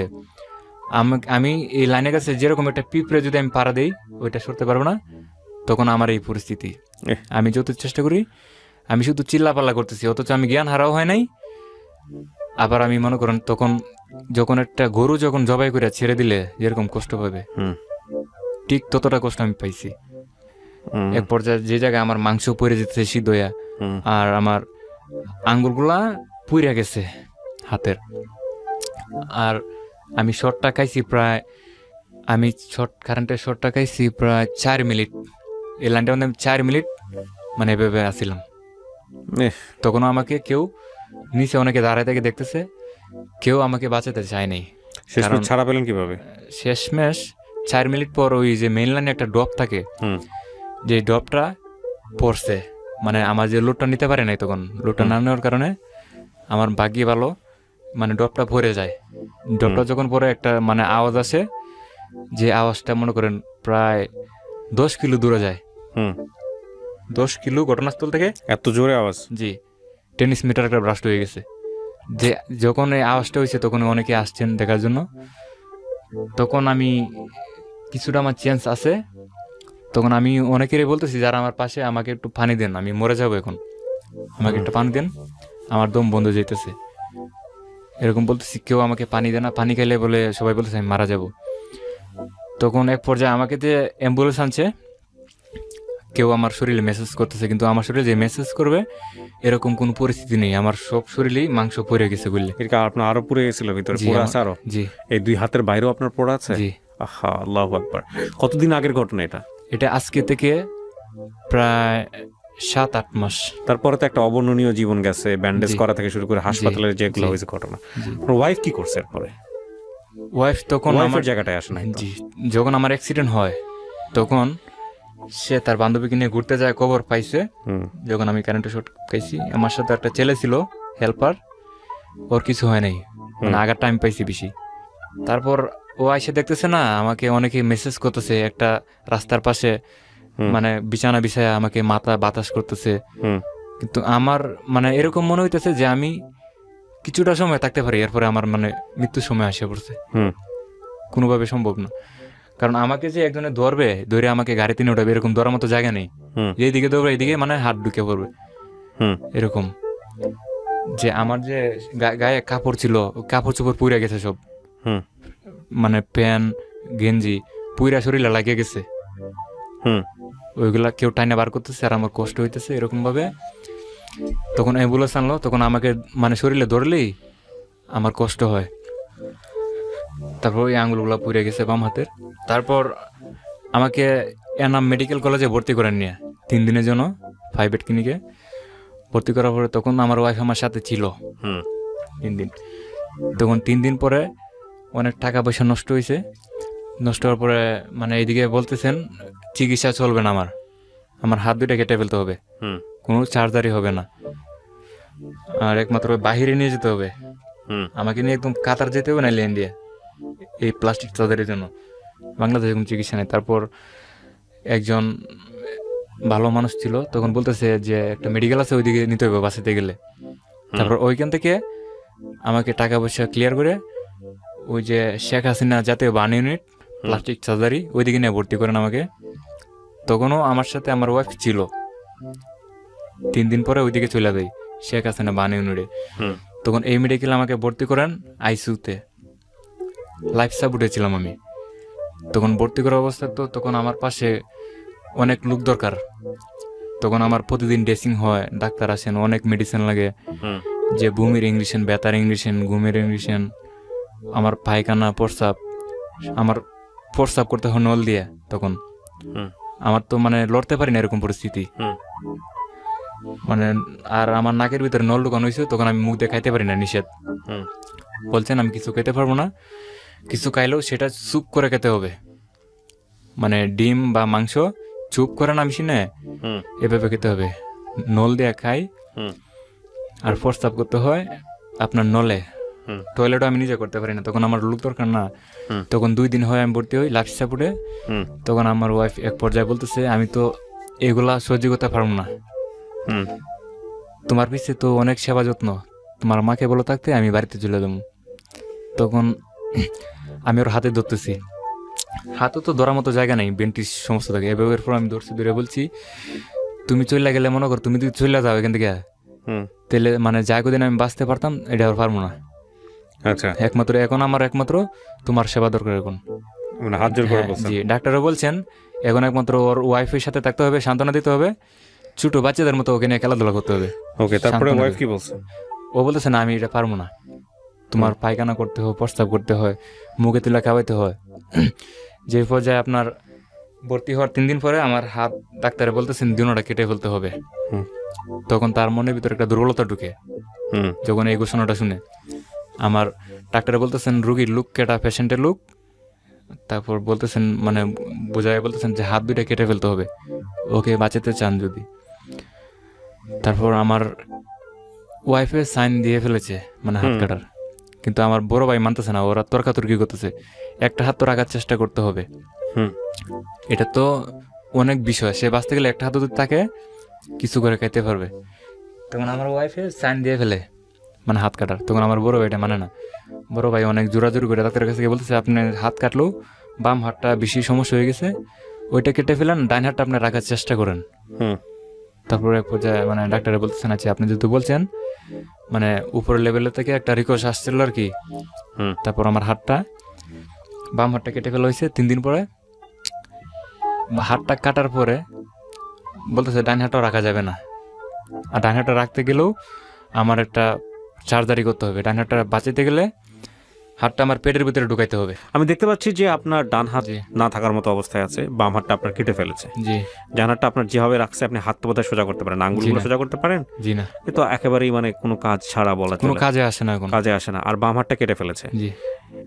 আমি এই লাইনের কাছে যেরকম একটা পিঁপড়ে যদি আমি পাড়া দেই, ওইটা সরতে পারবো না। তখন আমার এই পরিস্থিতি। আমি যত চেষ্টা করি, আমি শুধু চিল্লাপাল্লা করতেছি, অথচ আমি জ্ঞান হারাও হয় নাই। আবার আমি মনে করেন তখন যখন একটা গরু যখন জবাই করে ছেড়ে দিলে যেরকম কষ্ট পাবে, ঠিক ততটা কষ্ট আমি পাইছি। এক পর্যায়ে যে জায়গায় আমার মাংস পড়ে যেতেছে সিদ্ধ হইয়া, আর আমার আঙ্গুলগুলা পুড়ে গেছে হাতের। আর আমি শর্টটা খাইছি প্রায়, কারেন্টের শর্টটা খাইছি প্রায় 4 মিনিট। এই লাইনটা মধ্যে আমি 4 মিনিট মানে এভাবে আসছিলাম। তখনও আমাকে কেউ নিচে অনেকে দাঁড়ায় থেকে দেখতেছে, কেউ আমাকে বাঁচাতে চায় নাই। ছাড়া পেলেন কিভাবে? শেষমেশ 4 মিনিট পর ওই যে মেইন লাইনে একটা ড্রপ থাকে, যে ড্রপটা পড়ছে, মানে আমার যে লোডটা নিতে পারে নাই, তখন লোডটা না নেওয়ার কারণে আমার ভাগ্যি ভালো, মানে ড্রপটা ভরে যায়। ড্রপটা যখন পরে একটা মানে আওয়াজ আসে, যে আওয়াজটা মনে করেন প্রায় 10 কিলো দূরে যায়। 10 কিলো ঘটনাস্থল থেকে। এত জোরে আওয়াজ? জি, টেনিস মিটার একটা ব্রাস্ট হয়ে গেছে। যে যখন এই আওয়াজটা হয়েছে, তখন অনেকে আসছেন দেখার জন্য। তখন আমি কিছুটা আমার চেঞ্জ আছে, তখন আমি অনেকেরই বলতেছি যারা আমার পাশে, আমাকে একটু পানি দেন, আমি মরে যাবো এখন, আমাকে একটু পানি দেন, আমার দম বন্ধ যেতেছে, এরকম বলতেছি। কেউ আমাকে পানি দেয় না, পানি খাইলে বলে সবাই বলতেছে আমি মারা যাব। তখন এক পর্যায়ে আমাকে যে অ্যাম্বুলেন্স আনছে, কেউ আমার শরীরে মেসেজ করতেছে, কিন্তু আমার শরীরে যে মেসেজ করবে এরকম কোনো পরিস্থিতি নেই। আমার সব শরীরেই মাংস পড়ে গেছে বললে। আপনার আরো পুড়ে গেছিল ভিতরে? পুরো আছে আরো? জি। এই 2 হাতের বাইরেও আপনার পোড়া আছে? জি। আহা, আল্লাহু আকবার। কতদিন আগের ঘটনা এটা? এটা আজকে থেকে প্রায় 7-8 মাস। তারপরে তো একটা অবর্ণনীয় জীবন গেছে, ব্যান্ডেজ করা থেকে শুরু করে হাসপাতালের যেগুলো হয়েছে ঘটনা। ওয়াইফ কি করছে এরপরে? ওয়াইফ তখন আমার ওয়াইফের জায়গাটায় আসে নাই তো? জি, যখন আমার অ্যাক্সিডেন্ট হয় তখন সে তার বান্ধবীকে নিয়ে ঘুরতে যায়, খবর পাইছে হুম যখন আমি কারেন্টের শট খাইছি। আমার সাথে একটা ছেলে ছিল হেল্পার, ওর কিছু হয় নাই, মানে আগার টাইম পাইছি বেশি। তারপর ও এসে দেখতেছে না আমাকে অনেকে মেসেজ করতেছে একটা রাস্তার পাশে, মানে বিছানা বিছায়া আমাকে মাথা বাতাস করতেছে। হুম কিন্তু আমার মানে এরকম মনে হইতেছে যে আমি কিছুটা সময় থাকতে পারি, এরপরে আমার মানে মৃত্যুর সময় আসে পড়ছে। হুম কোনোভাবে সম্ভব না, কারণ আমাকে যে একজনে ধরে আমাকে গাড়িতে নিয়ে উঠাবে এরকম ধরার মতো জায়গা নেই। হুম যেদিকে দৌড়বে এইদিকে মানে হাত ঢুকে পড়বে হুম এরকম। যে আমার যে গায়ে কাপড় ছিল, কাপড় চোপড় পুড়ে গেছে সব, হুম মানে প্যান্ট গেঞ্জি পুইরা শরীরে লাগিয়ে গেছে। হুম ওইগুলা কেউ টাইনে বার করতেছে আর আমার কষ্ট হইতেছে এরকম ভাবে। তখন অ্যাম্বুলেন্স আনলো, তখন আমাকে মানে শরীরে ধরলেই আমার কষ্ট হয়। তারপর ওই আঙুলগুলো পুড়ে গেছে বাম হাতের। তারপর আমাকে এনাম মেডিকেল কলেজে ভর্তি করেন নিয়ে 3 দিনের জন্য প্রাইভেট ক্লিনিকে ভর্তি করার পরে তখন আমার ওয়াইফ আমার সাথে ছিল হুম 3 দিন। তখন 3 দিন পরে অনেক টাকা পয়সা নষ্ট হয়েছে। নষ্ট হওয়ার পরে মানে এইদিকে বলতেছেন চিকিৎসা চলবে না, আমার হাত দুইটা কেটে ফেলতে হবে, হুম কোনো চার্জারি হবে না, আর একমাত্র বাহিরে নিয়ে যেতে হবে, হুম আমাকে নিয়ে একদম কাতার যেতে হবে, নাইলে ইন্ডিয়া, এই প্লাস্টিক সার্জারির জন্য। বাংলাদেশে কোনো চিকিৎসা নেই। তারপর একজন ভালো মানুষ ছিল, তখন বলতেছে যে একটা মেডিকেল আছে ওইদিকে নিতে হবে বাঁচাতে গেলে। তারপর ওইখান থেকে আমাকে টাকা পয়সা ক্লিয়ার করে ওই যে শেখ হাসিনা জাতীয় বার্ন ইউনিট প্লাস্টিক সার্জারি ওইদিকে নিয়ে ভর্তি করেন আমাকে। তখনও আমার সাথে আমার ওয়াইফ ছিল। 3 দিন পরে ওইদিকে চলে যাই শেখ হাসিনা বার্ন ইউনিটে। হুম তখন এই মেডিকেল আমাকে ভর্তি করেন আইসিইউতে, লাইফ সাপোর্টে ছিলাম আমি। তখন ভর্তি করা অবস্থা তো তখন আমার পাশে অনেক লোক দরকার। তখন আমার প্রতিদিন ড্রেসিং হয়, ডাক্তার আসেন, অনেক মেডিসিন লাগে, হুম যে বমির ইংলিশন, ব্যথার ইংলিশন, ঘুমের ইংলিশন, আমার পায়খানা প্রস্রাব, আমার প্রস্রাব করতে হয় নল দিয়ে। তখন হুম আমার তো মানে লড়তে পারি না এরকম পরিস্থিতি, হুম মানে আর আমার নাকের ভিতরে নল ঢুকানো হয়েছে, তখন আমি মুখ দিয়ে খাইতে পারি না, নিষেধ। হুম বলছেন আমি কিছু খেতে পারবো না, কিছু খাইলেও সেটা চুপ করে খেতে হবে, মানে ডিম বা মাংস চুপ করে না মিশিয়ে হুম এভাবে খেতে হবে। নল দিয়ে খাই, হুম আর প্রস্তাব করতে হয় আপনার নলে। হুম টয়লেটও আমি নিজে করতে পারি না, তখন আমার লোক দরকার না। হুম। তখন 2 দিন হয় আমি ভর্তি হই লাইফ সাপোর্টে। হুম তখন আমার ওয়াইফ এক পর্যায়ে বলতেছে আমি তো এগুলা সহ্য করতে পারবো না, হুম তোমার পিছে তো অনেক সেবা যত্ন, তোমার মাকে বলো থাকতে, আমি বাড়িতে চলে যাবো। তখন আমি ওর হাতে ধরতেছি, হাতে তো ধরার মতো জায়গা নেই, বেন্টিস সমস্ত থাকে। এভাবে পর আমি ধরে বলছি তুমি চলে গেলে, মনে কর তুমি যদি চলে যাও এখান থেকে, হুম তাহলে মানে যা কদিন আমি বাঁচতে পারতাম এটা আর পারবো না। আচ্ছা, এখন আমার একমাত্র তোমার সেবা দরকার এখন। মানে হাত জোর করে হ্যাঁ, বলছেন। জি, ডাক্তারও বলছেন এখন একমাত্র ওর ওয়াইফের সাথে থাকতে হবে, সান্ত্বনা দিতে হবে, ছোট বাচ্চাদের মতো ওকে নিয়ে খেলাধুলা করতে হবে। ওকে, তারপরে সান্ত্বনা ওয়াইফ দেবে। কি বলছে? ও বলতেছে না আমি এটা পারবো না, তোমার পায়খানা করতে হয়, প্রস্তাব করতে হয়, মুখে তুলে খাওয়াইতে হয়। যে পর্যায়ে আপনার ভর্তি হওয়ার 3 দিন পরে আমার হাত ডাক্তারে বলতেছেন দুনোটা কেটে ফেলতে হবে। হুম। তখন তার মনের ভিতরে একটা দুর্বলতা ঢুকে হুম যখন এই ঘোষণাটা শুনে। আমার ডাক্তারে বলতেছেন রুগীর লুক কেটা, পেশেন্টের লুক। তারপর বলতেছেন মানে বোঝায় বলতেছেন যে হাত দুইটা কেটে ফেলতে হবে ওকে বাঁচাতে চান যদি। তারপর আমার ওয়াইফে সাইন দিয়ে ফেলেছে মানে হাত কাটার, কিন্তু আমার বড় ভাই মানতেছে না, ওরা তর্কাতর্কি করতেছে, একটা হাত তো রাখার চেষ্টা করতে হবে। হুম এটা তো অনেক বিষয়, সে বাঁচতে গেলে একটা হাত যদি তাকে কিছু করে খাইতে পারবে। তখন আমার ওয়াইফে সাইন দিয়ে ফেলে মানে হাত কাটার। তখন আমার বড় ভাই এটা মানে না, বড় ভাই অনেক জোরাজোরি করে ডাক্তারের কাছে গিয়ে বলতেছে আপনি হাত কাটলেও বাম হাতটা বেশি সমস্যা হয়ে গেছে, ওইটা কেটে ফেলেন, ডাইন হাতটা আপনি রাখার চেষ্টা করেন। হুম তারপরে এক পর্যায়ে মানে ডাক্তারে বলতেছেন আচ্ছা আপনি যেহেতু বলছেন, মানে উপরের লেভেলের থেকে একটা রিকোয়েস্ট আসছিল আর কি। হুম তারপর আমার হাতটা বাম হাতটা কেটে ফেলা হয়েছে 3 দিন পরে। হাতটা কাটার পরে বলতেছে ডাইন হাতটাও রাখা যাবে না, আর ডাইন হাতটা রাখতে গেলেও আমার একটা সার্জারি করতে হবে। ডাইন হাতটা বাঁচাতে গেলে হাতটা আমার পেটের ভিতরে ঢুকাইতে হবে। আমি দেখতে পাচ্ছি যে আপনার ডান হাত জি। না থাকার মতো অবস্থায় আছে, বাম হাতটা আপনার কেটে ফেলেছে। জি ডান হাতটা আপনার যেভাবে রাখছে আপনি হাত তো বোধহয় সোজা করতে পারেন, আঙ্গুলগুলো জি না। সোজা করতে পারেন, জি না, এ তো একেবারেই মানে কোনো কাজ ছাড়া বলা কোনো চলে, কাজে আসে না এখন। কাজে আসে না। আর বাম হাতটা কেটে ফেলেছে। জি,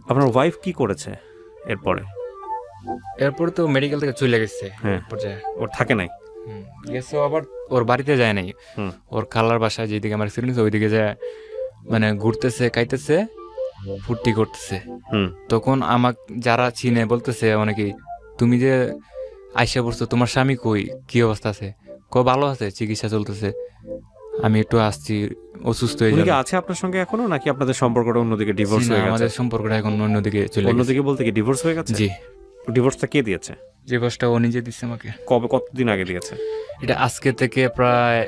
আপনার ওয়াইফ কি করেছে এরপরে? এরপর তো মেডিকেল থেকে চলে গেছে হ্যাঁ। পর্যায়ে। ওর থাকে নাই? গেছে আবার ওর বাড়িতে যায় নাই, হুম। ওর খালার বাসায় যেদিকে আমার সিরিজ ওইদিকে যায়, মানে ঘুরতেছে, খাইতেছে, ফুর্তি করতেছে। হুম। তখন আমাক যারা চিনে বলতেছে অনেকেই, তুমি যে আইসা পড়ছো, তোমার স্বামী কই, কি অবস্থা আছে? ভালো আছে, চিকিৎসা চলতেছে, আমি একটু আসছি, অসুস্থ হয়ে উনি কি যাবে। আছে আপনার সঙ্গে এখনো, নাকি আপনাদের সম্পর্কটা অন্যদিকে ডিভোর্স হয়ে গেছে? আমাদের সম্পর্কটা এখন অন্যদিকে চলে গেছে। অন্যদিকে বলতে কি ডিভোর্স হয়ে গেছে? জি, ডিভোর্সটা কে দিয়েছে? ডিভোর্সটা ও নিজে দিচ্ছে আমাকে। কবে, কতদিন আগে দিয়েছে? এটা আজকে থেকে প্রায়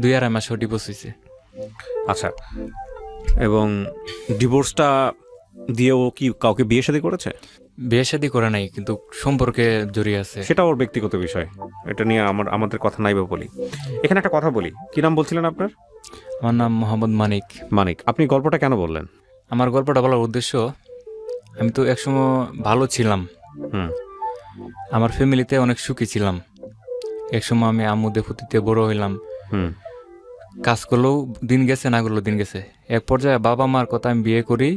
2-2.5 মাস ডিভোর্স হয়েছে। আচ্ছা, এবং ডিভোর্সটা দিয়ে ও কি কাউকে বিয়ে শাদী করেছে? বিয়ে শাদী করে নাই, কিন্তু সম্পর্কে জড়িয়ে আছে। সেটা ওর ব্যক্তিগত বিষয়, এটা নিয়ে আমাদের কথা নাই বা বলি। এখানে একটা কথা বলি, কি নাম বলছিলেন আপনার? আমার নাম মোহাম্মদ মানিক। মানিক, আপনি গল্পটা কেন বললেন? আমার গল্পটা বলার উদ্দেশ্য, আমি তো একসময় ভালো ছিলাম, হুম। আমার ফ্যামিলিতে অনেক সুখী ছিলাম। একসময় আমি আম্মুদের ফুটিতে বড় হইলাম, হুম। কাজ করলেও দিন গেছে, না করলেও দিন গেছে। এক পর্যায়ে বাবা মার কথা আমি বিয়ে করি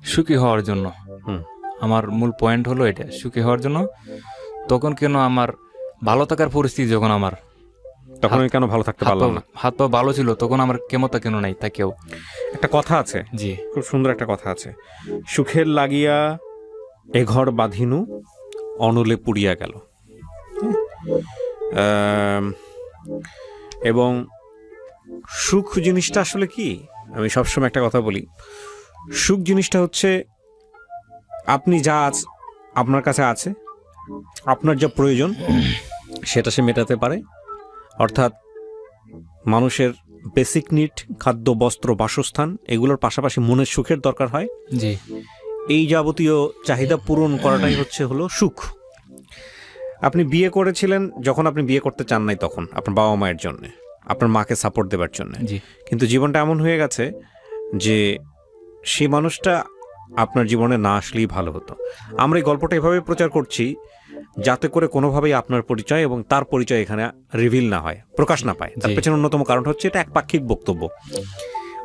সুখী হওয়ার জন্য। হুম। আমার মূল পয়েন্ট হলো এটা, সুখী হওয়ার জন্য। তখন কেন আমার ভালো থাকার পরিস্থিতি, যখন আমার তখন আমি কেন ভালো থাকতে পারলাম না? হাত পা ভালো ছিল, তখন আমার ক্ষমতা কেন নাই তা কেউ। একটা কথা আছে, জি, খুব সুন্দর একটা কথা আছে, সুখের লাগিয়া এ ঘর বাঁধিনু অনলে পুড়িয়া গেল। এবং সুখ জিনিসটা আসলে কি, আমি সবসময় একটা কথা বলি, সুখ জিনিসটা হচ্ছে আপনি যা আপনার কাছে আছে, আপনার যা প্রয়োজন সেটা সে মেটাতে পারে। অর্থাৎ মানুষের বেসিক নিড, খাদ্য, বস্ত্র, বাসস্থান, এগুলোর পাশাপাশি মনের সুখের দরকার হয়। জি, এই যাবতীয় চাহিদা পূরণ করাটাই হলো সুখ। আপনি বিয়ে করেছিলেন, যখন আপনি বিয়ে করতে চান নাই তখন আপনার বাবা মায়ের জন্য, আপনার মাকে সাপোর্ট দেবার জন্য। জি, কিন্তু জীবনটা এমন হয়ে গেছে যে সেই মানুষটা আপনার জীবনে না আসলেই ভালো হতো। আমরা এই গল্পটা এভাবে প্রচার করছি যাতে করে কোনোভাবেই আপনার পরিচয় এবং তার পরিচয় এখানে রিভিল না হয়, প্রকাশ না পায়। তার জি। পেছনে অন্যতম কারণ হচ্ছে এটা একপাক্ষিক বক্তব্য।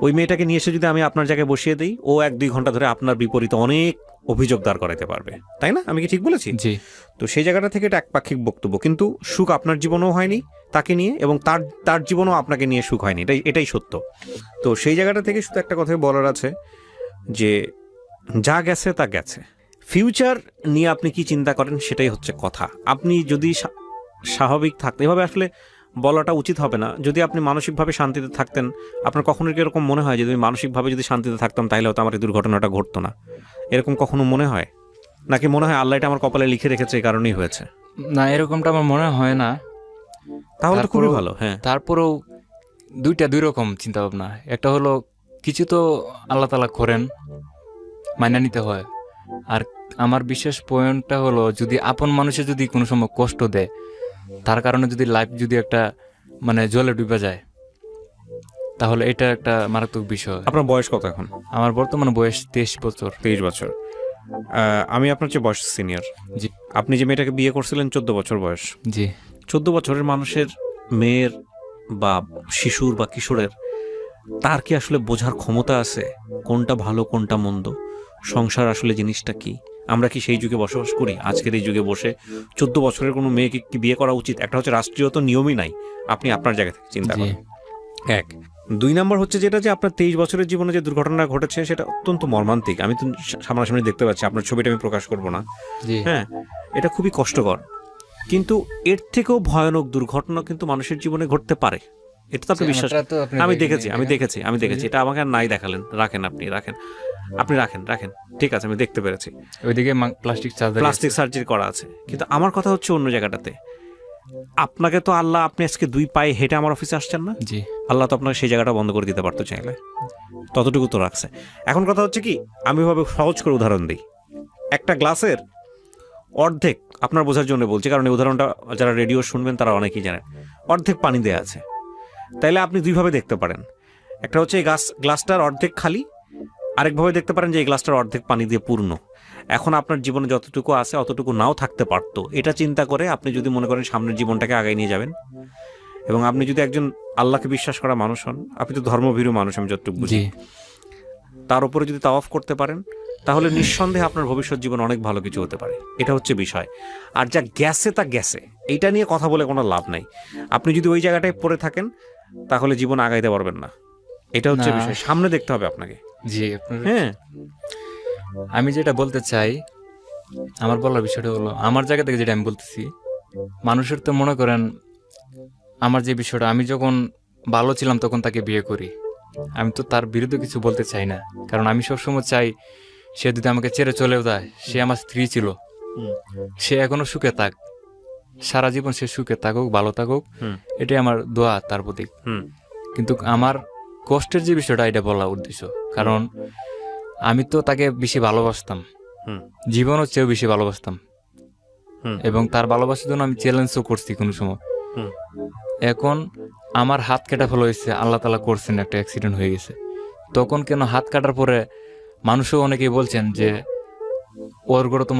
ওই মেয়েটাকে নিয়ে এসে যদি আমি আপনার জায়গায় বসিয়ে দিই, ও 1-2 ঘন্টা ধরে আপনার বিপরীতে অনেক অভিযোগ দাঁড় করাতে পারবে, তাই না? আমি কি ঠিক বলেছি? জি, তো সেই জায়গাটা থেকে এটা একপাক্ষিক বক্তব্য। কিন্তু সুখ আপনার জীবনেও হয়নি তাকে নিয়ে, এবং তার জীবনেও আপনাকে নিয়ে সুখ হয়নি, এটাই সত্য। তো সেই জায়গাটা থেকে শুধু একটা কথাই বলার আছে যে যা গেছে তা গেছে। ফিউচার নিয়ে আপনি কি চিন্তা করেন সেটাই হচ্ছে কথা। আপনি যদি স্বাভাবিক থাকতে, এভাবে আসলে বলাটা উচিত হবে না, যদি আপনি মানসিকভাবে শান্তিতে থাকতেন, আপনার কখনো কি এরকম মনে হয় যে আমি মানসিকভাবে যদি শান্তিতে থাকতাম তাহলে হয়তো আমার এই দুর্ঘটনাটা ঘটতো না? এরকম কখনো মনে হয়? নাকি মনে হয় আল্লাহ এটা আমার কপালে লিখে রেখেছে, এই কারণেই হয়েছে? না, এরকমটা আমার মনে হয় না। তাহলে তো খুবই ভালো। হ্যাঁ, তারপরেও দুই রকম চিন্তা ভাবনা। একটা হলো কিছু তো আল্লাহ তাআলা করেন, মাইনা নিতে হয়। আর আমার বিশেষ পয়েন্টটা হলো, যদি আপন মানুষে যদি কোনো সময় কষ্ট দেয়, তার কারণে যদি লাইফ যদি একটা মানে জলে ডুবে যায়, তাহলে এটা একটা মারাত্মক বিষয়। আপনার বয়স কত এখন? আমার বর্তমানে বয়স 23 বছর। 23 বছর। আমি আপনার চেয়ে বয়স সিনিয়র। জি, আপনি যে মেয়েটাকে বিয়ে করছিলেন 14 বছর বয়স। জি, 14 বছরের মানুষের, মেয়ের বা শিশুর বা কিশোরের, তার কি আসলে বোঝার ক্ষমতা আছে কোনটা ভালো কোনটা মন্দ, সংসার আসলে জিনিসটা কি? আমরা কি সেই যুগে বসবাস করি? আজকের এই যুগে বসে 14 বছরের কোনো মেয়েকে কি বিয়ে করা উচিত? একটা হচ্ছে রাষ্ট্রীয় তো নিয়মই নাই, আপনি আপনার জায়গা থেকে চিন্তা জি, করেন। 1 2 নম্বর হচ্ছে যেটা, যে আপনার 23 বছরের জীবনে যে দুর্ঘটনা ঘটেছে সেটা অত্যন্ত মর্মান্তিক। আমি তো সামনাসামনি দেখতে পাচ্ছি, আপনার ছবিটা আমি প্রকাশ করব না। জি, হ্যাঁ, এটা খুবই কষ্টকর, কিন্তু এর থেকেও ভয়ানক দুর্ঘটনা কিন্তু মানুষের জীবনে ঘটতে পারে। এটা তো আপনি বিশ্বাস, আমি দেখেছি। এটা আমাকে আর নাই দেখালেন, রাখেন, আপনি রাখেন। ঠিক আছে, আমি দেখতে পেরেছি। ওইদিকে প্লাস্টিক সার্জারি করা আছে। কিন্তু আমার কথা হচ্ছে অন্য জায়গাটাতে। আপনাকে তো আল্লাহ, আপনি আজকে 2 পায়ে হেঁটে আমার অফিসে আসছেন না? জি, আল্লাহ তো আপনাকে সেই জায়গাটা বন্ধ করে দিতে পারতো চাইলে, ততটুকু তো রাখছে। এখন কথা হচ্ছে কি, আমি ভাবে সহজ করে উদাহরণ দিই। একটা গ্লাসের অর্ধেক, আপনার বোঝার জন্য বলছি, কারণ এই উদাহরণটা যারা রেডিও শুনবেন তারা অনেকেই জানেন, অর্ধেক পানি দেয়া আছে। তাইলে আপনি 2 ভাবে দেখতে পারেন। একটা হচ্ছে এই গ্লাসটার অর্ধেক খালি, আরেকভাবে দেখতে পারেন যে এই গ্লাসটার অর্ধেক পানি দিয়ে পূর্ণ। এখন আপনার জীবনে যতটুকু আছে অতটুকু নাও থাকতে পারতো। এটা চিন্তা করে আপনি যদি মনে করেন সামনের জীবনটাকে আগায় নিয়ে যাবেন, এবং আপনি যদি একজন আল্লাহকে বিশ্বাস করা মানুষ হন, আপনি তো ধর্মভীরু মানুষ আমি যতটুকু বুঝি, জি তার উপরে যদি তাওয়াফ করতে পারেন তাহলে নিঃসন্দেহে আপনার ভবিষ্যৎ জীবন অনেক ভালো কিছু হতে পারে। এটা হচ্ছে বিষয়। আর যা গেছে তা গেছে, এইটা নিয়ে কথা বলে কোনো লাভ নাই। আপনি যদি ওই জায়গাটায় পড়ে থাকেন তাহলে জীবন আগাইতে পারবেন না। এটা হচ্ছে না। বিষয়, সামনে দেখতে হবে আপনাকে। জি আপনার হ্যাঁ, আমি যেটা বলতে চাই, আমার বলার বিষয়টা হলো, আমার জায়গা থেকে যেটা আমি বলতেছি, মানুষের তো মনে করেন আমার যে বিষয়টা, আমি যখন ভালো ছিলাম তখন তাকে বিয়ে করি, আমি তো তার বিরুদ্ধে কিছু বলতে চাই না, কারণ আমি সবসময় চাই সে যদি আমাকে ছেড়ে চলেও যায়, সে আমার স্ত্রী ছিল, সে এখনো সুখে থাক, সারা জীবন সে সুখে থাকুক, ভালো থাকুক, এটাই আমার দোয়া তার প্রতি। কিন্তু আমার কষ্টের যে বিষয়টা, এটা বলা উদ্দেশ্য, কারণ আমি তো তাকে বেশি ভালোবাসতাম, জীবনও চেয়েও বেশি ভালোবাসতাম, এবং তার ভালোবাসার জন্য আমি চ্যালেঞ্জও করছি কোনো সময়। এখন আমার হাত কাটা ফেলা হয়েছে, আল্লাহ তাআলা করছেন, একটা অ্যাক্সিডেন্ট হয়ে গেছে, তখন কেন হাত কাটার পরে মানুষও অনেকেই বলছেন যে ওর গড়ে তোমার